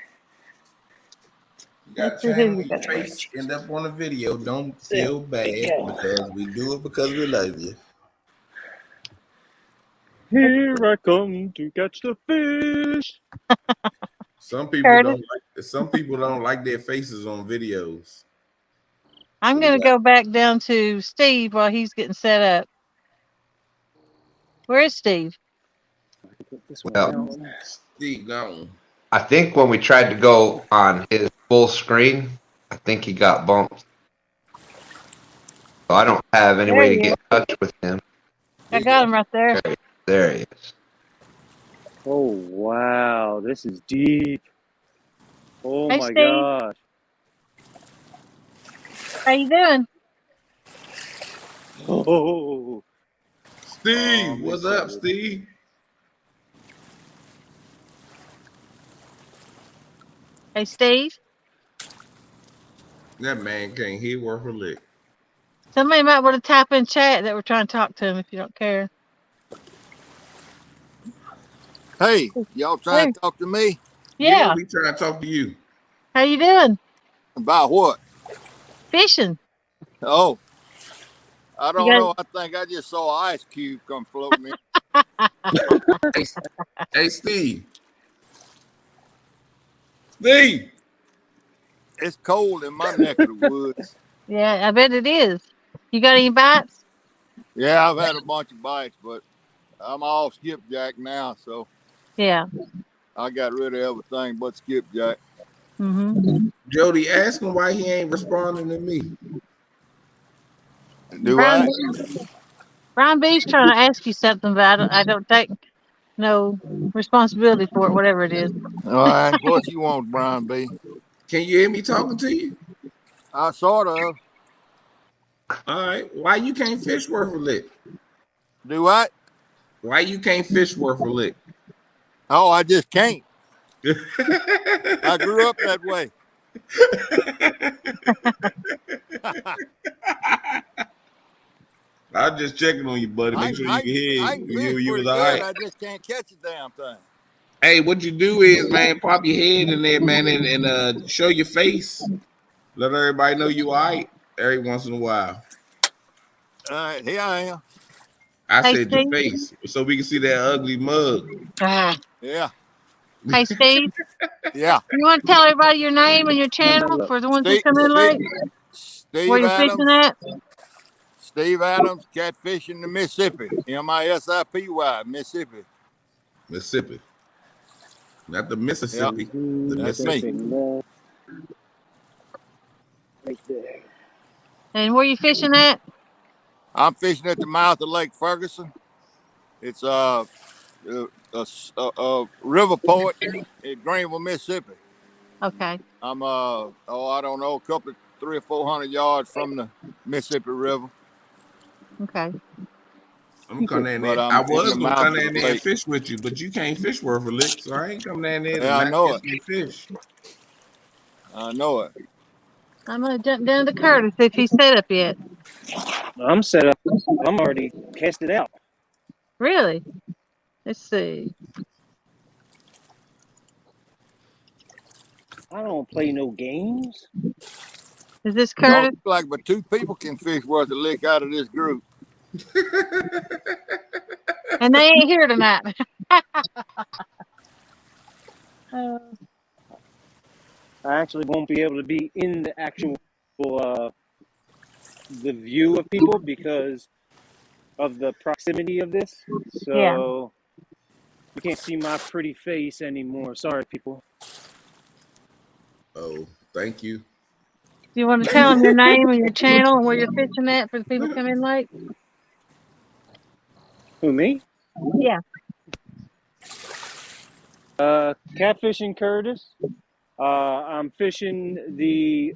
you got Let's a see who channel we and your got. face end up on a video, don't feel bad because we do it because we love you. Here I come to catch the fish. Some people Curtis. don't like their faces on videos. I'm So going to go back down to Steve while he's getting set up. Where is Steve? Well, Steve gone. I think when we tried to go on his full screen, I think he got bumped. So I don't have any There way to he get is. in touch with him. I got him right there. There he is. Oh, wow. This is deep. Oh, Hey, my Steve. gosh. How you doing? Oh. Steve, what's up, Steve? Hey, Steve. That man can't hear worth a lick. Somebody might want to type in chat that we're trying to talk to him if you don't care. Hey, y'all trying to talk to me? Yeah. We trying to talk to you. How you doing? About what? Fishing. Oh, I don't know. I think I just saw an ice cube come floating in. Hey, Steve. Steve. It's cold in my neck of the woods. Yeah, I bet it is. You got any bites? Yeah, I've had a bunch of bites, but I'm all skipjack now, so yeah, I got rid of everything but skipjack. Jody, ask him why he ain't responding to me. Do I? Brian B's trying to ask you something, but I don't take no responsibility for it, whatever it is. All right, what you want, Brian B? Can you hear me talking to you? I sort of. All right. Why you can't fish worth a lick? Do what? Why you can't fish worth a lick? Oh, I just can't. I grew up that way. I'm just checking on you, buddy. Make sure you can hear. I can fish You was pretty all good. right. I just can't catch a damn thing. Hey, what you do is, man, pop your head in there, man, and show your face. Let everybody know you all right every once in a while. All right, here I am. I said your face, so we can see that ugly mug. Yeah. Hey, Steve. Yeah. You want to tell everybody your name and your channel for the ones who come in late? Steve Where you Adams. fishing at? Steve Adams, Catfishing the Misipy. MISIPY, Mississippi. Mississippi. Not the Mississippi. Yep. The That's Mississippi. me. Right there. And where you fishing at? I'm fishing at the mouth of Lake Ferguson. It's river poet in Greenville, Mississippi. Okay. I'm I don't know, a couple of 300 or 400 yards from the Mississippi River, Okay. I'm gonna come down but there. I'm I in the was gonna mouth come of down the there and lake. fish with you, but you can't fish worth a lick, so I ain't come down there to Yeah, I not know catch it. any fish. I know it. I'm gonna jump down to Curtis if he's set up yet. I'm set up. I'm already casted out. Really? Let's see. I don't play no games. Is this Don't Curtis? look like but 2 people can fish worth a lick out of this group. And they ain't here tonight. I actually won't be able to be in the actual the view of people because of the proximity of this. Yeah. So you can't see my pretty face anymore. Sorry, people. Oh, thank you. Do you want to tell them your name and your channel and where you're fishing at for the people coming late? Who, me? Yeah. Catfishing Curtis. I'm fishing the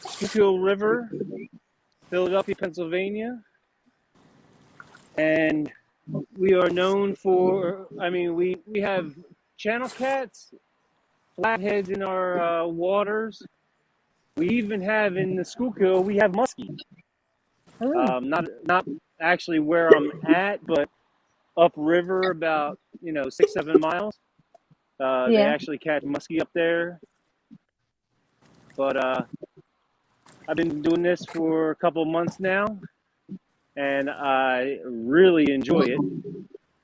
Schuylkill River, Philadelphia, Pennsylvania. And we are known for, we have channel cats, flatheads in our waters. We even have in the Schuylkill, we have muskie. Ooh. Not actually where I'm at, but upriver about 6-7 miles. They Yeah. actually catch muskie up there. But I've been doing this for a couple months now, and I really enjoy it.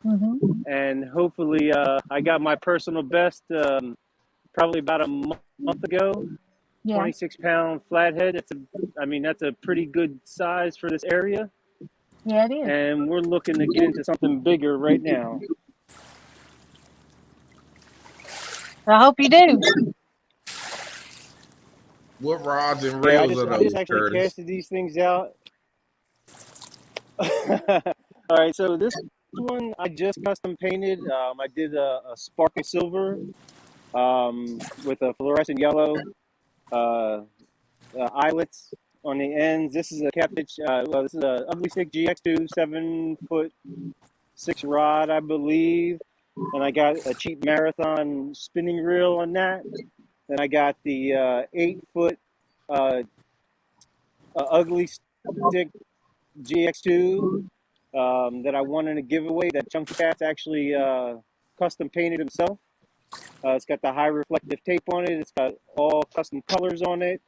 Mm-hmm. And hopefully, I got my personal best probably about a month ago. Yeah. 26-pound flathead. That's a pretty good size for this area. Yeah, it is. And we're looking to get into something bigger right now. I hope you do. What rods and Yeah, I reels are just those, actually Curtis? casted these things out. All right, so this one I just custom painted. I did a sparkle silver with a fluorescent yellow eyelets on the ends. This is a Catfish. This is a Ugly Stick GX2 7'6" rod, I believe. And I got a cheap Marathon spinning reel on that. Then I got the 8-foot Ugly Stick GX2 that I won in a giveaway that Chunky Cat's actually custom painted himself. It's got the high reflective tape on it. It's got all custom colors on it.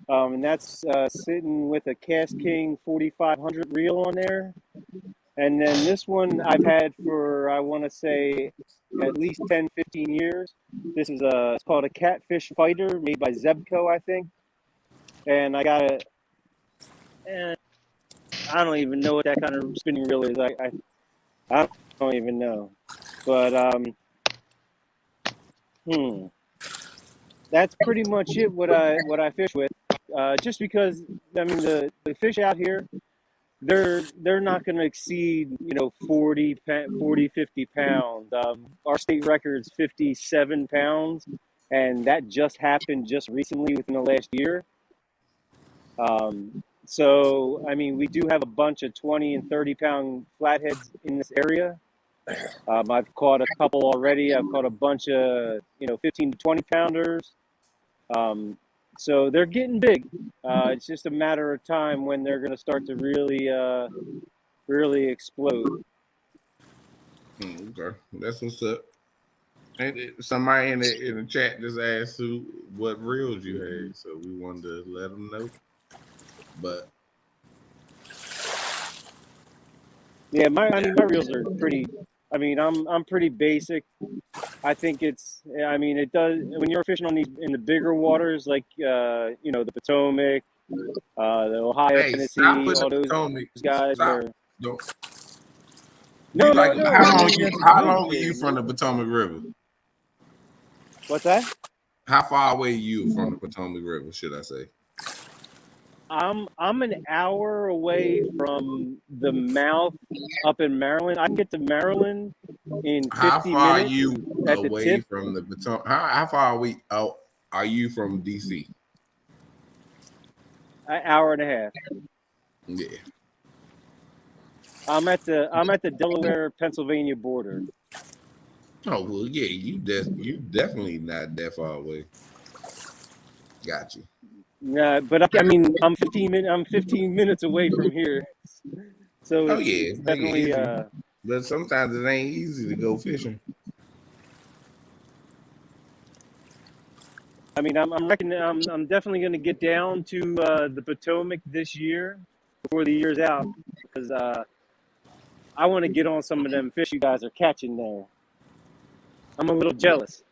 And that's sitting with a Cast King 4500 reel on there. And then this one I've had for, I want to say, at least 10, 15 years. This is it's called a Catfish Fighter made by Zebco, I think. And I got it. I don't even know what that kind of spinning reel is. I don't even know. But that's pretty much it. What I fish with. Just because the fish out here, they're not going to exceed 40, 50 pounds. Our state record's 57 pounds, and that just happened just recently within the last year. So we do have a bunch of 20 and 30 pound flatheads in this area. I've caught a couple already. I've caught a bunch of 15 to 20 pounders. So they're getting big. It's just a matter of time when they're going to start to really explode. Okay, that's what's up. And somebody in the chat just asked what reels you had, so we wanted to let them know. But yeah, my reels are pretty. I'm pretty basic. I think it does when you're fishing in the bigger waters like the Potomac, the Ohio, hey, Tennessee, stop putting all the those Potomac. guys Stop. where Don't. no, You like I how don't long? even have to How go long are you big. from the Potomac River? What's that? How far away are you from the Potomac River? Should I say? I'm an hour away from the mouth up in Maryland. I can get to Maryland in How 50 far are minutes you at the away tip. from the Potomac? How far are you from DC? An hour and a half. Yeah. I'm at the Delaware Pennsylvania border. Oh well, yeah. You definitely not that far away. Got you. Yeah, but I mean I'm 15 minutes away from here, so Oh it's yeah, make it definitely easy. But sometimes it ain't easy to go fishing. I mean I'm definitely going to get down to the Potomac this year before the year's out because I want to get on some of them fish you guys are catching there. I'm a little jealous.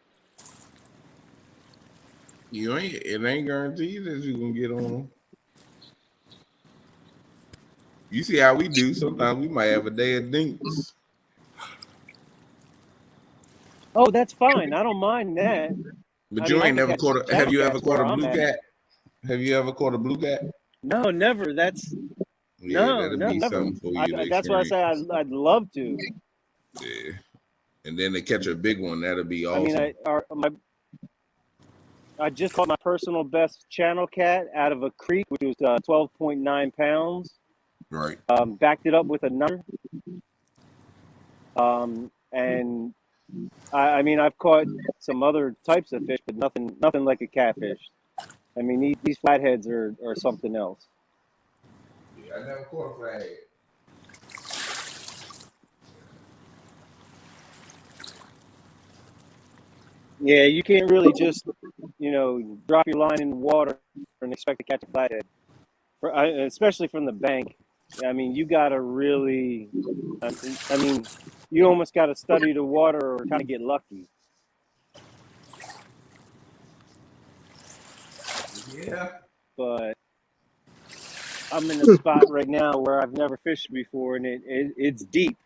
It ain't guaranteed that you gonna get on them. You see how we do. Sometimes we might have a day of dinks. Oh, that's fine. I don't mind that. But I you mean, I ain't can never catch caught have channel you ever cats caught where a I'm blue at. cat? Have you ever caught a blue cat? No, never. Yeah, that'll be Never. something for you to That's why I say experience. I'd love to. Yeah. And then they catch a big one, that'll be I mean, awesome. I just caught my personal best channel cat out of a creek, which was 12.9 pounds. Right. Backed it up with a number. And I mean, I've caught some other types of fish, but nothing like a catfish. I mean, these flatheads are something else. Yeah, I never caught a flathead. Yeah, you can't really just, drop your line in the water and expect to catch a flathead, especially from the bank. I mean, you got to really, I mean, you almost got to study the water or kind of get lucky. Yeah. But I'm in a spot right now where I've never fished before, and it's deep.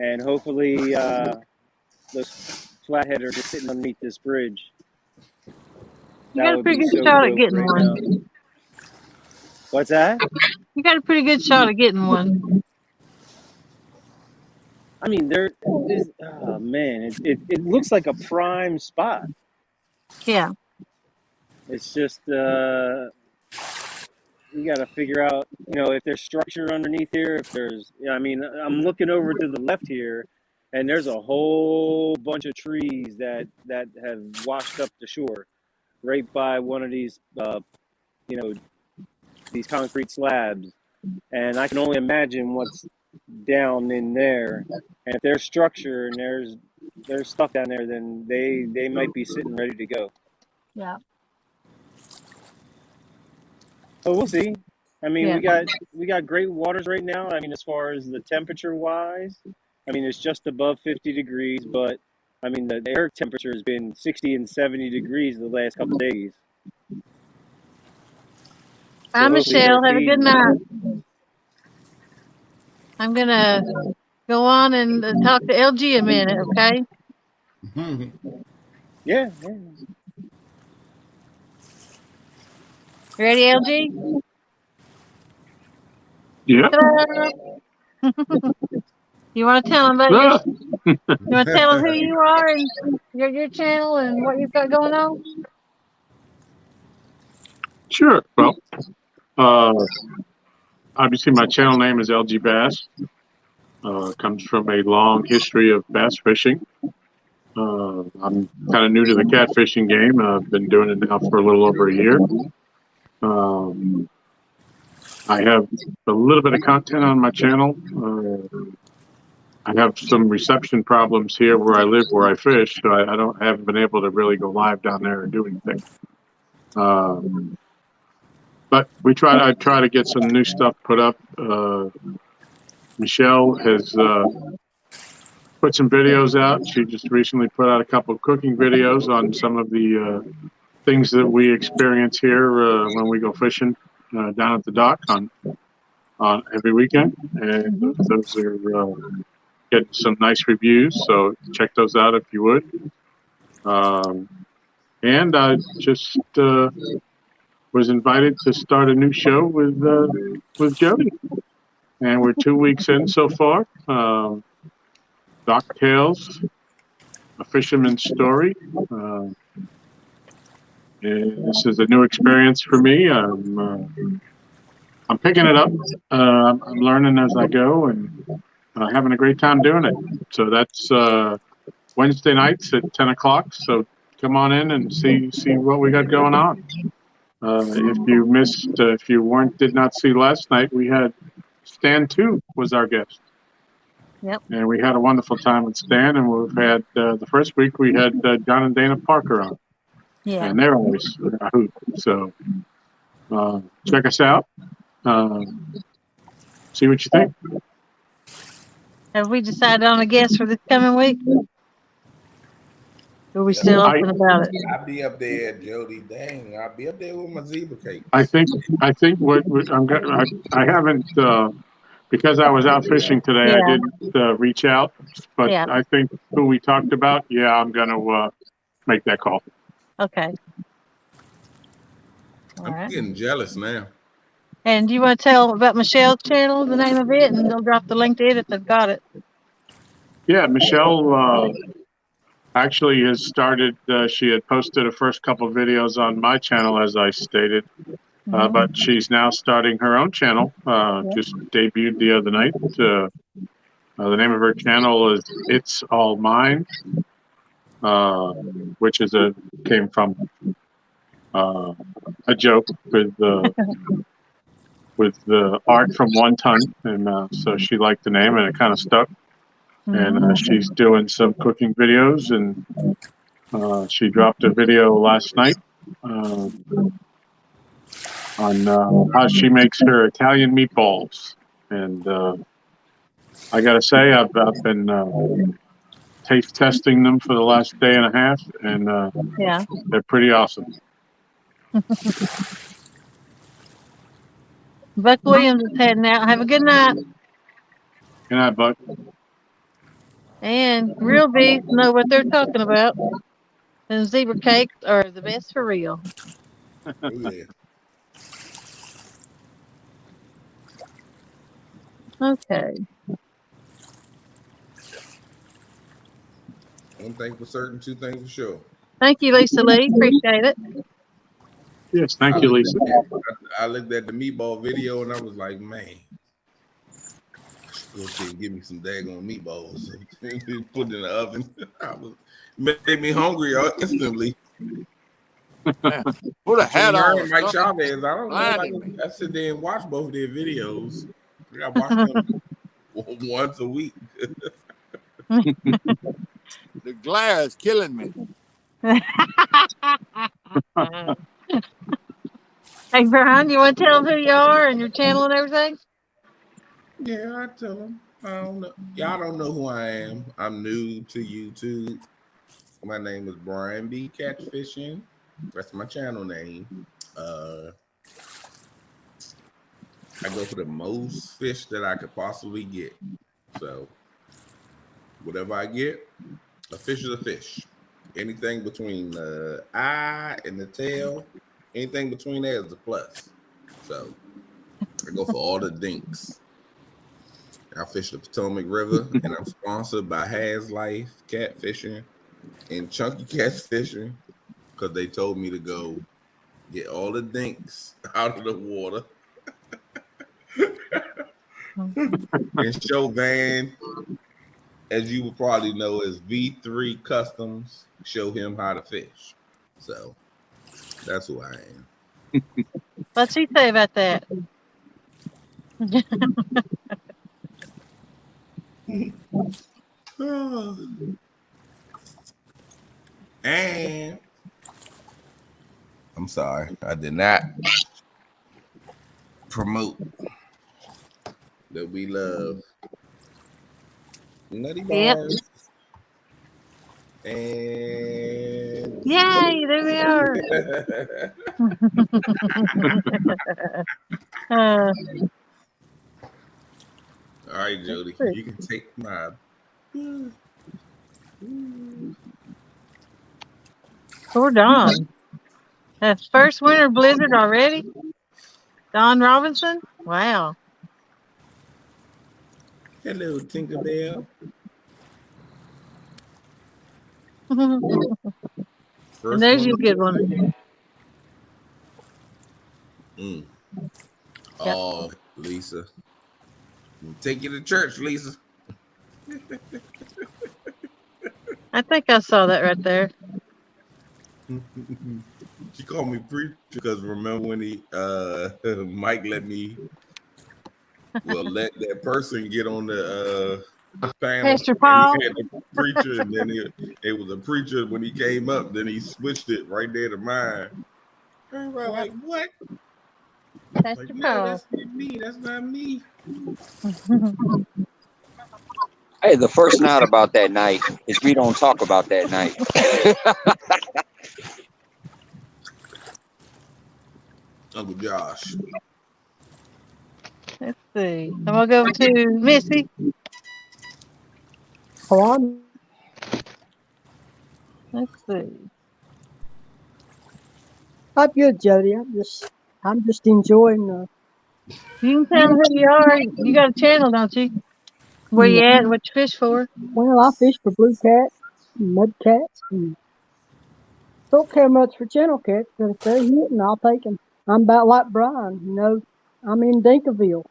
And hopefully those flathead are just sitting underneath this bridge. You That got a would pretty be good so shot at dope getting right now. one. What's that? You got a pretty good shot at getting one. I mean, oh man, it looks like a prime spot. Yeah. It's just we got to figure out, if there's structure underneath here. If there's, I mean, I'm looking over to the left here, and there's a whole bunch of trees that have washed up the shore, right by one of these, these concrete slabs, and I can only imagine what's down in there. And if there's structure and there's stuff down there, then they might be sitting ready to go. Yeah. So we'll see. I mean, Yeah. we got great waters right now. I mean, as far as the temperature wise, I mean, it's just above 50 degrees, but I mean, the air temperature has been 60 and 70 degrees the last couple of days. Bye, So hopefully they're Michelle. Have a good feeding. night. I'm going to go on and talk to LG a minute, okay? Yeah. Ready, LG? Yeah. You want to tell them about Ah, you want to tell them who you are and your channel and what you've got going on? sure. Well, obviously my channel name is LG Bass. Comes from a long history of bass fishing. I'm kind of new to the catfishing game. I've been doing it now for a little over a year. I have a little bit of content on my channel. I have some reception problems here where I live, where I fish, so I haven't been able to really go live down there and do anything. But I try to get some new stuff put up. Michelle has put some videos out. She just recently put out a couple of cooking videos on some of the things that we experience here when we go fishing down at the dock on every weekend, and those are getting some nice reviews. So check those out if you would. And I just was invited to start a new show with Jody, and we're 2 weeks in so far. Doc Tales, a fisherman's story. And this is a new experience for me. I'm picking it up. I'm learning as I go, and having a great time doing it. So that's Wednesday nights at 10 o'clock. So come on in and see what we got going on. If you missed, if you did not see last night, we had Stan 2 was our guest. Yep. And we had a wonderful time with Stan, and we've had the first week we had John and Dana Parker on. Yeah. And they're always a hoot. So check us out. See what you think. Have we decided on a guest for this coming week? Or are we still open about it? I'll be up there, Jody. Dang, I'll be up there with my zebra cake. I think what I haven't because I was out fishing today. Yeah. I didn't reach out, but Yeah. I think who we talked about. Yeah, I'm gonna make that call. Okay. All I'm right. getting jealous now. And do you want to tell about Michelle's channel, the name of it, and they'll drop the link to it if they've got it. Yeah, Michelle actually has started. She had posted her first couple of videos on my channel, as I stated, but she's now starting her own channel. Just debuted the other night. The name of her channel is It's All Mine, which came from a joke with the art from One Ton, and so she liked the name, and it kind of stuck. And she's doing some cooking videos, and she dropped a video last night on how she makes her Italian meatballs. And I gotta say, I've been taste testing them for the last day and a half, and they're pretty awesome. Buck Williams is heading out. Have a good night. Good night, Buck. And real bees know what they're talking about. And zebra cakes are the best for real. Oh, yeah. Okay. One thing for certain, two things for sure. Thank you, Lisa Lee. Appreciate it. Yes, thank you, Lisa. I looked at the meatball video and I was like, man, okay, give me some daggone meatballs. Put it in the oven. Made me hungry instantly. Put a hat on. Mike Chavez. I don't know. I sit there and watch both of their videos. I watch them once a week. The glare is killing me. Hey, Brian, you want to tell them who you are and your channel and everything? Yeah, I tell them. I don't know. Y'all don't know who I am. I'm new to YouTube. My name is Brian B. Catfishing. That's my channel name. I go for the most fish that I could possibly get. So whatever I get, a fish is a fish. Anything between the eye and the tail, anything between there is a plus. So I go for all the dinks. I fish the Potomac River, and I'm sponsored by Has Life Catfishing and Chunky Catfishing because they told me to go get all the dinks out of the water. And Chauvin, as you would probably know, is V3 Customs. Show him how to fish. So that's who I am. What's he say about that? And I'm sorry, I did not promote that we love nutty bars. Yep. And yay, there we are. All right, Jody, you can take my. Poor Don. That's first winter blizzard already? Don Robinson? Wow. Hello, Tinkerbell. And First there's one. your good one. Mm. Yep. Oh, Lisa. Take you to church, Lisa. I think I saw that right there. She called me preacher because remember when he Mike let that person get on the panel Pastor and he Paul. had the preacher and then it was a preacher when he came up, then he switched it right there to mine. Everybody like, what? Pastor Like, no, Paul. that's not me. That's not me. Hey, the first note about that night is we don't talk about that night. Uncle Josh. Let's see. I'm gonna go to Missy. Oh, I'm Let's see. good, Jody. I'm just enjoying You can tell them who you are. You got a channel, don't you? Where you at? What you fish for? well, I fish for blue cats and mud cats and don't care much for channel cats, but if they're hitting, I'll take them. I'm about like Brian, you know. I'm in Dinkerville.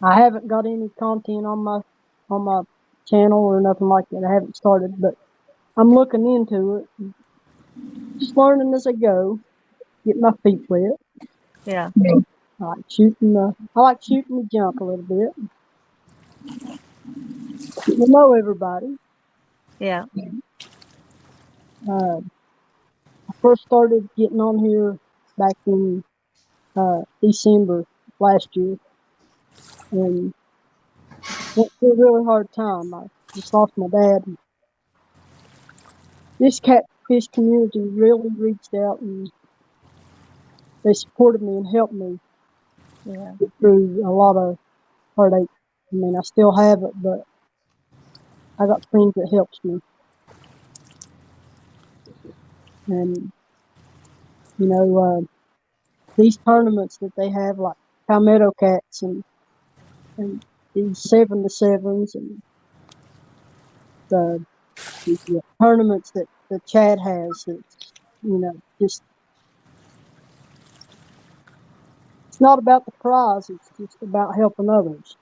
I haven't got any content on my channel or nothing like that. I haven't started, but I'm looking into it. Just learning as I go, get my feet wet. Yeah. I like shooting the junk a little bit. Getting to know everybody. Yeah. I first started getting on here back in December last year, and went through a really hard time. I just lost my dad. This catfish community really reached out and they supported me and helped me through a lot of heartache. I mean, I still have it, but I got friends that helps me. And, you know, these tournaments that they have, like Palmetto Cats and these 7-to-7s and the tournaments that Chad has, it's, you know, just, it's not about the prize, it's just about helping others.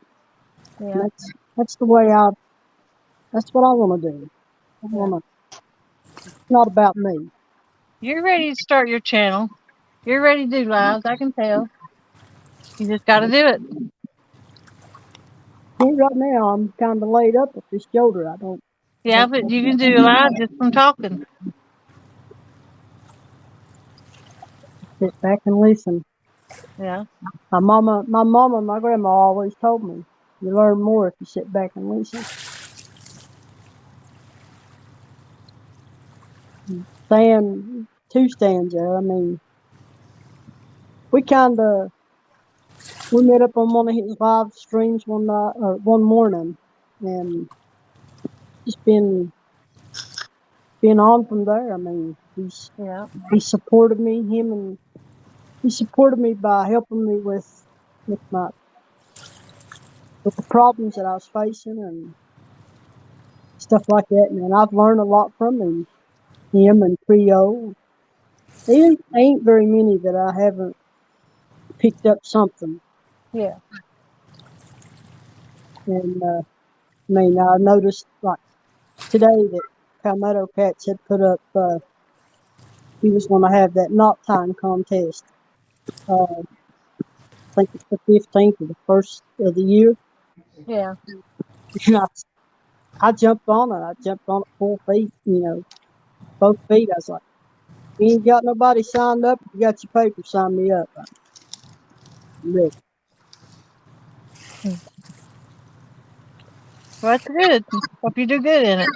Yeah. And that's the way that's what I want to do. It's not about me. You're ready to start your channel. You're ready to do lives. I can tell. You just got to do it. Right now, I'm kind of laid up with this shoulder. I don't. Yeah, but you can do a live just from talking. Sit back and listen. Yeah. My mama, and my grandma always told me, you learn more if you sit back and listen. Two stands there. I mean, we met up on one of his live streams one morning, and just been on from there. I mean, he supported me. He supported me by helping me with the problems that I was facing and stuff like that. And I've learned a lot from him and Creole. There ain't very many that I haven't picked up something. Yeah. And I mean, I noticed like today that Palmetto Cats had put up. He was going to have that knot tying contest. I think it's the 15th or the 1st of the year. Yeah. And I jumped on it. I jumped on it 4 feet. You know, both feet. I was like, you ain't got nobody signed up. You got your paper, sign me up. Ready. Well, that's good. Hope you do good in it.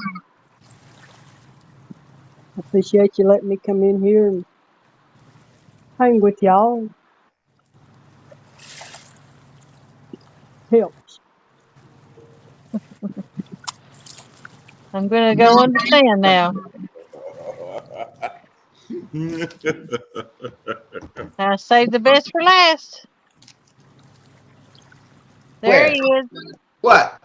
I appreciate you letting me come in here and hang with y'all. Helps. I'm going to go understand now. I saved the best for last. There Where? he is. What?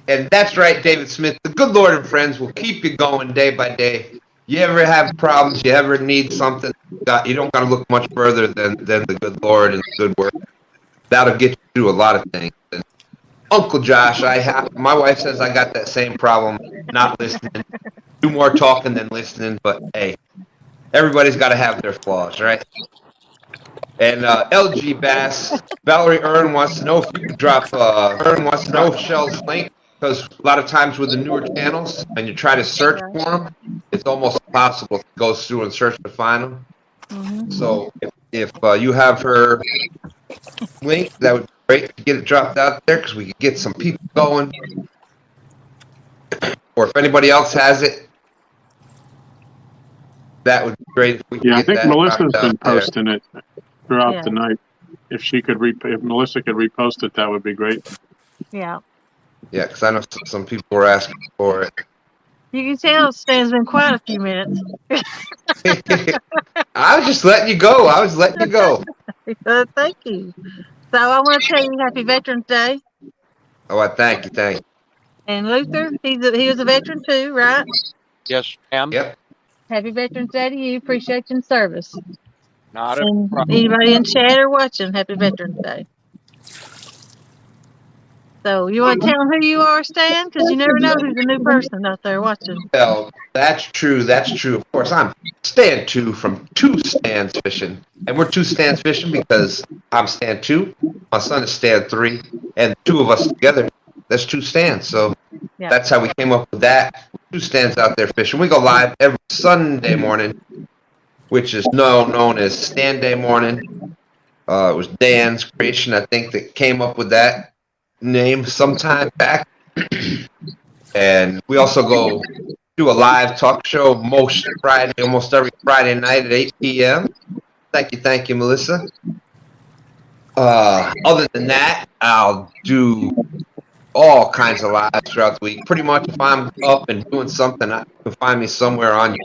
And that's right, David Smith. The good Lord and friends will keep you going day by day. You ever have problems, you ever need something, you don't got to look much further than the good Lord and the good word. That'll get you through a lot of things. And Uncle Josh, my wife says I got that same problem, not listening. Do more talking than listening, but hey, everybody's got to have their flaws, right? And LG Bass, Valerie Earn wants to know if you could drop Shell's link, because a lot of times with the newer channels, when you try to search for them, it's almost impossible to go through and search to find them. So if you have her link, that would be great to get it dropped out there, because we could get some people going. Or if anybody else has it, that would be great if we could Yeah, I get think that Melissa's dropped been out there. posting it throughout Yeah. the night. If Melissa could repost it, that would be great. Yeah. Yeah, because I know some people were asking for it. You can tell Stan's been quiet a few minutes. I was just letting you go. Thank you. So I want to tell you Happy Veterans Day. Oh, I thank you. And Luther, he was a veteran too, right? Yes, ma'am. Yep. Happy Veterans Day to you. Appreciate your service. Not a And problem. anybody in chat or watching, Happy Veterans Day. So you want to tell them who you are, Stan? Because you never know who's a new person out there watching. Well, that's true. Of course, I'm Stan 2 from Two Stans Fishing. And we're Two Stans Fishing because I'm Stan 2, my son is Stan 3, and two of us together, that's Two Stans. So Yeah. that's how we came up with that. Two Stans out there fishing. We go live every Sunday morning, which is known as Stan Day morning. It was Dan's creation, I think, that came up with that name sometime back. And we also go do a live talk show almost every Friday night at 8 p.m. Thank you, Melissa. Other than that, I'll do all kinds of lives throughout the week. Pretty much if I'm up and doing something, you can find me somewhere on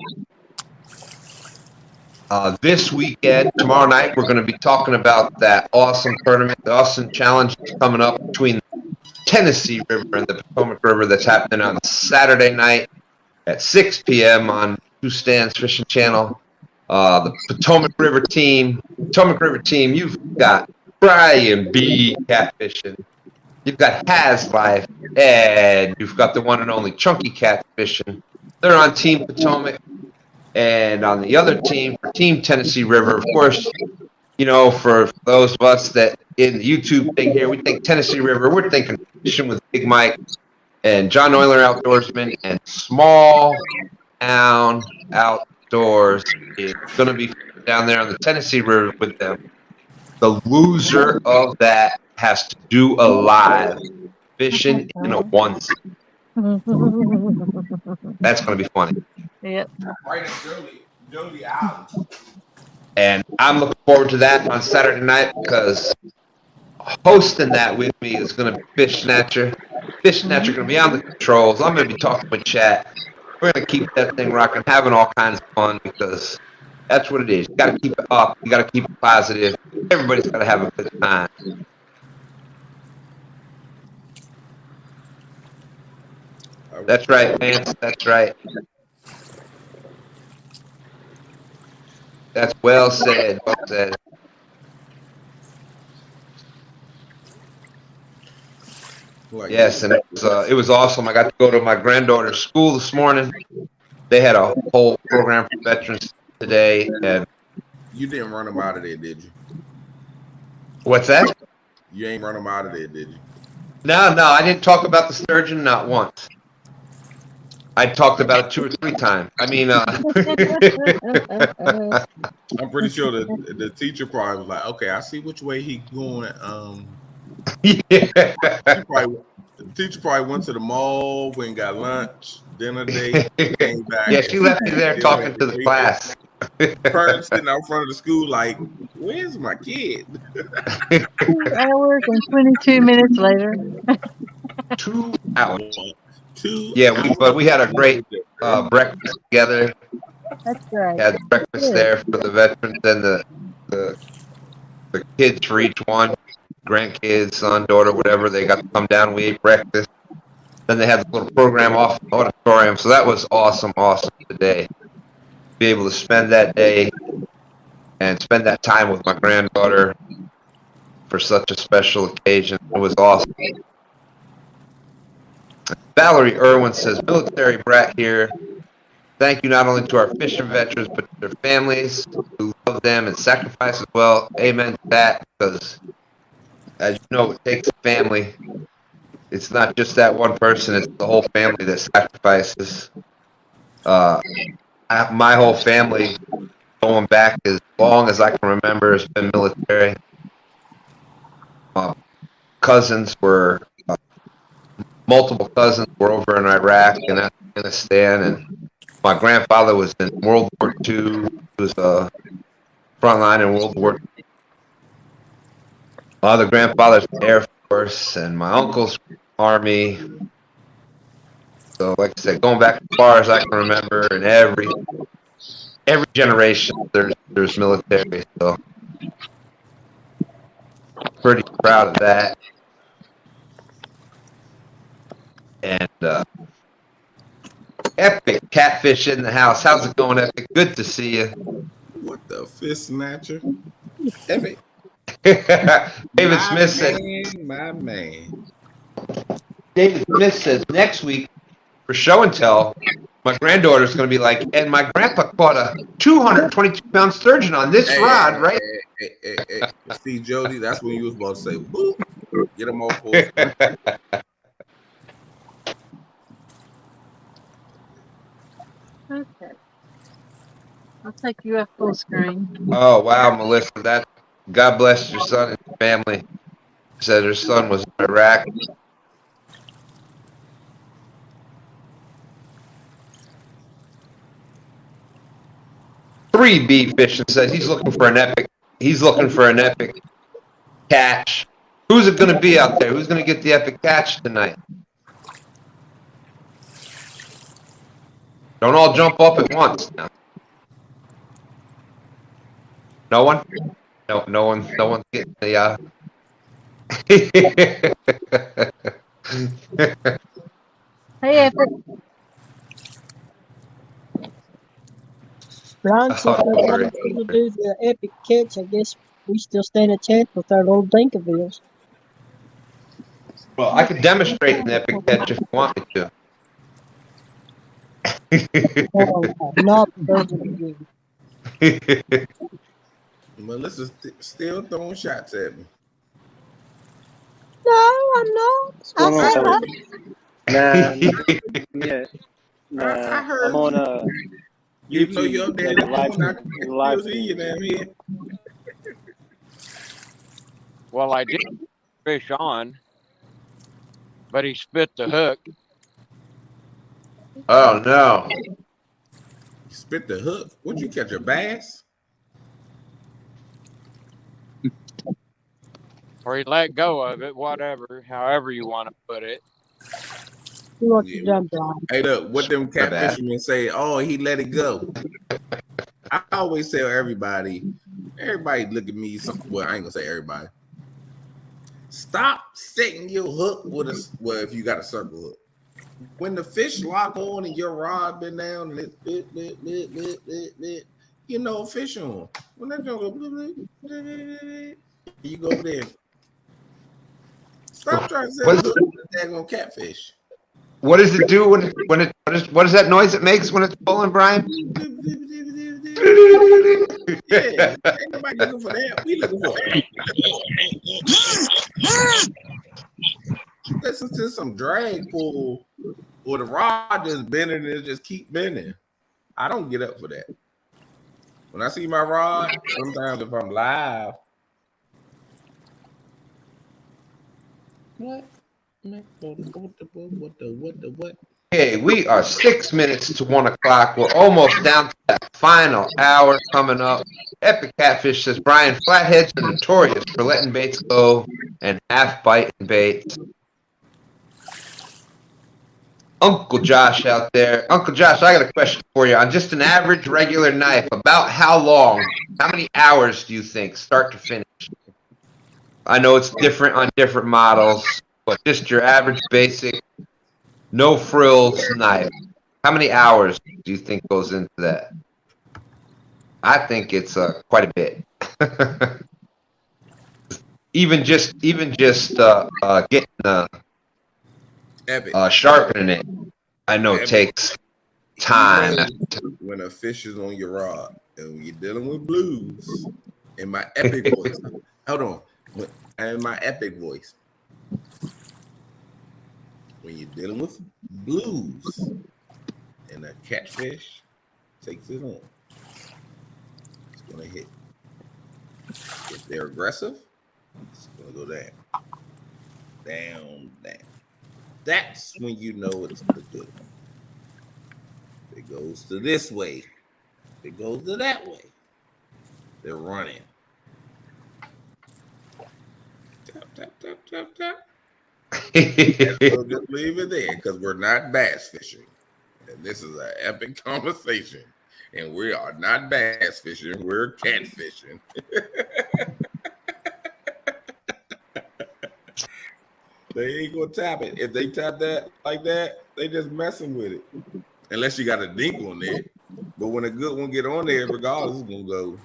this weekend, tomorrow night, we're going to be talking about that awesome tournament, the awesome challenge coming up between Tennessee River and the Potomac River that's happening on Saturday night at 6 p.m. on Two Stans Fishing Channel. The Potomac River team, you've got Brian B. Catfishing. You've got Has Life, and you've got the one and only Chunky Catfishing. They're on Team Potomac. And on the other team, for Team Tennessee River, of course, for those of us that in the YouTube thing here, we think Tennessee River, we're thinking fishing with Big Mike and John Euler Outdoorsman and Small Town Outdoors is going to be down there on the Tennessee River with them. The loser of that has to do a live fishing in a onesie. That's going to be funny. Yep. Right at Jody out. And I'm looking forward to that on Saturday night because hosting that with me is going to be Fish Snatcher. Fish Snatcher going to be on the controls. I'm going to be talking with chat. We're going to keep that thing rocking, having all kinds of fun because that's what it is. You got to keep it up. You got to keep it positive. Everybody's got to have a good time. That's right, Vance. That's right. That's well said. Well said. Yes, and it was awesome. I got to go to my granddaughter's school this morning. They had a whole program for veterans today, and you didn't run them out of there, did you? What's that? You ain't run them out of there, did you? No, I didn't talk about the sturgeon not once. I talked about it 2 or 3 times. I mean, I'm pretty sure the teacher probably was like, "Okay, I see which way he going." Yeah. The teacher probably went to the mall, went and got lunch, dinner date, came back. Yeah, she left me there talking to the class. Parents sitting out front of the school like, "Where's my kid?" 2 hours and 22 minutes later. 2 hours. 2 Yeah, hours. but we had a great breakfast together. That's great. Had breakfast Good. there for the veterans and the kids for each one, grandkids, son, daughter, whatever. They got to come down. We ate breakfast. Then they had the little program off in the auditorium. So that was awesome today. Be able to spend that day and spend that time with my granddaughter for such a special occasion. It was awesome. Valerie Irwin says, military brat here. Thank you not only to our fishing veterans, but to their families who love them and sacrifice as well. Amen to that, because as you know, it takes a family. It's not just that one person, it's the whole family that sacrifices. My whole family, going back as long as I can remember, has been military. Cousins were, multiple cousins were over in Iraq and Afghanistan, and my grandfather was in World War II. He was frontline in World War II. My other grandfather's in the Air Force, and my uncle's Army. So, like I said, going back as far as I can remember, and every generation there's military. So, pretty proud of that. And Epic Catfish in the house. How's it going, Epic? Good to see you. What the fish snatcher? Epic. David Smith said. My man. David Smith says next week for show and tell, my granddaughter's going to be like, and my grandpa caught a 222-pound sturgeon on this rod, right? Hey. See, Jody, that's when you was about to say, boop, get him off horse. Okay. I'll take you up full screen. Oh, wow, Melissa. God bless your son and your family. Said her son was in Iraq. Three B Fishing says he's looking for an epic. He's looking for an epic catch. Who's it going to be out there? Who's going to get the epic catch tonight? Don't all jump up at once now. No one? No one's getting the Hey, Epic. Brian says nobody's going to do the epic catch. I guess we still stand a chance with our little Dinkavilles. Well, I could demonstrate an epic catch if you want me to. Not the again. Melissa's still throwing shots at me. No, I'm not. Nah, I heard I'm on you know you're up there. Live you damn here. Well, I did fish on, but he spit the hook. Oh, no. Spit the hook. What'd you catch, a bass? Or he let go of it, whatever, however you want to put it. You want to jump on. Hey, look, what them catfishermen say, oh, he let it go. I always tell everybody look at me, well, I ain't gonna say everybody. Stop setting your hook with if you got a circle hook. When the fish lock on and your rod been down, you know, fish on. When that joint go, you go there. Stop trying to set a hook with a daggone catfish. What does it do what is that noise it makes when it's pulling, Brian? Yeah, ain't nobody looking for that. We looking for it. Listen to some drag pull or the rod just bending and it just keep bending. I don't get up for that. When I see my rod, sometimes if I'm live, what? Okay, we are 6 minutes to 1 o'clock. We're almost down to that final hour coming up. Epic Catfish says, Brian, flatheads are notorious for letting baits go and half biting baits. Uncle Josh out there. Uncle Josh, I got a question for you. On just an average regular knife, about how long, how many hours do you think, start to finish? I know it's different on different models, but just your average basic, no frills knife. How many hours do you think goes into that? I think it's quite a bit. even just getting Epic. sharpening it, I know Epic. takes time. When a fish is on your rod and when you're dealing with blues, in my epic voice, hold on, in my epic voice, when you're dealing with blues and a catfish takes it on, it's gonna hit. If they're aggressive, it's gonna go down, down, down. That's when you know it's the good one. If it goes to this way, if it goes to that way, they're running. Tap, tap, tap, tap, tap. And we'll just leave it there because we're not bass fishing. And this is an epic conversation. And we are not bass fishing, we're catfishing. They ain't gonna tap it. If they tap that like that, they just messing with it. Unless you got a dink on there. But when a good one get on there, regardless, it's gonna go.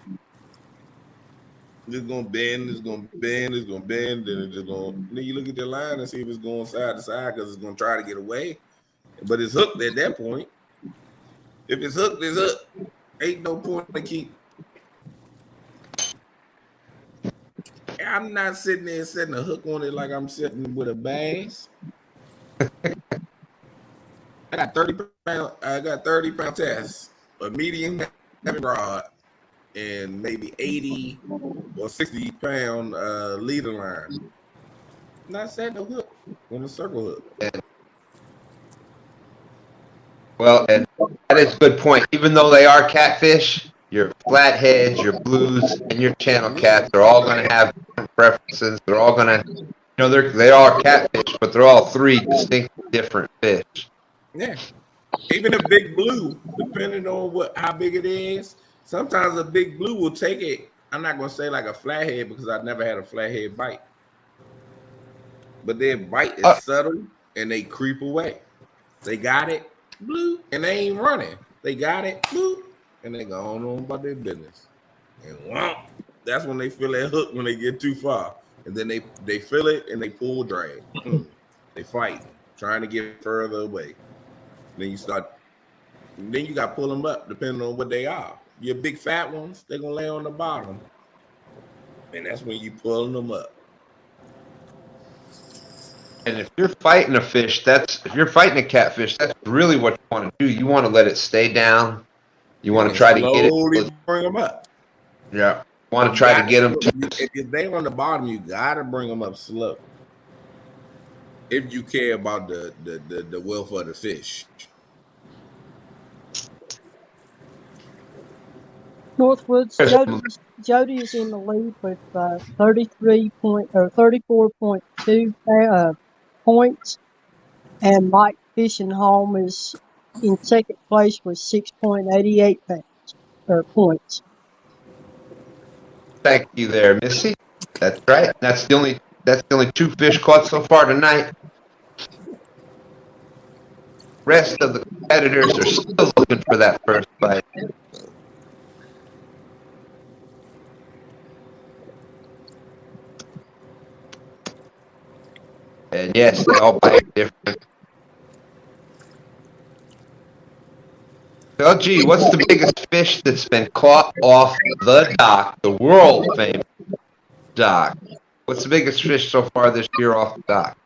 It's gonna bend, it's gonna bend, it's gonna bend, then it's just gonna. Then you look at your line and see if it's going side to side because it's gonna try to get away. But it's hooked at that point. If it's hooked, it's hooked. Ain't no point to keep. I'm not sitting there setting a hook on it like I'm sitting with a bass. I got 30 pound. I got 30-pound test, a medium heavy rod, and maybe 80 or 60-pound leader line. I'm not setting a hook on a circle hook. Well, and that is a good point. Even though they are catfish, your flatheads, your blues, and your channel cats are all going to have different preferences. They're all going to, they are catfish, but they're all three distinct different fish. Yeah. Even a big blue, depending on how big it is, sometimes a big blue will take it. I'm not going to say like a flathead because I've never had a flathead bite. But their bite is subtle and they creep away. They got it, blue, and they ain't running. They got it, blue, and they go on about their business. And whomp, that's when they feel that hook when they get too far. And then they feel it and they pull drag. They fight, trying to get further away. Then you got to pull them up depending on what they are. Your big fat ones, they're going to lay on the bottom. And that's when you pulling them up. And if you're fighting a fish, if you're fighting a catfish, that's really what you want to do. You want to let it stay down. You want to try to get it. Bring them up. Yeah. You want to try to get them. If they on the bottom, you got to bring them up slow. If you care about the welfare of the fish. Northwoods, Jody is in the lead with 34.2 points, and Mike Fishing Home is in second place with 6.88 points. Thank you there, Missy. That's right. That's the only two fish caught so far tonight. Rest of the competitors are still looking for that first bite. And yes, they all bite different. So, gee, what's the biggest fish that's been caught off the dock, the world famous dock? What's the biggest fish so far this year off the dock?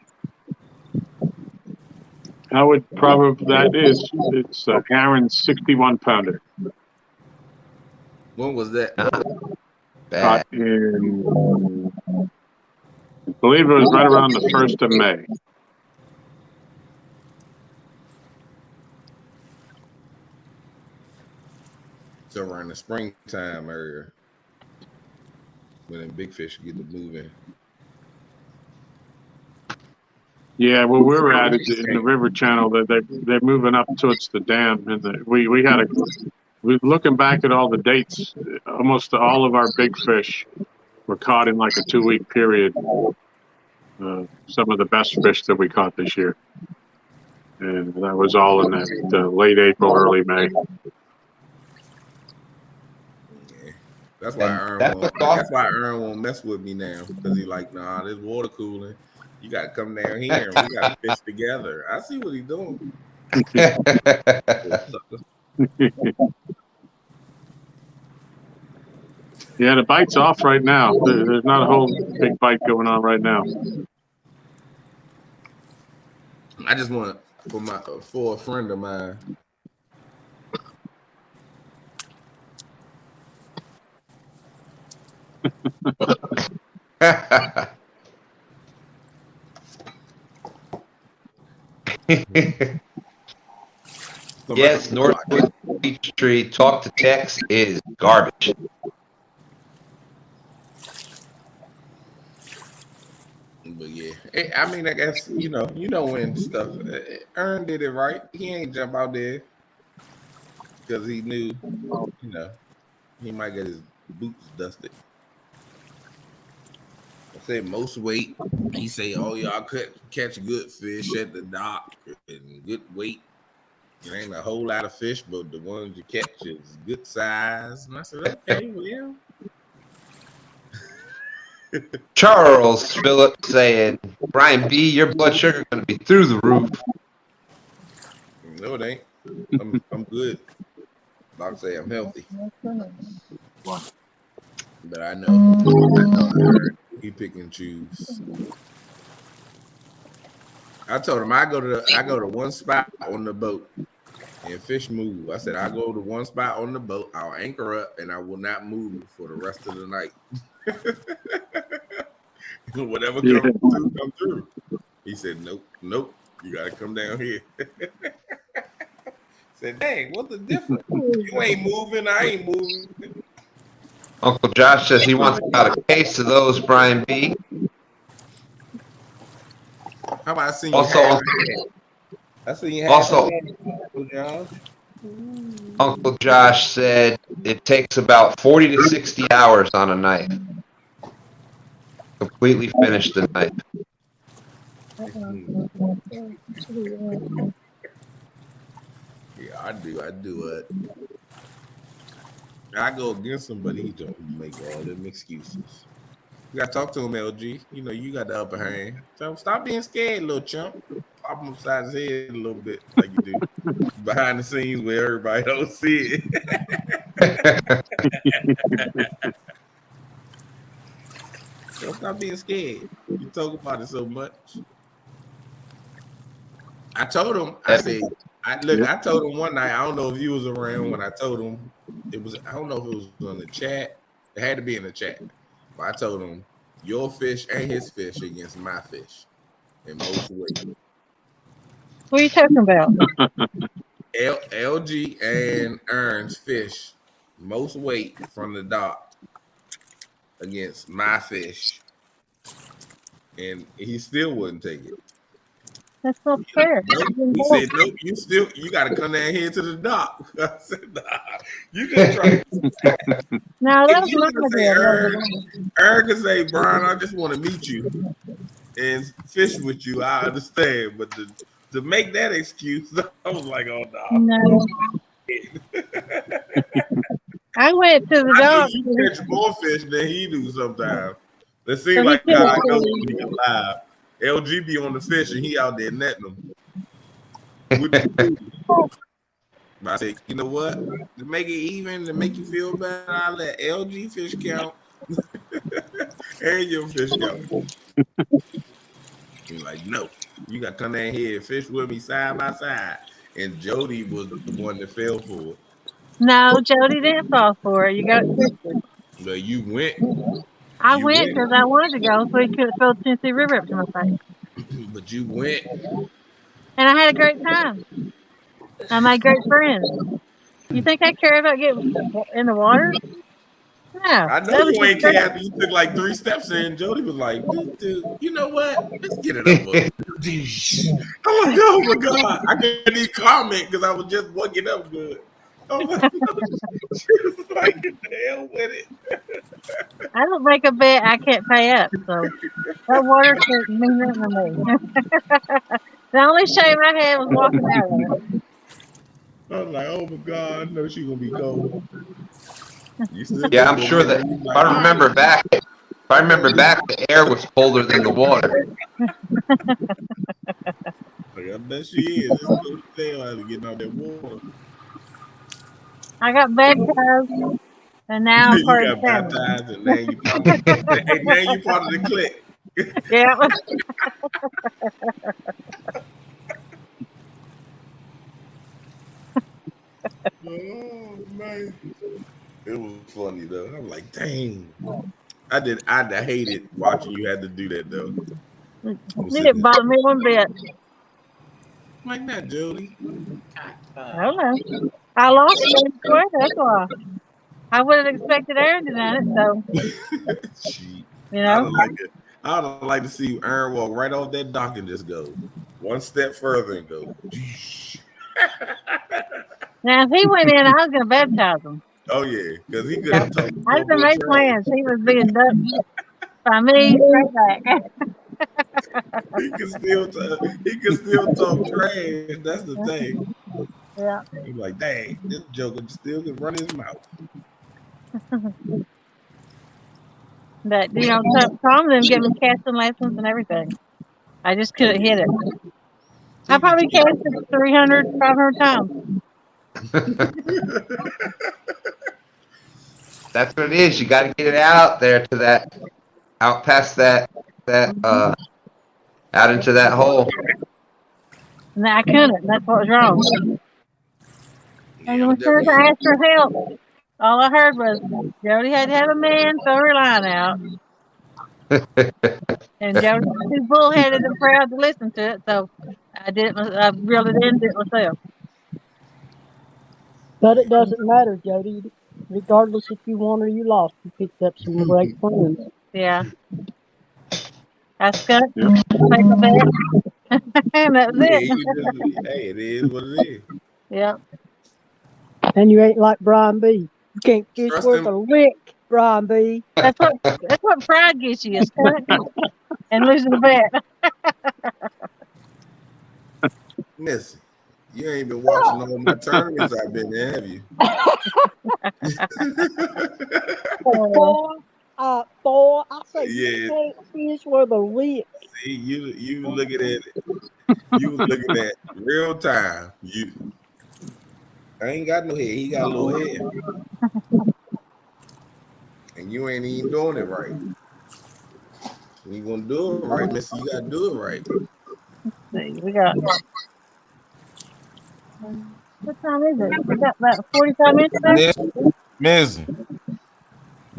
I would probably, it's Aaron's 61-pounder. When was that? Caught in, I believe it was right around the 1st of May. So around the springtime area, when the big fish get to moving. Yeah, well, we're at it in the river channel. They're moving up towards the dam, and we had a. We looking back at all the dates. Almost all of our big fish were caught in like a 2-week period. Some of the best fish that we caught this year, and that was all in that late April, early May. Yeah. That's why Aaron won't mess with me now, because he's like, nah, this water cooling. You got to come down here and we got to fish together. I see what he's doing. Yeah, the bite's off right now. There's not a whole big bite going on right now. I just want for a friend of mine. Yes, Northwest Peachtree Talk to Text is garbage. But yeah, I mean, I guess you know when stuff. Aaron did it right. He ain't jump out there because he knew, he might get his boots dusted. I said most weight. He say, "Oh, y'all could catch good fish at the dock and good weight. There ain't a whole lot of fish, but the ones you catch is good size." And I said, "Okay, well." Charles Phillips saying, Brian B., your blood sugar going to be through the roof. No, it ain't. I'm good. Like I say, I'm healthy. But I know he pick and choose. I told him I go to one spot on the boat and fish move. I said I go to one spot on the boat, I'll anchor up, and I will not move for the rest of the night. Whatever come through. He said, nope, you gotta come down here. Said, dang, what's the difference? You ain't moving, I ain't moving. Uncle Josh says he wants about a case of those, Brian B. How about I see you Also, Uncle Josh said it takes about 40 to 60 hours on a knife. Completely finish the knife. Yeah, I do it. I go against him, but he don't make all them excuses. You gotta talk to him, LG. You got the upper hand. So stop being scared, little chump. Pop him upside his head a little bit, like you do behind the scenes where everybody don't see it. So stop being scared. You talk about it so much. I told him. I said, I told him one night. I don't know if you was around when I told him. I don't know if it was on the chat. It had to be in the chat. But I told him, your fish and his fish against my fish in most weight. What are you talking about? LG and Ern's fish most weight from the dock against my fish, and he still wouldn't take it. That's not fair. He said, "Nope, you got to come down here to the dock." I said, "Nah, you just try." No, that's not Aaron can say, "Brian, I just want to meet you and fish with you." I understand, but to make that excuse, I was like, "Oh no." I went to the dock. You catch more fish than he do sometimes. It seems like how I go when he alive. LG be on the fish and he out there netting them. I said, you know what? To make it even, to make you feel better, I let LG fish count and your fish count. He's like, no, you got to come down here and fish with me side by side. And Jody was the one that fell for it. No, Jody didn't fall for it. You got twisted. But you went. I went because I wanted to go so he could throw Tennessee River up to my face. But you went. And I had a great time. I made great friends. You think I care about getting in the water? No, I know that was you just ain't care after you took like 3 steps in. Jody was like, dude, you know what? Let's get it over. I'm like, oh my God. I couldn't even comment because I was just waking up good. I was like, she was like, get the hell with it. I don't make a bet I can't pay up, so that water can't mean nothing to me. The only shame I had was walking out of it. I was like, oh my God, I know she's gonna be cold. You still Yeah, kept I'm on sure getting that it. You if like, I all right. remember back, the air was colder than the water. Like, I bet she is. It's cold as hell after getting out that water. I got baptized, and now I'm You part of got the family. baptized and now you part of hey, now you part of the clique. Yeah. Oh man. It was funny though. I'm like, dang. I hated watching you had to do that though. It I'm sitting didn't there. bother me one bit. Like that, Jody. I don't know. I lost it anyway, that's why. I wouldn't expected Aaron to done it, so She, you I know. don't like it. I don't like to see Aaron walk right off that dock and just go one step further and go. Now if he went in, I was gonna baptize him. Oh yeah, because he could Yeah. have talked I no didn't more make trash. plans. He was being dumped by me straight back. He can still talk trash. That's the thing. Yeah. He's like, dang, this joker still can run his mouth. But Tom them give me casting lessons and everything. I just Oh couldn't hit yeah. it. I See, but probably cast it 300, 500 times. That's what it is. You got to get it out there to that, out past out into that hole. And I couldn't. That's what was wrong. And Yeah, as I'm soon as definitely. I asked for help, all I heard was Jody had to have a man throw her line out. And Jody was too bullheaded and proud to listen to it, so I really didn't do it myself. But it doesn't matter, Jody. Regardless if you won or you lost, you picked up some great friends. Yeah. I skunked, Yep. take a bet, and that was Yeah, it. you just, hey, it is what it is. Yeah. And you ain't like Brian B. You can't fish Trust worth him. a lick, Brian B. That's what pride gets you, is skunking and losing a bet. Missy, you ain't been watching all my tournaments I've been in, have you? Boy, I say you Yeah. can't fish worth a lick. See, you looking at it. You was looking at real time. I ain't got no head. He got a little head. And you ain't even doing it right. You gonna do it right, Missy. You gotta do it right. See, we got what time is it? We got about 45 minutes left. Missy.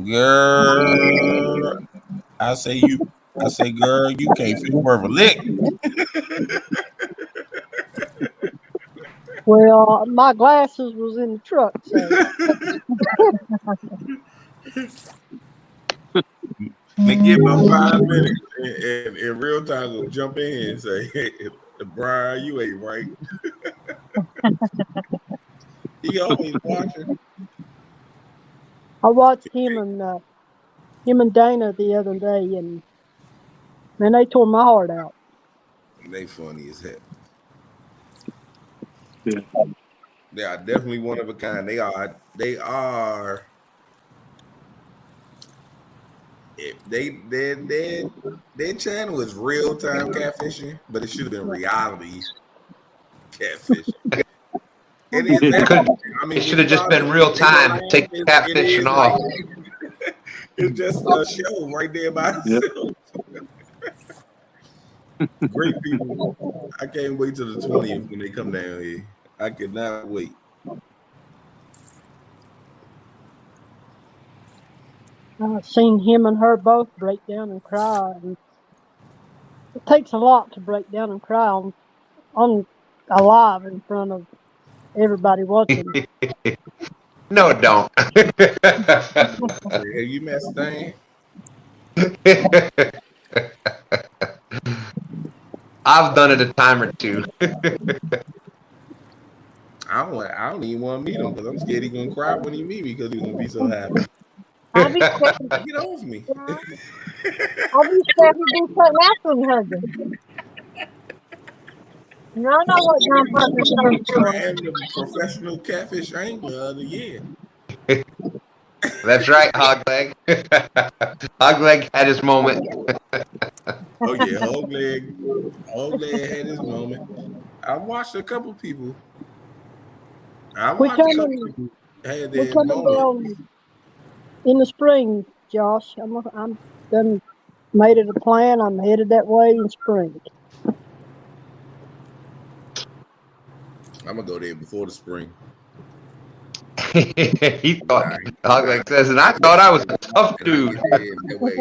Girl. I say, girl, you can't fish worth a lick. Well, my glasses was in the truck, so They give about 5 minutes and in real time will jump in and say, hey, Brian, you ain't right. He always watching. I watched him and Dana the other day, and man, they tore my heart out. They funny as heck. Yeah. They are definitely one of a kind. They are. Their channel is real time catfishing, but it should have been reality catfishing. It is everything. I mean, It should when have you just out been real there, they time. laugh. Take the It catfishing is off. like it's just a show right there by itself. Great people. I can't wait till the 20th when they come down here. I cannot wait. I've seen him and her both break down and cry, and it takes a lot to break down and cry on alive in front of everybody watching. No, it don't. Have you met Stan? I've done it a time or two. I don't even want to meet him because I'm scared he's gonna cry when he meet me because he's gonna be so happy. I'll be scared. Get off me. I'll be scared to do something else with hugging. You don't know what non-partners are for. I am the professional catfish angler of the year. That's right, Hogleg. Hogleg had his moment. Oh yeah, Hogleg had his moment. I watched a couple people. We coming, had we their coming moment. down in the spring, Josh. I'm done made it a plan. I'm headed that way in spring. I'm gonna go there before the spring. He thought Hogleg says, and I thought I was a tough And I dude. get there that way.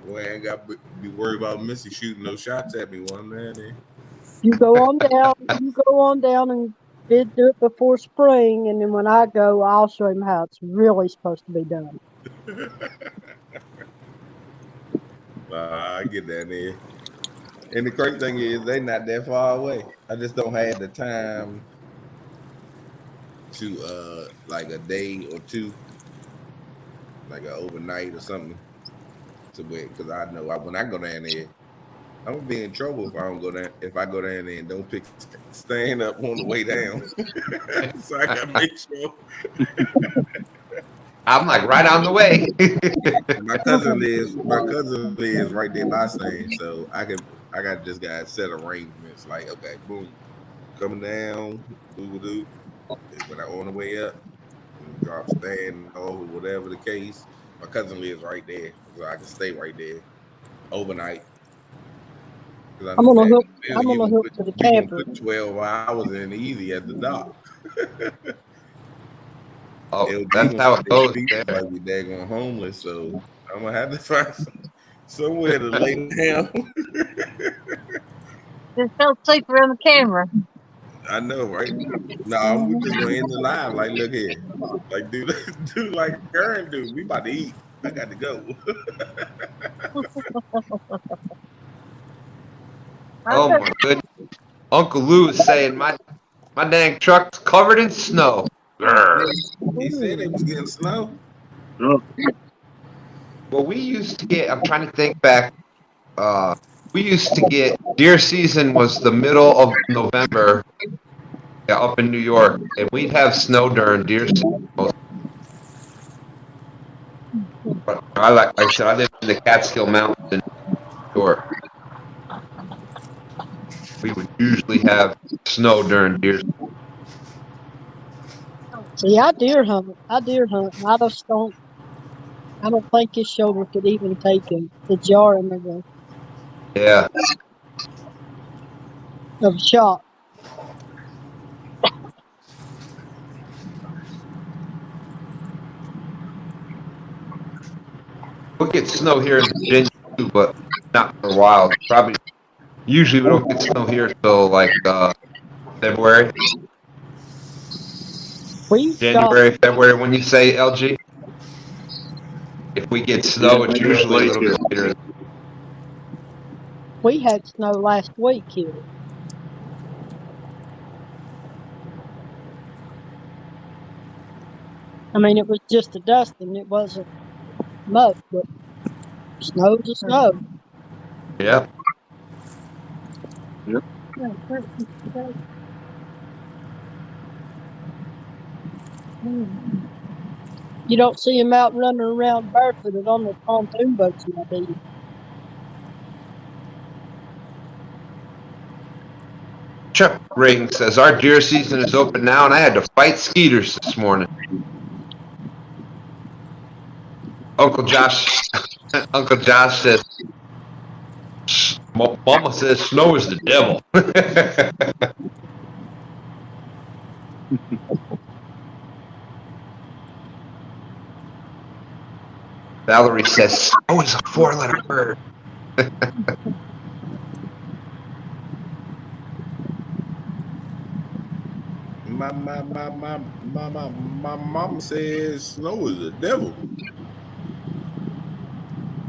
Boy, I ain't got to be worried about Missy shooting no shots at me one man. You go on down. You go on down and do it before spring, and then when I go, I'll show him how it's really supposed to be done. I get that there. And the crazy thing is, they not that far away. I just don't have the time to like a day or two, like an overnight or something, to wait. Because I know when I go down there, I'm gonna be in trouble if I don't go down. If I go down there and don't pick stand up on the way down, so I gotta make sure. I'm like right on the way. My cousin lives right there by Stan, so I just got set arrangements like, okay, boom, coming down, doo. When I on the way up, drop Stan off or whatever the case. My cousin lives right there, so I can stay right there overnight. I'm gonna hook. I'm gonna hook to the You can camper. put 12 hours in easy at the dock. Oh, that's how it goes there. Like we daggone homeless, so I'm gonna have to find somewhere to lay down. Just don't sleep around the camera. I know, right? No, I'm just gonna end the live. Like, look here, like do like Aaron do. We about to eat. I got to go. Oh my goodness. Uncle Lou is saying my dang truck's covered in snow. He said it was getting snow. Well, we used to get, I'm trying to think back, we used to get, deer season was the middle of November up in New York, and we'd have snow during deer season. But like I said, I live in the Catskill Mountains in New York. We would usually have snow during deer season. See, I deer hunt. And I just don't. I don't think his shoulder could even take the jarring of a shot. We'll get snow here in Virginia too, but not for a while. Probably, usually we don't get snow here till like February. January, February, when you say LG. If we get snow, it's usually a little bit later. We had snow last week here. I mean, it was just a dusting. It wasn't much, but snow's a snow. Yeah. Yep. You don't see him out running around barefooted on the pontoon boats now, do you? Chuck Ring says our deer season is open now, and I had to fight skeeters this morning. Uncle Josh says, Mama says snow is the devil. Valerie says snow is a 4-letter word. my mom says snow is the devil.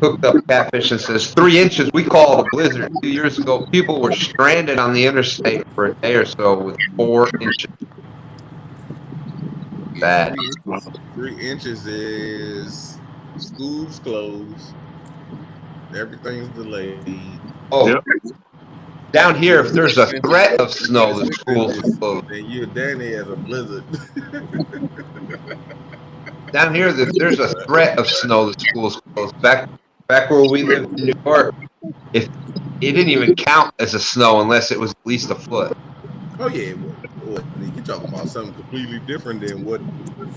Hooked up catfish and says 3 inches. We call it a blizzard. 2 years ago, people were stranded on the interstate for a day or so with 4 inches. Yeah, Bad. 3 inches. 3 inches is schools closed. Everything's delayed. Oh, Yep. down here, if there's a threat of If you snow, get the six schools inches, close. then you're down there as a blizzard. Down here, if there's a threat of snow, the schools close. Back where we lived in New York, if it didn't even count as a snow unless it was at least a foot. Oh yeah, you're talking about something completely different than what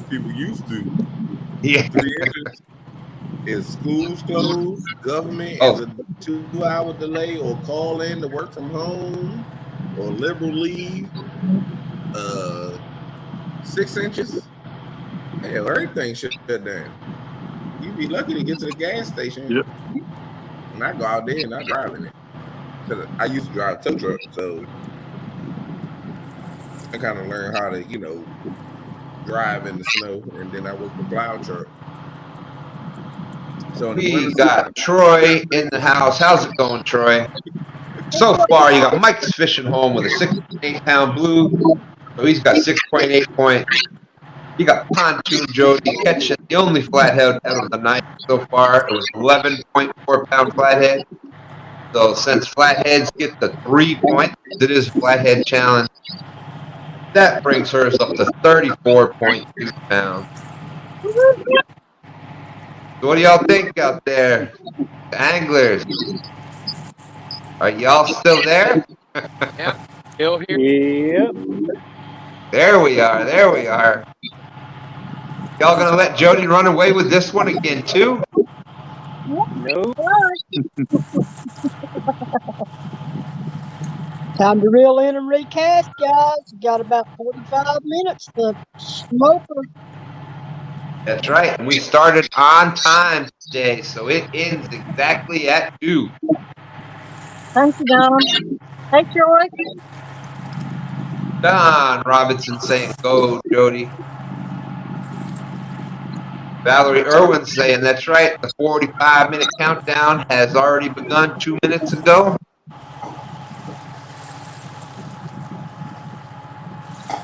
people used to. Yeah. 3 inches is schools closed, government Oh. is a 2-hour delay, or call in to work from home, or liberal leave. 6 inches, hell, everything shut down. You'd be lucky to get to the gas station. Yep. And I go out there and I drive in it. Because I used to drive a tow truck, so I kind of learned how to, drive in the snow, and then I worked the plow truck. So in the We winter got Troy in the house. How's it going, Troy? So far, you got Mike's fishing home with a 6.8-pound blue. So he's got 6.8 points. You got Pontoon Jody catching the only flathead of the night so far. It was 11.4-pound flathead. So since flatheads get the 3 points, it is flathead challenge. That brings hers up to 34.2 pounds. So what do y'all think out there, the anglers? Are y'all still there? Yeah, still here. Yep. There we are. There we are. Y'all gonna let Jody run away with this one again too? No. Time to reel in and recast, guys. You got about 45 minutes to smoke her. That's right. And we started on time today, so it ends exactly at 2. Thank you, Don. Hey, Troy. Don Robinson saying, "Go, Jody." Valerie Irwin saying, "That's right. The 45-minute countdown has already begun 2 minutes ago."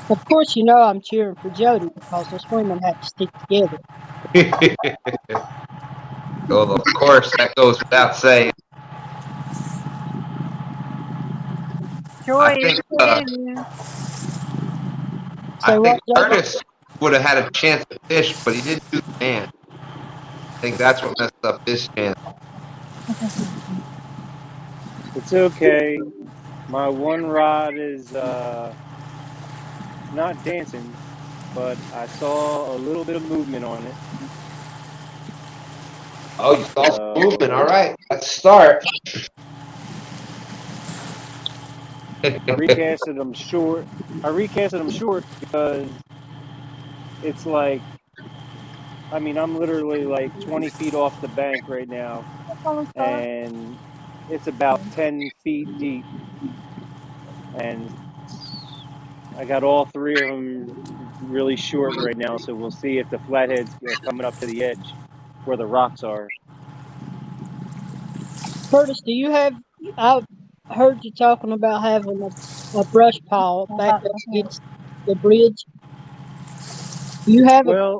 Of course, you know I'm cheering for Jody because those women have to stick together. Well, of course, that goes without saying. Troy, I think Say what, Jody? Curtis would have had a chance to fish, but he didn't do the man. I think that's what messed up his chance. It's okay. My one rod is not dancing, but I saw a little bit of movement on it. Oh, you saw some movement. All right, let's start. I recasted them short. Because it's like, I mean, I'm literally like 20 feet off the bank right now, and it's about 10 feet deep. And I got all 3 of them really short right now, so we'll see if the flatheads are coming up to the edge where the rocks are. Curtis, do you have? I've heard you talking about having a brush pile back up against the bridge. Do you have a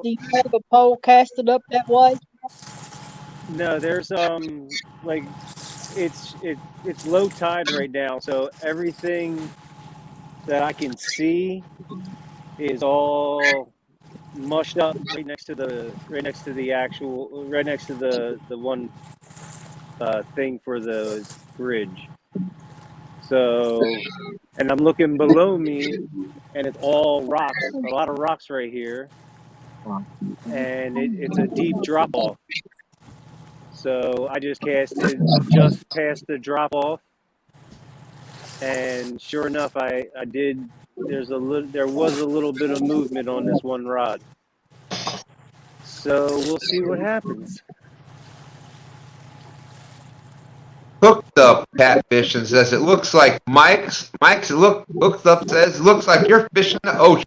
pole casted up that way? No, there's like it's low tide right now, so everything that I can see is all mushed up right next to the one thing for the bridge. So, and I'm looking below me, and it's all rocks, a lot of rocks right here, and it's a deep drop off. So I just casted just past the drop off, and sure enough, I did. There was a little bit of movement on this one rod. So we'll see what happens. hooked up catfishing says it looks like Mike's hooked up says looks like you're fishing the ocean.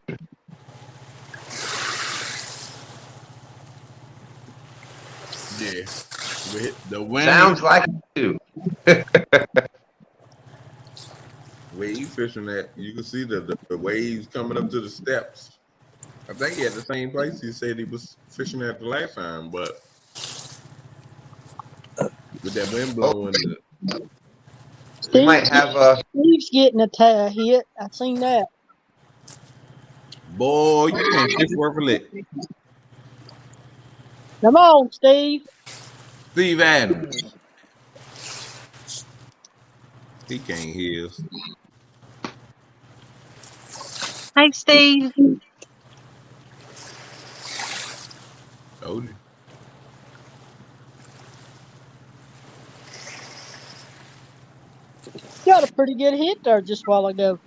Yeah. The wind, Sounds like it too. wave fishing that, you can see the waves coming up to the steps. I think he at the same place he said he was fishing at the last time, but with that wind blowing, We might have a Steve's getting a hit. I seen that. boy, you can't fish worth a lick. Come on, Steve. Steve Adams. He can't hear us. Hey, Steve. Jody. Got a pretty good hit there just a while ago.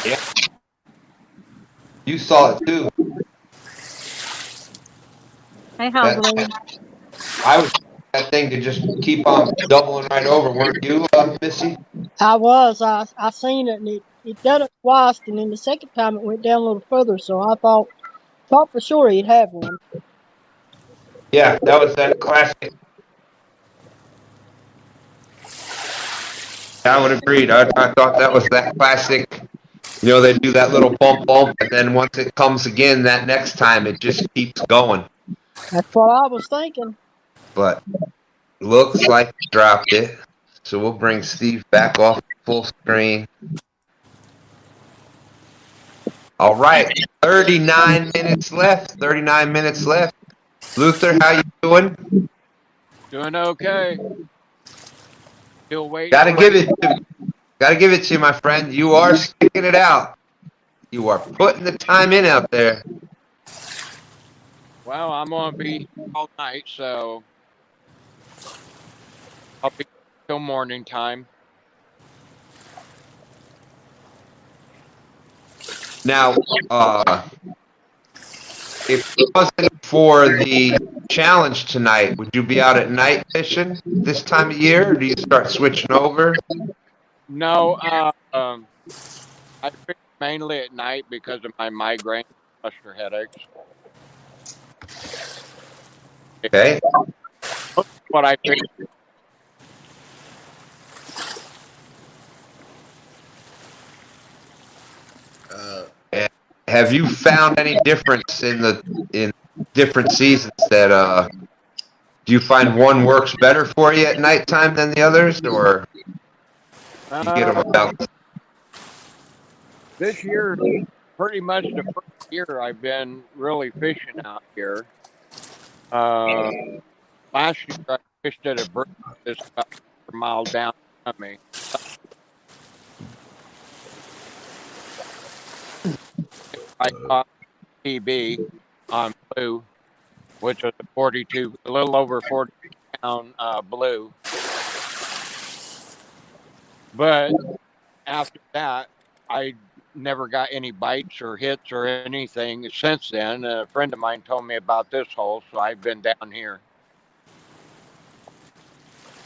Yeah. You saw it too. Hey, Hoggley. I was that thing to just keep on doubling right over, weren't you, Missy? I was. I seen it, and it done it twice, and then the second time it went down a little further. So I thought for sure he'd have one. Yeah, that was that classic. I would agree. I thought that was that classic. You know, they do that little bump, and then once it comes again, that next time it just keeps going. That's what I was thinking. But looks like he dropped it. So we'll bring Steve back off full screen. All right, 39 minutes left. 39 minutes left. Luther, how you doing? Doing okay. Still waiting. Gotta give it to you, my friend. You are sticking it out. You are putting the time in out there. Well, I'm gonna be all night, so I'll be till morning time. Now, if it wasn't for the challenge tonight, would you be out at night fishing this time of year, or do you start switching over? No, I fish mainly at night because of my migraine, cluster headaches. Okay. What I fish. Have you found any difference in different seasons that do you find one works better for you at nighttime than the others, or you get them about? This year, pretty much the first year I've been really fishing out here. Last year I fished at a brook that's about a mile down from me. I caught PB on blue, which was a little over 40 pound blue. But after that, I never got any bites or hits or anything since then. A friend of mine told me about this hole, so I've been down here.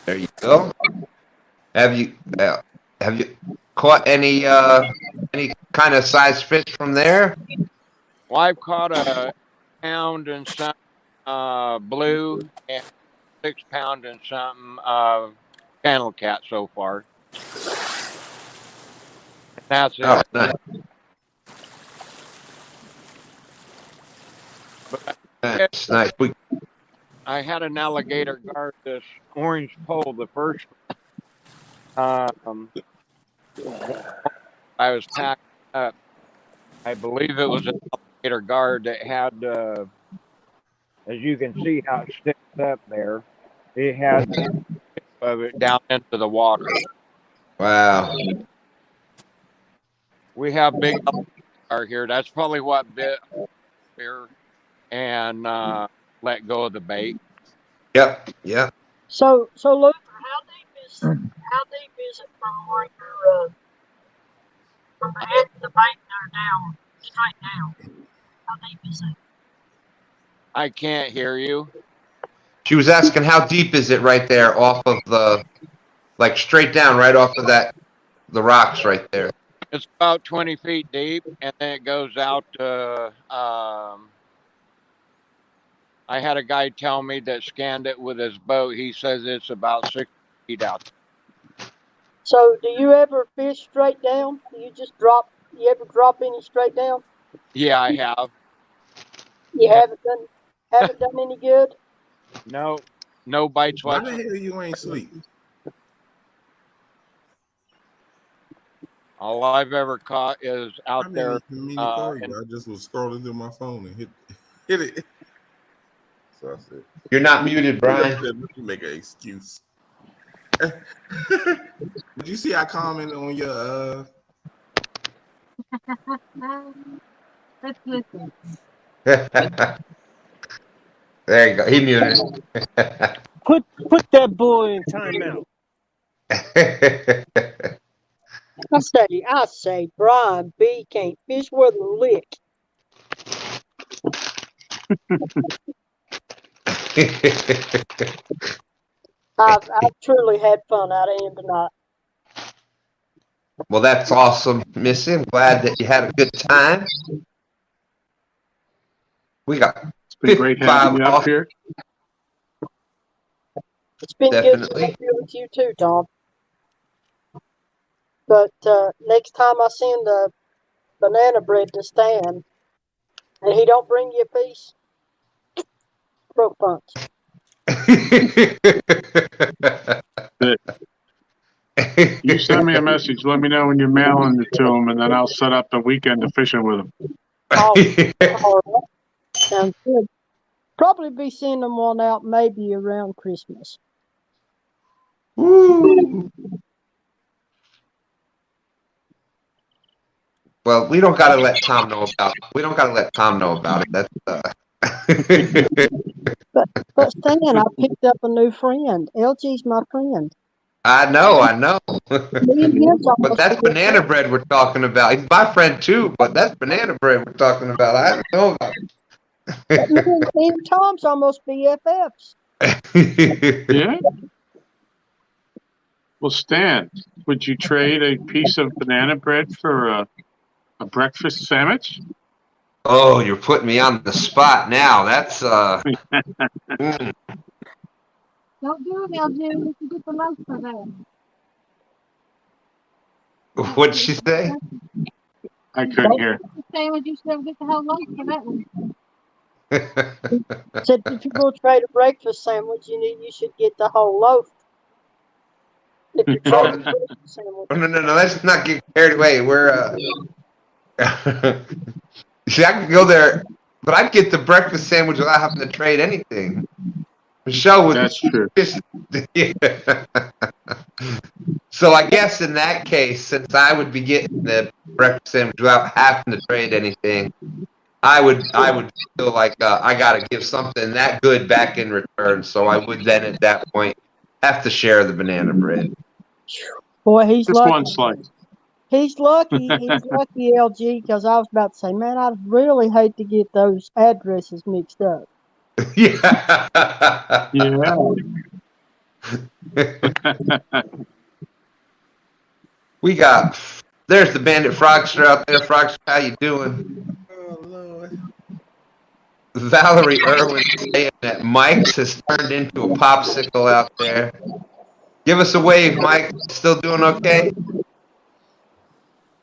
There you go. Have you caught any kind of size fish from there? Well, I've caught a pound and something blue and 6 pound and something channel cat so far. That's it. Oh, nice. But Nice. I had an alligator guard this orange pole the first I was packing up. I believe it was an alligator guard that had, as you can see how it sticks up there, it had the tip of it down into the water. Wow. We have big alligator here. That's probably what bit here and let go of the bait. Yep. Yep. So Luther, how deep is it from where you're from the head of the bank there down, straight down? How deep is it? I can't hear you. She was asking how deep is it right there off of the Like straight down right off of the rocks right there. It's about 20 feet deep, and then it goes out to. I had a guy tell me that scanned it with his boat. He says it's about 60 feet out. So, do you ever fish straight down? Do you just drop? You ever drop any straight down? Yeah, I have. You haven't done any good. No bites Why the whatsoever. hell you ain't sleep? All I've ever caught is out there. I just was scrolling through my phone and hit it. So I said, You're not muted, Brian. Let me make an excuse. Did you see I commented on your Let's listen. There you go. He muted. Put that boy in timeout. I say, Brian B can't fish with a lick. I've truly had fun out of him tonight. Well, that's awesome, Missy. I'm glad that you had a good time. We got It's been great having you up here. It's been Definitely. good to be with you too, Tom. But next time I send the banana bread to Stan, and he don't bring you a piece, throat punch. You send me a message. Let me know when you're mailing it to him, and then I'll set up the weekend to fishing with him. Oh, sounds good. Probably be sending one out maybe around Christmas. Woo. Well, we don't gotta let Tom know about it. We don't gotta let Tom know about it. That's But Stan, I picked up a new friend. LG's my friend. I know. But that's banana bread we're talking about. He's my friend too, but that's banana bread we're talking about. I don't know about Me and Tom's almost BFFs. Yeah. Well, Stan, would you trade a piece of banana bread for a breakfast sandwich? Oh, you're putting me on the spot now. That's Don't do it, LG. You can get the loaf for that. What'd she say? I couldn't hear. Sandwich, you should get the whole loaf for that one. Said if you go trade a breakfast sandwich, you should get the whole loaf. If you trade a breakfast sandwich. No. Let's not get carried away. We're see, I could go there, but I'd get the breakfast sandwich without having to trade anything. Michelle would. That's true. So I guess in that case, since I would be getting the breakfast sandwich without having to trade anything, I would feel like I got to give something that good back in return. So I would then at that point have to share the banana bread. Boy, he's Just lucky. one slice. He's lucky. He's lucky, LG, because I was about to say, man, I'd really hate to get those addresses mixed up. Yeah. Yeah. There's the Bandit Frogster out there. Frogster, how you doing? Oh, Lord. Valerie Irwin saying that Mike's has turned into a popsicle out there. Give us a wave, Mike. Still doing okay?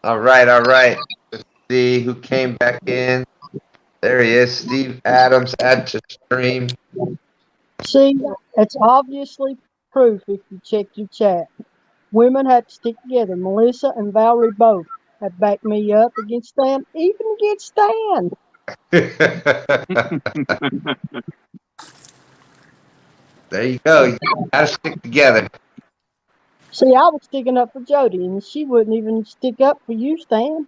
All right. Let's see who came back in. There he is, Steve Adams. Add to stream. See, it's obviously proof if you check your chat. Women have to stick together. Melissa and Valerie both have backed me up against Stan, even against Stan. There you go. You gotta stick together. See, I was sticking up for Jody, and she wouldn't even stick up for you, Stan.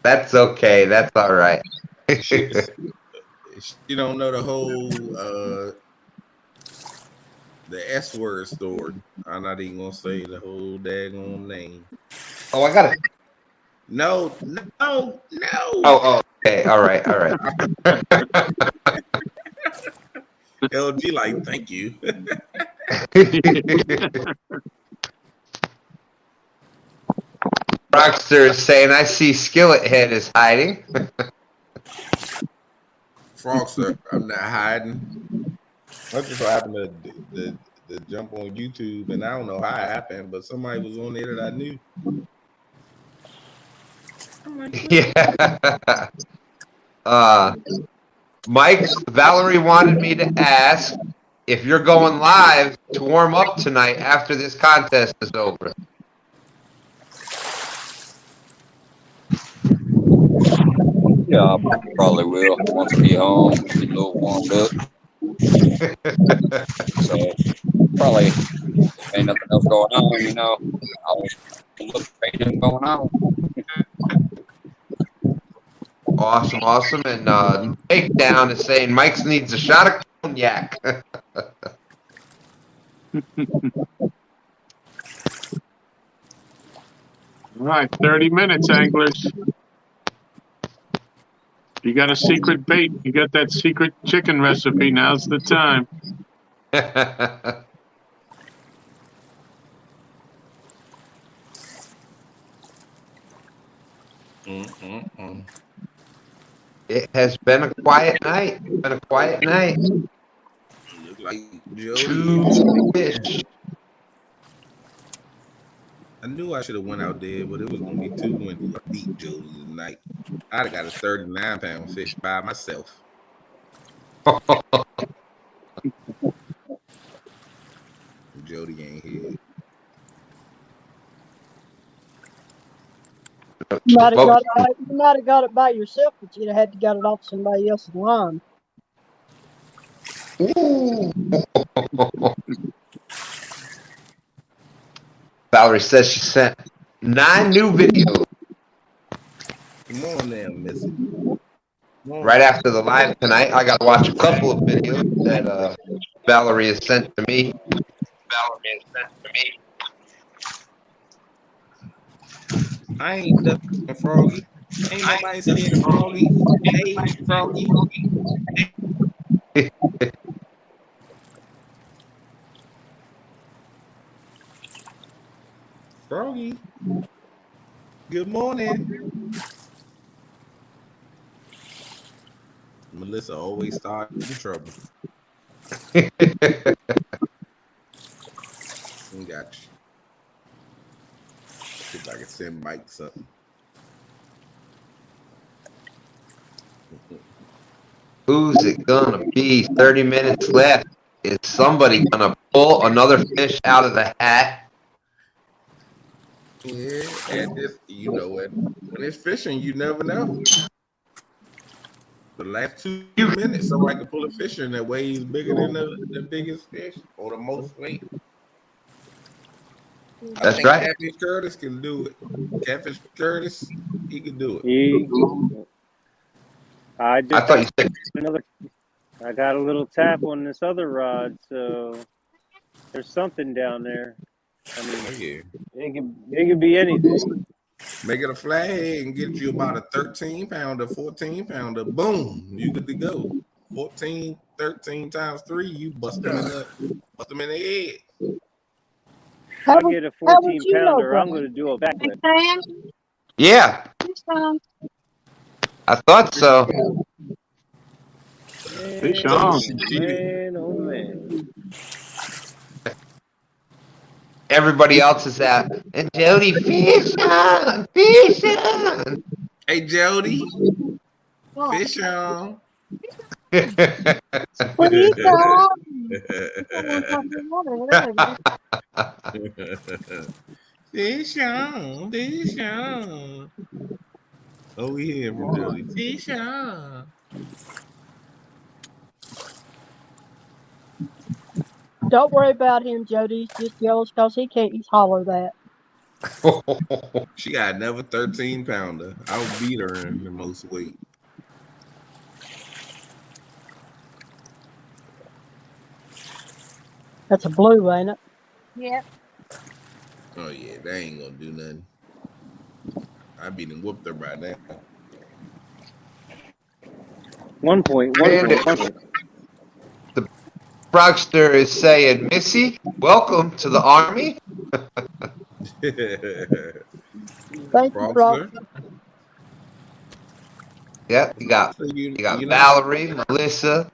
That's okay. That's all right. She don't know the whole the S word story. I'm not even gonna say the whole daggone name. Oh, I got it. No. Oh, okay. All right. LG, like, thank you. Rockster is saying, I see Skillet Head is hiding. Frogster, I'm not hiding. I just so happened to jump on YouTube, and I don't know how it happened, but somebody was on there that I knew. I'm like, Yeah. Mike, Valerie wanted me to ask if you're going live to warm up tonight after this contest is over. Yeah, I probably will once I get home, get a little warmed up. So probably ain't nothing else going on, you know. I'll look for anything going on. Awesome. And Takedown is saying Mike's needs a shot of cognac. All right, 30 minutes, anglers. You got a secret bait. You got that secret chicken recipe. Now's the time. It has been a quiet night. Look like Jody. 2 fish. I knew I should have went out there, but it was gonna be too windy. I beat Jody tonight. I'd have got a 39-pound fish by myself. Jody ain't here. You might have got it by yourself, but you'd have had to got it off somebody else's line. Valerie says she sent 9 new videos. Come on now, Missy. Right after the live tonight, I got to watch a couple of videos that Valerie has sent to me. I ain't ducking Froggy. Ain't nobody scared of Froggy. Hey, Froggy. Froggy. Good morning. Melissa always starts in trouble. Got you. See if I can send Mike something. Who's it gonna be? 30 minutes left. Is somebody gonna pull another fish out of the hat? Yeah, and just, you know what? When it's fishing, you never know. The last 2 minutes, somebody can pull a fish in that weighs bigger than the biggest fish or the most weight. That's I think right. Catfish Curtis can do it. Catfish Curtis, he can do it. I thought you said I got a little tap on this other rod, so there's something down there. I mean, it could be anything. Make it a flathead and get you about a 13-pounder, 14-pounder. Boom, you good to go. 14, 13 times 3, you bust them in the head. If I get a 14-pounder, I'm going to do a backflip. yeah. I thought so. Fish on. Man, oh man. Everybody else is out. And Jody, fish on. Hey, Jody. Fish on. Fish on. Oh, we hear from Jody. Fish on. Don't worry about him, Jody. He's just jealous because he can't holler that. She got another 13-pounder. I'll beat her in the most weight. That's a blue, ain't it? Yep. Oh, yeah, that ain't going to do nothing. I beat and whooped her by now. 1 point. Frogster is saying, Missy, welcome to the army. Thank you, Frog. Frogster. Yep, you got So you not Valerie, Melissa,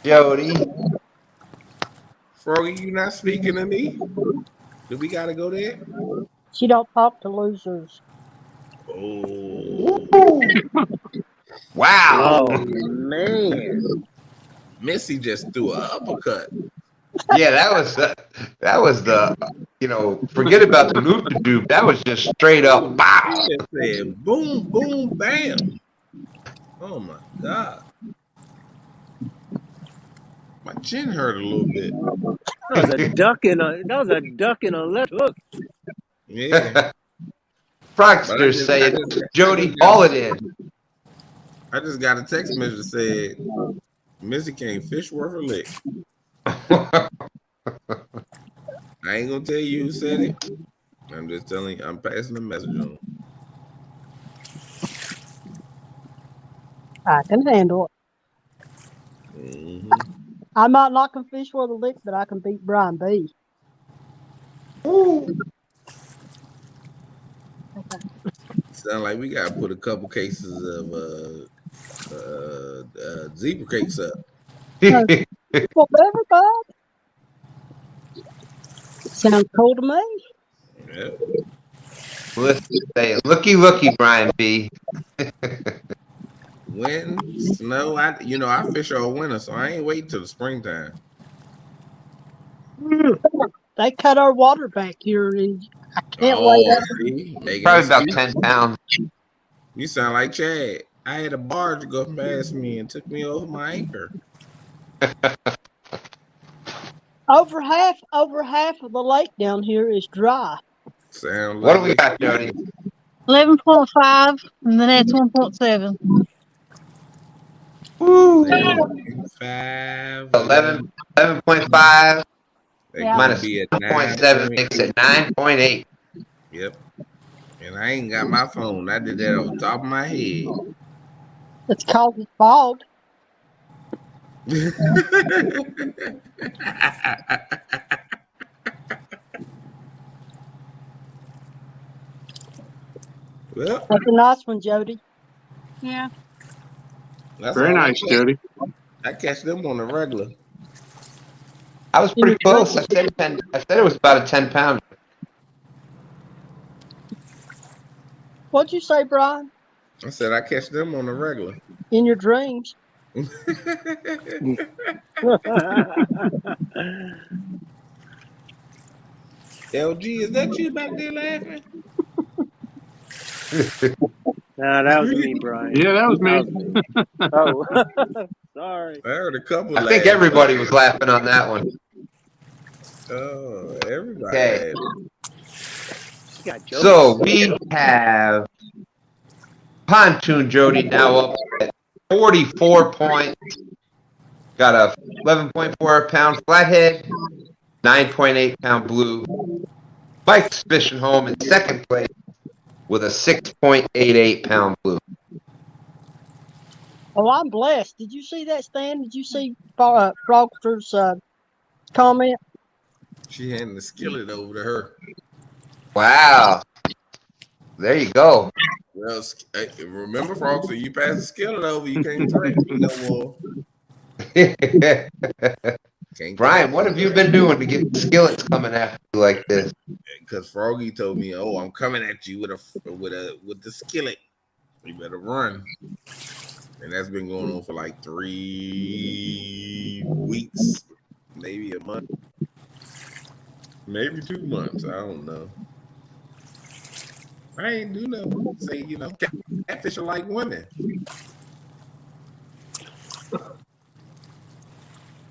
Jody. Froggy, you not speaking to me? Do we gotta go there? She don't talk to losers. Oh, Wow. Oh man. Missy just threw an uppercut. Yeah, that was the forget about the loop de doop. That was just straight up She wow. just said boom, boom, bam. Oh my god. My chin hurt a little bit. That was a duck and a left hook. Yeah. But Frogster saying, Jody, haul it in. I just got a text message that said Missy can't fish worth a lick. I ain't gonna tell you who said it. I'm just telling you, I'm passing the message on. I can handle it. Mm-hmm. I might not can fish for the lick, but I can beat Brian B. Sound like we gotta put a couple cases of zebra cakes up. Well, everybody. Sounds cool to me. Yeah. Melissa saying, looky, Brian B. Wind, snow. I fish all winter, so I ain't waiting till the springtime. They cut our water back here, and I can't wait. See, making Probably about excuses. 10 pounds. You sound like Chad. I had a barge go past me and took me over my anchor. Over half of the lake down here is dry. Sound What like do we got, Jody? 11.5, and the net's 1.7. 5, 11.5 They're Yeah. gonna minus be at 1.7 makes it 9.8. Yep. And I ain't got my phone. I did that on top of my head. It's called the fog. Well, That's a nice one, Jody. Yeah. that's Very all nice, Jody. I catch them on the regular. I was pretty close. I said it was about a 10 pounder. What'd you say, Brian? I said I catch them on the regular. In your dreams? LG, is that you back there laughing? Nah, that was me, Brian. Yeah, that was me. Oh, sorry. I heard a couple I think laugh. everybody was laughing on that one. Oh, everybody Okay. laughing. So we have Pontoon Jody now up at 44 points. Got a 11.4 pound flathead, 9.8 pound blue. Mike's fishing home in second place with a 6.88 pound blue. Oh, I'm blessed. Did you see that, Stan? Did you see Frogster's comment? She handed the skillet over to her. Wow. There you go. Well, remember, Frogster, you pass the skillet over, you can't threaten me no more. Brian, what have you been doing to get skillets coming after you like this? Because Froggy told me, "Oh, I'm coming at you with the skillet. You better run." And that's been going on for like 3 weeks, maybe a month, maybe 2 months. I don't know. I ain't do nothing. Say, catfish are like women.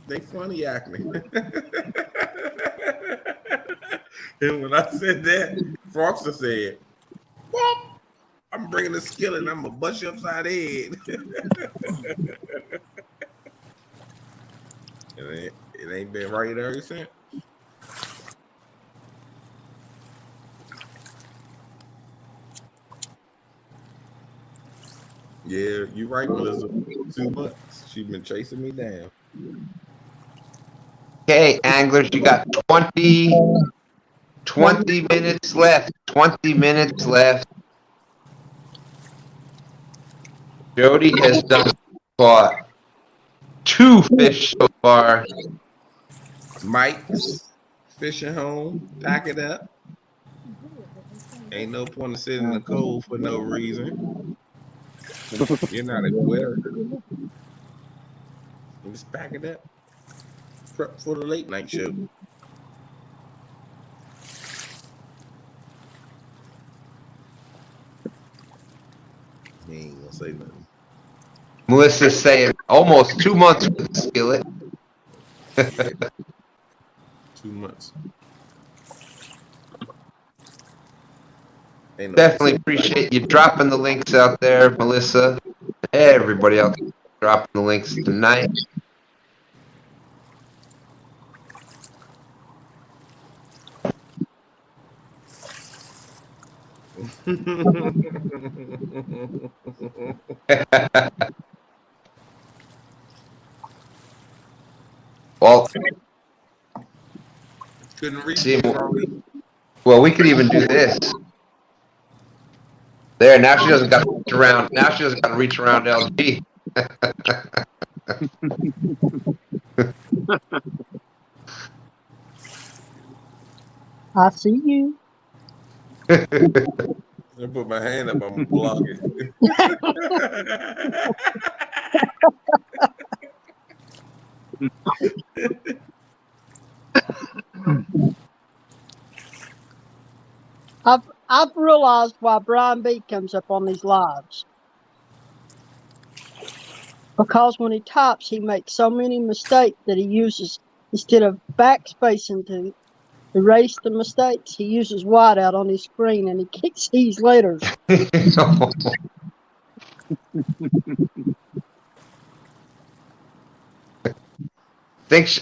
They funny acting. And when I said that, Frogster said, "What? I'm bringing the skillet and I'm going to bust you upside the head." It ain't been right ever since. Yeah, you're right, Melissa. 2 months. She's been chasing me down. Okay, anglers, you got 20 minutes left. 20 minutes left. Jody has caught 2 fish so far. Mike's fishing home. Pack it up. Ain't no point in sitting in the cold for no reason. You're not a quitter. Just pack it up. Prep for the late night show. He ain't gonna say nothing. Melissa's saying almost 2 months with the skillet. 2 months. Ain't no Definitely appreciate you dropping the links out there, Melissa. Everybody else dropping the links tonight. Well, couldn't reach see, me, Robbie. well, we could even do this. There, now she doesn't got to reach around. Now she doesn't got to reach around LG. I see you. I put my hand up, I'm gonna block it. I've realized why Brian B comes up on these lives. Because when he types, he makes so many mistakes that he uses, instead of backspacing to erase the mistakes, he uses whiteout on his screen and he kicks these letters.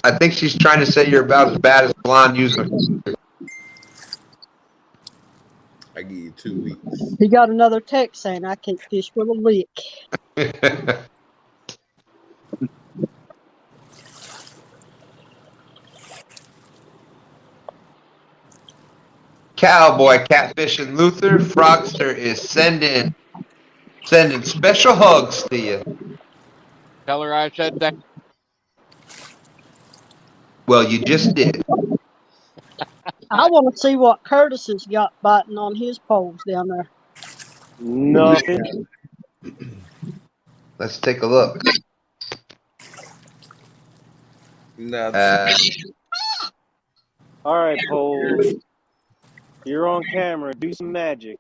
I think she's trying to say you're about as bad as blonde user. I give you 2 weeks. He got another text saying, I can't fish with a lick. Cowboy Catfishing Luther Frogster is sending special hugs to you. Tell her I said that. Well, you just did. I want to see what Curtis has got biting on his poles down there. Nothing. Let's take a look. Nothing. All right, poles. You're on camera. Do some magic.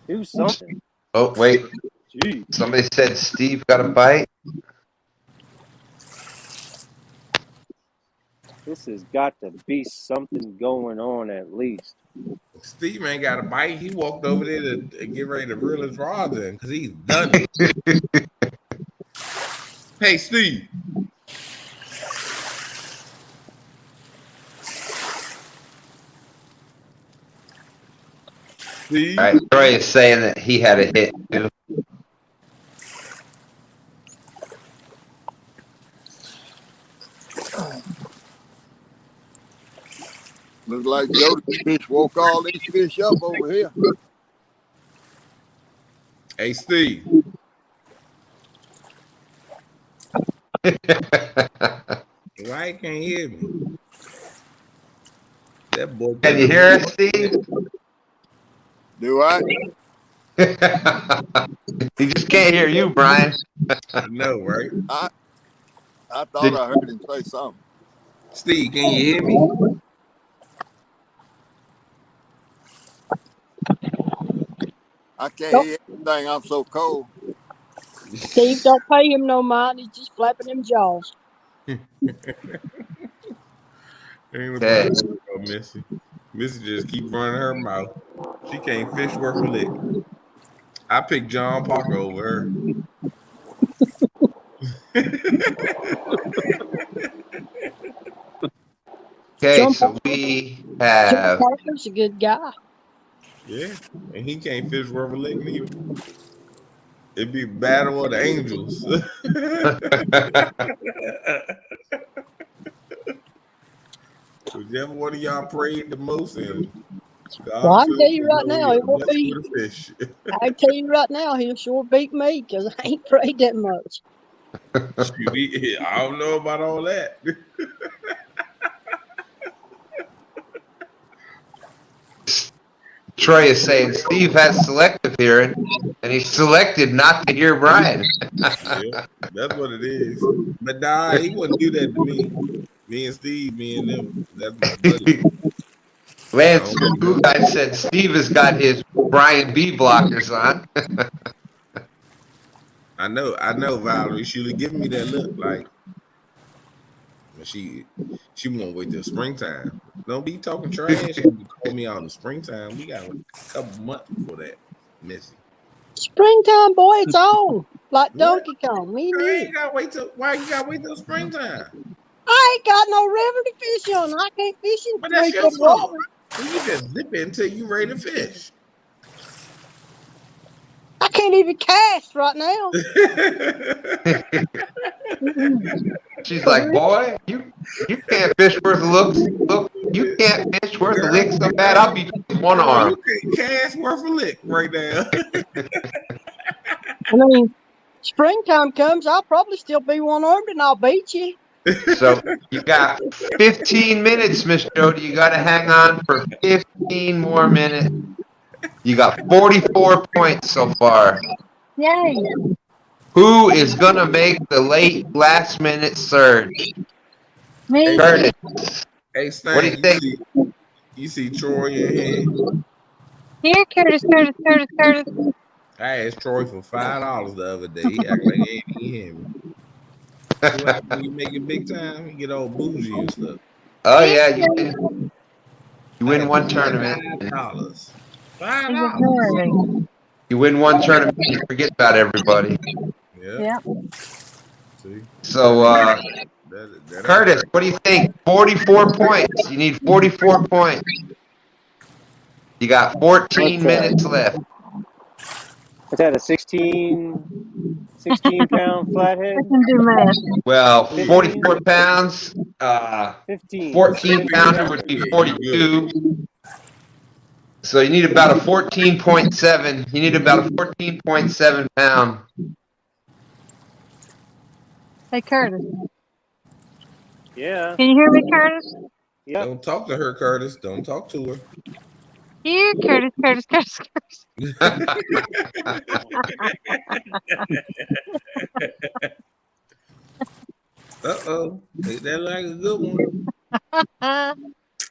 Do something. Oh, wait. Jeez. Somebody said Steve got a bite. This has got to be something going on at least. Steve ain't got a bite. He walked over there to get ready to reel his rods in because he's done it. Hey, Steve. Steve. All right, Troy is saying that he had a hit too. Looks like Jody fish woke all these fish up over here. Hey, Steve. Why he can't hear me? That boy. Can you hear us, Steve? Do I? He just can't hear you, Brian. I know, right? I thought I heard him say something. Steve, can you hear me? I can't hear anything. I'm so cold. Steve, don't pay him no mind. He's just flapping them jaws. Okay. Missy. Missy just keep running her mouth. She can't fish worth a lick. I picked John Parker over her. Okay, so we have. John Parker's a good guy. Yeah, and he can't fish worth a lick neither. It'd be battle of the angels. Whichever one of y'all prayed the most, and Well, God I can tell filled you the right now, it won't blessed be. with a fish. I can tell you right now, he'll sure beat me because I ain't prayed that much. Shoot, I don't know about all that. Troy is saying Steve has selective hearing, and he selected not to hear Brian. Yeah, that's what it is. But nah, he wouldn't do that to me. Me and Steve, me and them. That's my buddy. I Lance don't do Cool that. Guy said Steve has got his Brian B blockers on. I know, Valerie. She was giving me that look like she won't wait till springtime. Don't be talking trash and call me out in the springtime. We got a couple months before that, Missy. Springtime, boy, it's on. Like What? Donkey Kong, me and I you. ain't gotta wait till. Why you gotta wait till springtime? I ain't got no river to fish on. I can't fish in But that's 3 your foot fault. water. Well, you just zip it until you ready to fish. I can't even cast right now. She's like, boy, you can't fish worth a look. Look, you can't fish worth a lick so bad. I'll beat you with one Girl, arm. you can't cast worth a lick right now. I mean, springtime comes, I'll probably still be one-armed and I'll beat you. So you got 15 minutes, Miss Jody. You got to hang on for 15 more minutes. You got 44 points so far. Yay. Who is going to make the late last minute surge? Me. Curtis, Hey, what do you Stan, think? you see Troy in here? Here, Curtis. I asked Troy for $5 the other day. He act like he ain't even hear me. See what happens when you make it big time? You get all bougie and stuff. Oh, Here, yeah, Curtis. you I win asked one him tournament. $5. He's $5. ignoring me. You win one tournament, you forget about everybody. Yeah. Yeah. See? So, that ain't Curtis, right. what do you think? 44 points. You need 44 points. You got 14 minutes left. What's that? A 16 pound I flathead? can do math. Well, 15? 44 pounds, 15. 14 pounder would be 42. So you need about a 14.7. You need about a 14.7 pound. Hey, Curtis. Yeah. Can you hear me, Curtis? Yep. Don't talk to her, Curtis. Don't talk to her. Here, Curtis. Uh-oh. That like a good one.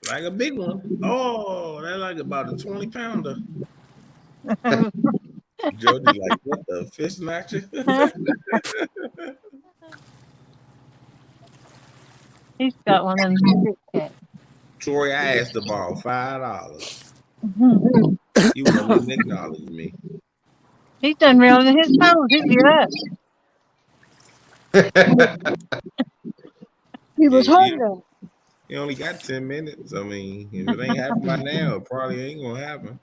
Like a big one. Oh, that like about a 20 pounder. Jody like, what the fish snatcher? He's got one of them Kit Kats. Troy, I asked to borrow $5. Mhm. You won't even acknowledge me. He's done reeling his phone. He's get up. He was Yeah, hungry. you only got 10 minutes. I mean, if it ain't happened by now, it probably ain't gonna happen.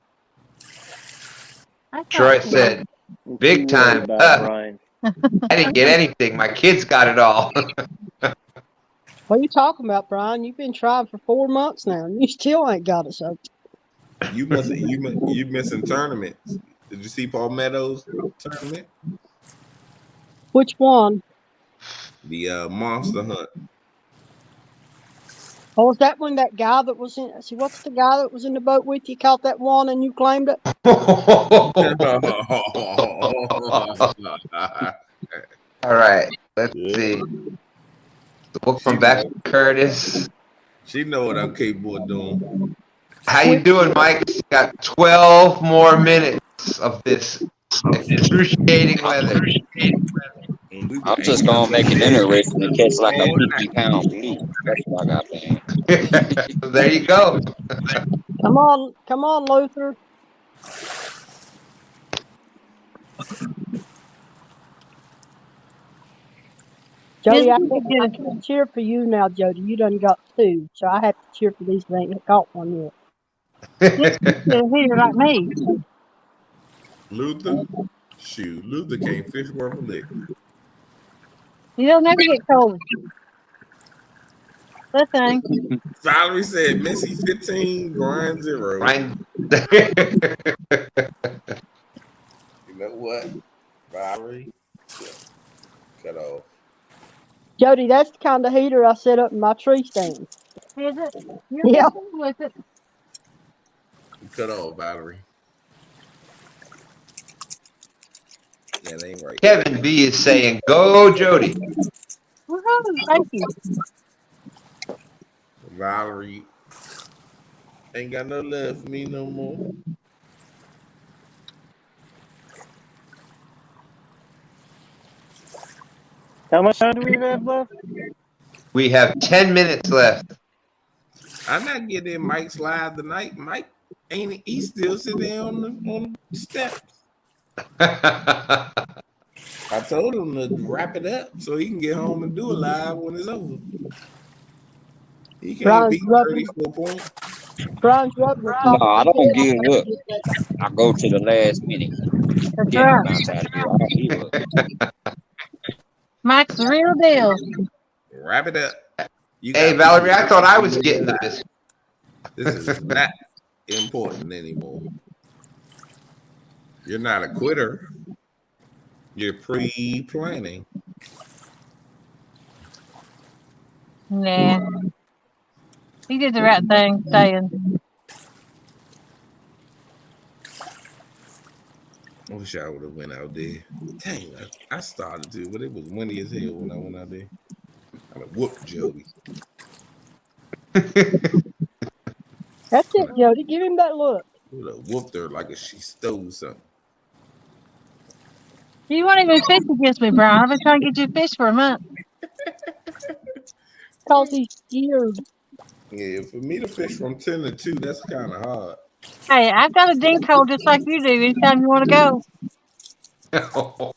I Troy thought said, I'm big too worried time. about Brian. I didn't get anything. My kids got it all. What are you talking about, Brian? You've been trying for 4 months now, and you still ain't got it. So You missing tournaments. Did you see Paul Meadows' tournament? which one? The Monster Hunt. Oh, was that when that guy that was in? See, what's the guy that was in the boat with you caught that one and you claimed it? All right, let's see. So we'll come back to Curtis. She know what I'm capable of doing. How you doing, Mike? You got 12 more minutes of this excruciating weather. I'm just gonna make it interesting and catch like a 50-pound blue. That's what I got planned. There you go. Come on, Luther. Jody, I can't cheer for you now, Jody. You done got 2, so I have to cheer for these that ain't caught one yet. This is here like me. Luther? Shoot, Luther can't fish worth a lick. You don't never get cold. That thing. Valerie said Missy 15, Brian 0. Brian. You know what, Valerie? Cut off. Jody, that's the kind of heater I set up in my tree stand. Is it? You're Yeah. good with it. Cut off, Valerie. That ain't right. Kevin B is saying, "Go, Jody." Woohoo! Thank you. Valerie ain't got no love for me no more. How much time do we have left? We have 10 minutes left. I'm not getting Mike's live tonight. Mike ain't he still sitting there on the steps. I told him to wrap it up so he can get home and do it live when it's over. He can't beat 34 points. Brian's rubbing the No, top I of don't his give head. up. I go to the last minute. That's Get right. bounce out of here. I don't give up. Mike's the real deal. Wrap it up. You Hey, got Valerie, I thought I was getting the biscuit. This is not important anymore. You're not a quitter. You're pre-planning. Nah. He did the right thing staying. I wish I would have went out there. Dang, I started to, but it was windy as hell when I went out there. I'd have whooped Jody. That's it, Jody. Give him that look. Would have whooped her like if she stole something. You won't even fish against me, Brian. I've been trying to get you a fish for a month. Cause he's scared. Yeah, for me to fish from 10 to 2, that's kind of hard. Hey, I've got a dink hole just like you do anytime you want to go.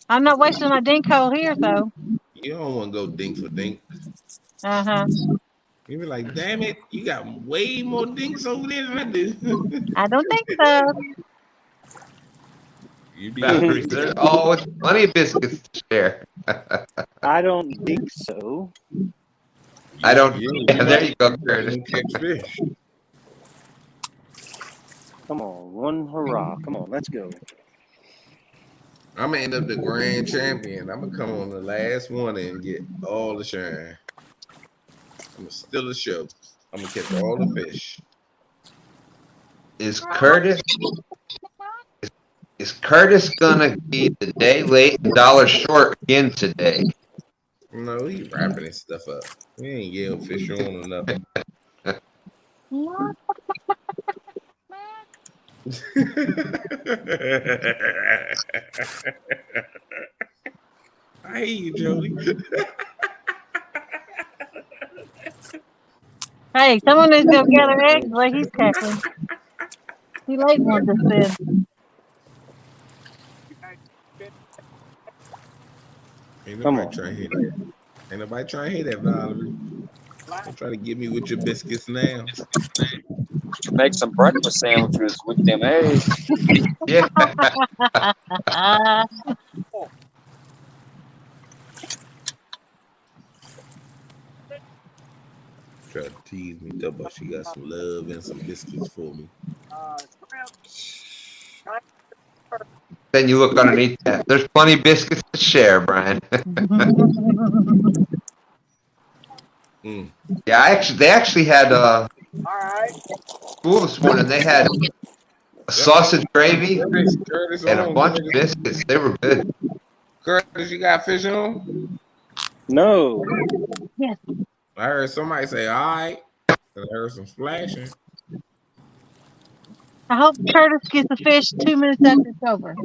I'm not wasting my dink hole here, though. You don't want to go dink for dink. Uh-huh. You be like, damn it, you got way more dinks over there than I do. I don't think so. You be Valerie, there's always plenty of biscuits to share. I don't think so. I don't. You Yeah, there you go, Curtis. don't catch fish. Come on, one hurrah. Come on, let's go. I'm gonna end up the grand champion. I'm gonna come on the last one and get all the shine. I'm gonna steal the show. I'm gonna catch all the fish. Is Curtis gonna be the day late and dollar short again today? No, he wrapping his stuff up. We ain't getting fish on or nothing. I hate you, Jody. Hey, someone needs to go gather eggs the way he's cackling. He late one just said. Ain't Come nobody on. trying to hit that. Ain't nobody trying to hit that, Valerie. Don't try to get me with your biscuits now. Make some breakfast sandwiches with them eggs. Yeah. Try to tease me. Talk about she got some love and some biscuits for me. Then you look underneath that. There's plenty of biscuits to share, Brian. Yeah, they actually had school this morning. They had a sausage gravy Curtis and a on, bunch of Curtis. biscuits. They were good. Curtis, you got fish on? No. Yes. I heard somebody say, all right. And I heard some splashing. I hope Curtis gets the fish 2 minutes after it's over.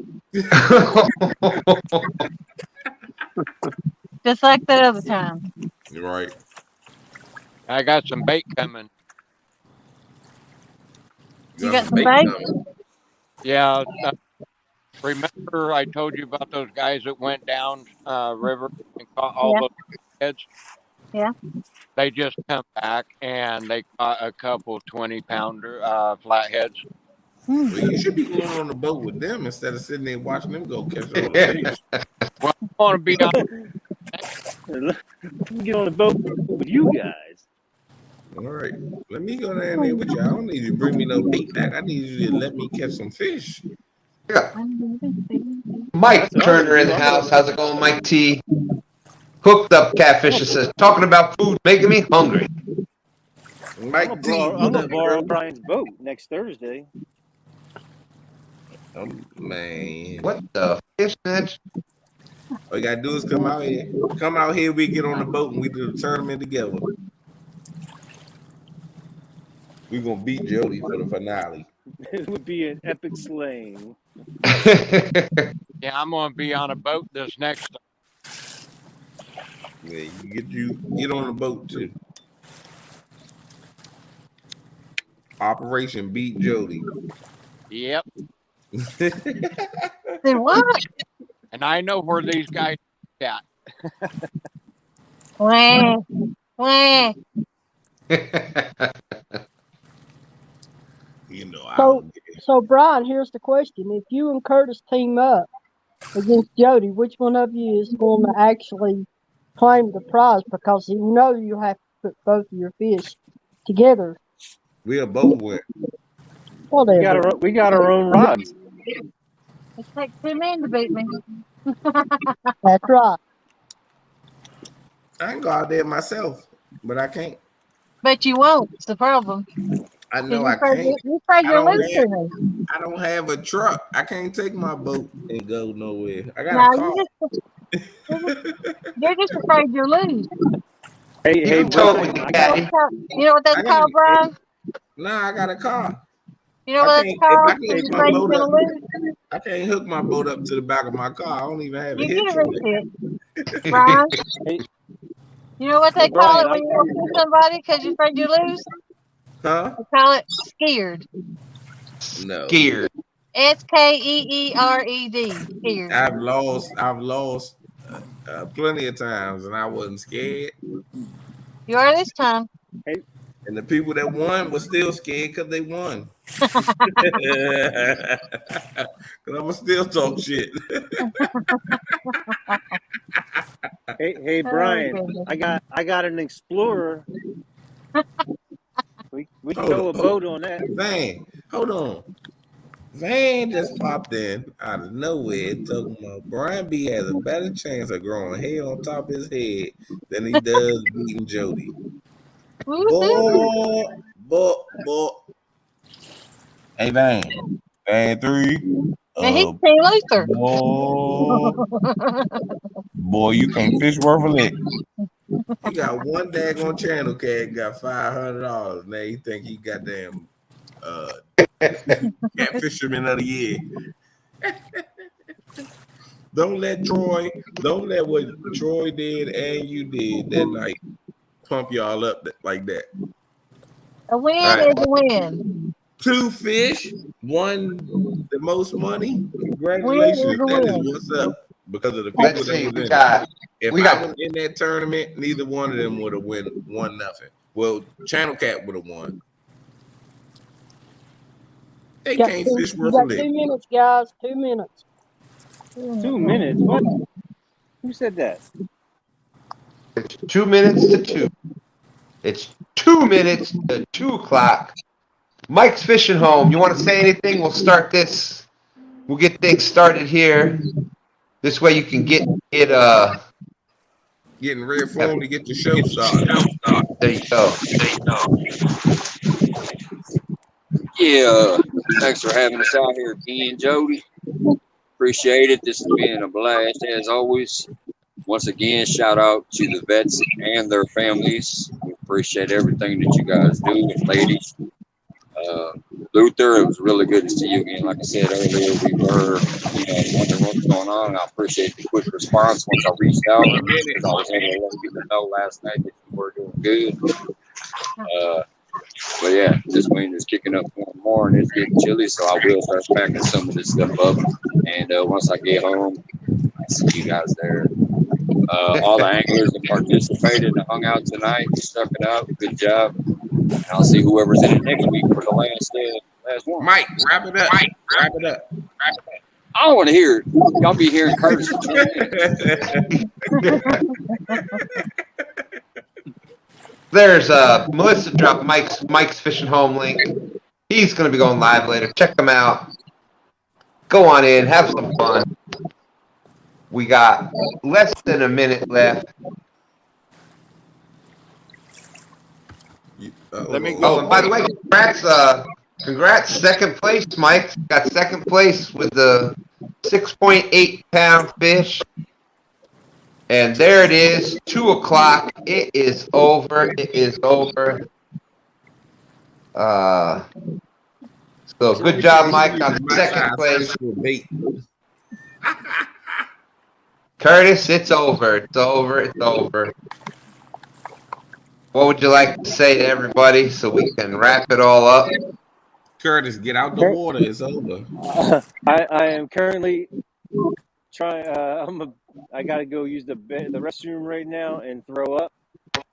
Just like that other time. You're right. I got some bait coming. You got some bait? Yeah. Remember I told you about those guys that went down river and caught all those heads? Yeah. They just come back and they caught a couple 20-pounder flatheads. Hmm. Well, you should be going on the boat with them instead of sitting there watching them go catch all the fish. Well, I want to be on. Let me get on the boat with you guys. All right. Let me go down there with you. I don't need you to bring me no bait back. I need you to let me catch some fish. Yeah. That's Mike what I'm Turner gonna in do. the house. How's it going, Mike T? Hooked up catfish says, talking about food making me hungry. Mike T, I'm what gonna up, borrow bro? Brian's boat next Thursday. Man. What the fish, bitch? All you gotta do is come out here. Come out here, we get on the boat and we do the tournament together. We're gonna beat Jody for the finale. It would be an epic slaying. Yeah, I'm going to be on a boat this next. Yeah, you get on the boat too. Operation Beat Jody. Yep. Then what? And I know where these guys are at. Wah, wah. You know, I So, don't get it. so Brian, here's the question: if you and Curtis team up against Jody, which one of you is going to actually claim the prize? Because you know you have to put both of your fish together. We'll both win. Whatever. We got our own rods. It takes 2 men to beat me. That's right. I can go out there myself, but I can't. But you won't. It's the problem. I 'Cause know I can't. you're afraid I you'll don't lose have. to me. I don't have a truck. I can't take my boat and go nowhere. I got No, a car. you're just afraid you'll lose. Hey, You hey, can tow it Brian, with I the got caddy. You know what that's I got called, Brian? Nah, I got a car. You know I what can't. that's If called? I can't Because hook you're my afraid you're boat going up, to lose. I can't hook my boat up to the back of my car. I don't even have a You hitch get a on it. refit, Brian. hey, You know what hey they call Brian, it when you don't see somebody because you're afraid you lose? Huh? They call it scared. No. Scared. SKEERED. Scared. I've lost plenty of times, and I wasn't scared. You are this time. hey, And the people that won were still scared because they won. Because I'ma still talk shit. hey, Oh, Brian, goodness. I got an Explorer. We can Hold tow a on, boat on that. Van, hold on. Van just popped in out of nowhere talking about Brian B has a better chance of growing hair on top of his head than he does beating Jody. Woohoo. Boy. Hey, Van 3. Now he's Team Luther. Boy, you can't fish worth a lick. He got one daggone channel cat, got $500. Now you think he goddamn cat fisherman of the year. Don't let what Troy did and you did that night pump y'all up like that. A win Right. is a win. 2 fish, won the most money. Win Congratulations. is a That is win. what's up because of the people Let's that see. was We in it. got. If We I got. was in that tournament, neither one of them would have won nothing. Well, Channel Cat would have won. They Got can't two, fish you worth a got lick. 2 minutes, guys. 2 minutes. 2 minutes? What? Who said that? It's 2 minutes to 2. It's 2 minutes to 2 o'clock. Mike's fishing home. You want to say anything? We'll start this. We'll get things started here. This way you can get it. Getting ready for him to get the show started. There you go. Yeah, thanks for having us out here again, Jody. Appreciate it. This has been a blast as always. Once again, shout out to the vets and their families. We appreciate everything that you guys do, and ladies. Luther, it was really good to see you again. Like I said earlier, we were, wondering what's going on. And I appreciate the quick response once I reached out, because I was able to let people know last night that you were doing good. But yeah, this wind is kicking up more and more, and it's getting chilly, so I will start packing some of this stuff up. And once I get home, I'll see you guys there. All the anglers that participated and hung out tonight, stuck it out. Good job. And I'll see whoever's in it next week for the last one. Mike, wrap it up. Wrap it up. I don't want to hear it. Y'all be hearing Curtis for 20 minutes. There's Melissa dropped Mike's Fishing Home link. He's going to be going live later. Check him out. Go on in. Have some fun. We got less than a minute left. Let me go. Oh, by the way, congrats, second place, Mike. Got second place with the 6.8 pound fish. And there it is, 2 o'clock. It is over. It is over. So good job, Mike, on second place. Curtis, it's over. It's over. It's over. What would you like to say to everybody so we can wrap it all up? Curtis, get out the water. It's over. I am currently trying. I got to go use the restroom right now and throw up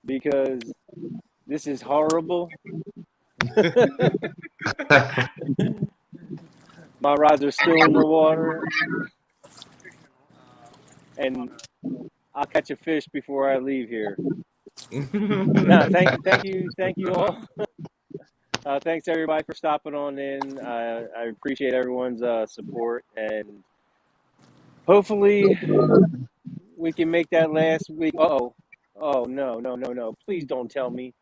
because this is horrible. My rods are still in the water, and I'll catch a fish before I leave here. No, thank you all. Thanks everybody for stopping on in. I appreciate everyone's support, and hopefully we can make that last week. Oh no! Please don't tell me.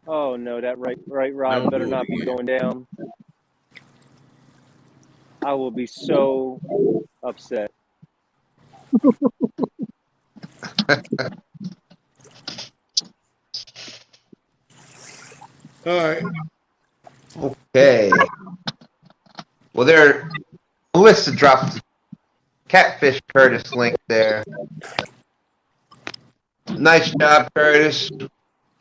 Oh no, that right rod better not be going down. I will be so upset. All right. Okay. Well, Melissa dropped the Catfish Curtis link there. Nice job, Curtis.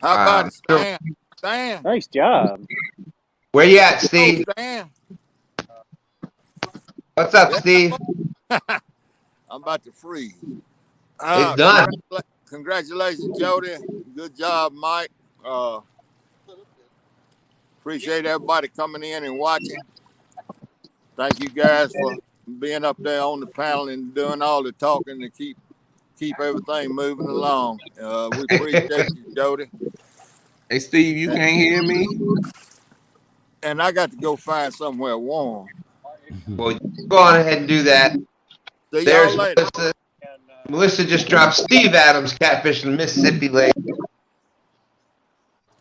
How about Stan? Stan. Nice job. Where you at, Steve? Stan. What's up, Steve? I'm about to freeze. It's done. Congratulations, Jody. Good job, Mike. Appreciate everybody coming in and watching. Thank you guys for being up there on the panel and doing all the talking to keep everything moving along. We appreciate you, Jody. Hey, Steve, you can't hear me? And I got to go find somewhere warm. Well, go on ahead and do that. See There's y'all later. Melissa. Melissa just dropped Steve Adams Catfish in Mississippi Lake.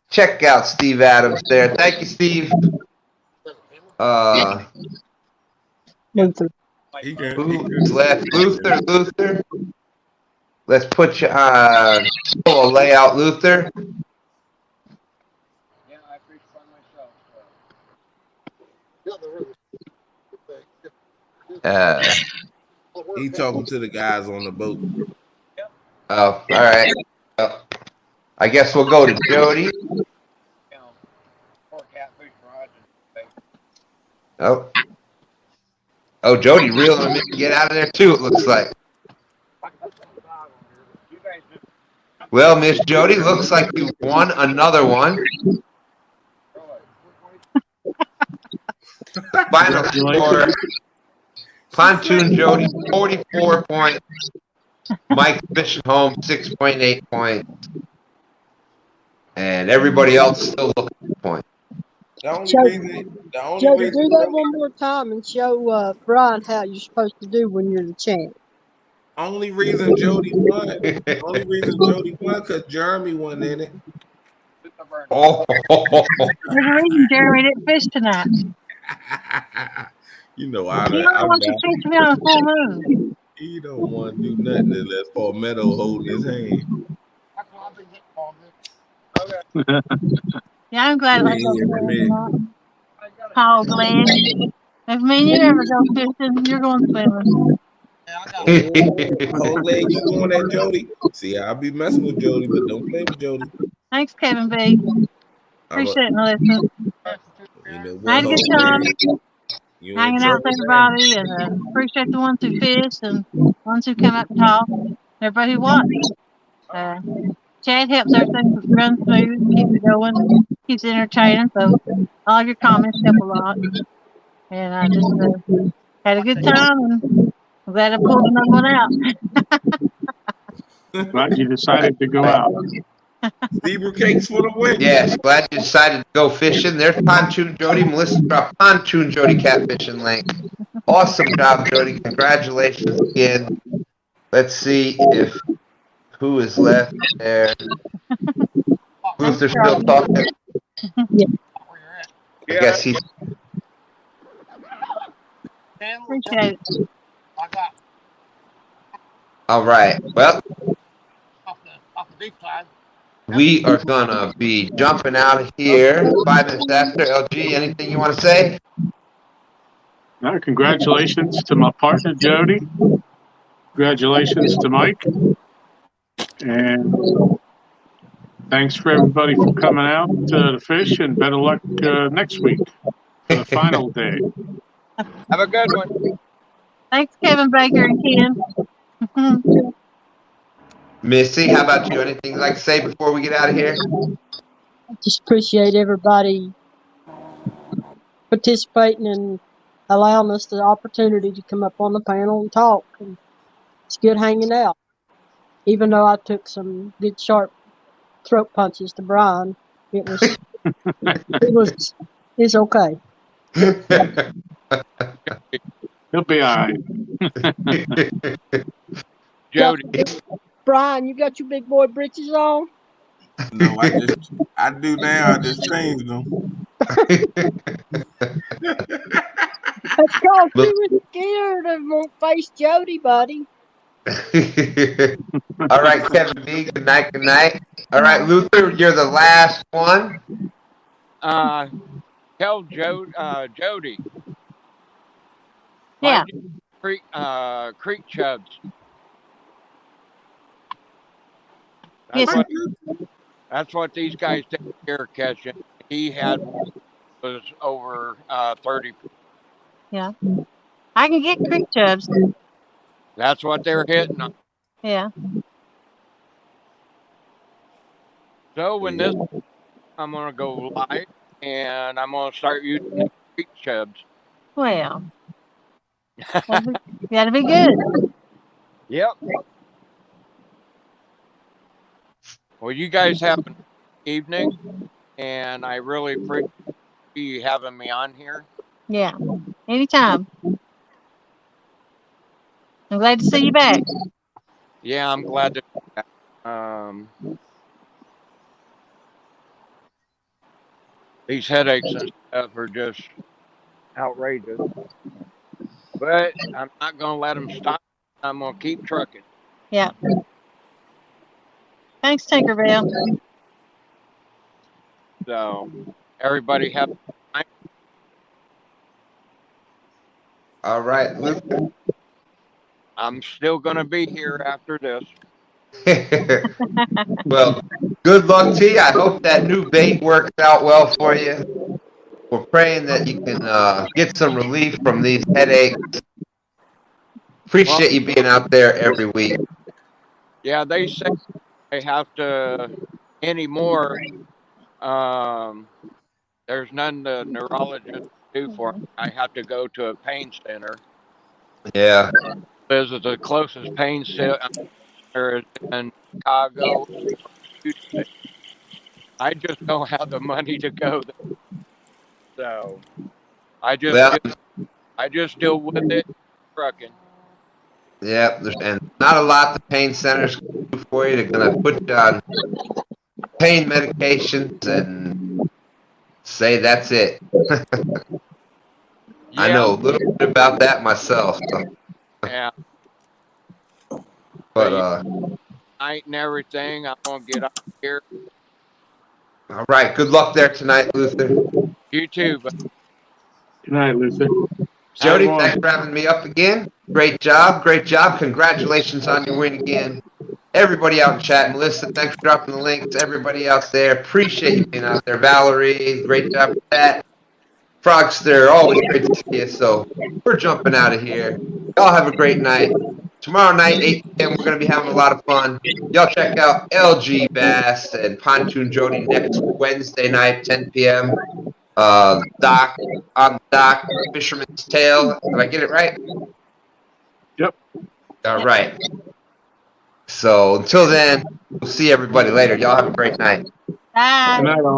Check out Steve Adams there. Thank you, Steve. Who's left? Luther. Let's put you on layout, Luther. Yeah, I fish by myself. He talking to the guys on the boat. Oh, all right. I guess we'll go to Jody. Oh, Jody reeling him in to get out of there too, it looks like. Well, Miss Jody, looks like you won another one. Final score, Pontoon Jody, 44 points. Mike Fishing Home, 6.8 points. And everybody else still looking for points. Jody, do that one more time and show Brian how you're supposed to do when you're the champ. Only reason Jody won because Jeremy won in it. Oh. There's a reason Jeremy didn't fish tonight. You know, He don't want to fish me on a full moon. He don't want to do nothing unless Palmetto holding his hand. Yeah, I'm glad I go Paul Glenn. If me and you ever go fishing, you're going swimming. Whole leg, you going at Jody? See, I'll be messing with Jody, but don't play with Jody. Thanks, Kevin B. Appreciate it, Melissa. I had a good time hanging out with everybody, and appreciate the ones who fished and ones who come up and talk. everybody who watched. Chad helps everything run smooth, keep it going, keeps it entertaining. So all of your comments help a lot. And I just had a good time, and I'm glad I pulled another one out. Glad you decided to go out. Zebra cakes for the win. Yes, glad you decided to go fishing. There's Pontoon Jody. Melissa dropped Pontoon Jody catfishing link. Awesome job, Jody. Congratulations again. Let's see if who is left there. Luther still talking. I guess he's. Appreciate it. All right. Well, we are gonna be jumping out of here 5 minutes after. LG, anything you want to say? No, congratulations to my partner, Jody. Congratulations to Mike. And thanks for everybody for coming out to fish, and better luck next week for the final day. Have a good one. Thanks, Kevin Baker and Ken. Missy, how about you? Anything you'd like to say before we get out of here? I just appreciate everybody participating and allowing us the opportunity to come up on the panel and talk. And it's good hanging out. Even though I took some good sharp throat punches to Brian, it's okay. He'll be all right. Jody. Brian, you got your big boy britches on? No, I do now. I just changed them. That's because he was scared and won't face Jody, buddy. All right, Kevin B. Good night. Good night. All right, Luther, you're the last one. Tell Jody. Yeah. Creek chubs. Yes. That's what these guys did here catching. He had was over 30. Yeah. I can get creek chubs. That's what they're hitting on. Yeah. So when this, I'm gonna go live and I'm gonna start using creek chubs. Well, gotta be good. Yep. Well, you guys have an evening, and I really appreciate you having me on here. Yeah. Anytime. I'm glad to see you back. Yeah, I'm glad to. These headaches and stuff are just outrageous. But I'm not going to let them stop. I'm going to keep trucking. Yeah. Thanks, Tinkerbell. So, everybody have a good night. All right, Luther. I'm still going to be here after this. Well, good luck to you. I hope that new bait works out well for you. We're praying that you can get some relief from these headaches. Appreciate you being out there every week. Yeah, they say they have to anymore. There's none the neurologist do for me. I have to go to a pain center. Yeah. Visit the closest pain center in Chicago. I just don't have the money to go there. So I just deal with it trucking. Yeah, and not a lot the pain centers can do for you. They're going to put you on pain medications and say that's it. I know a little bit about that myself. So. Yeah. But night and everything, I'm gonna get up here. All right, good luck there tonight, Luther. You too. But Good night, Luther. Jody, thanks for having me up again. Great job, great job. Congratulations on your win again. Everybody out in chat, Melissa, thanks for dropping the links. Everybody out there, appreciate you being out there. Valerie, great job with that. Frogster, always great to see you. So we're jumping out of here. Y'all have a great night. tomorrow night, 8 p.m., we're going to be having a lot of fun. Y'all check out LG Bass and Pontoon Jody next Wednesday night, 10 p.m. Doc, on Doc, Fisherman's Tale. Did I get it right? Yep. All right. So until then, we'll see everybody later. Y'all have a great night. Bye. Good night, all.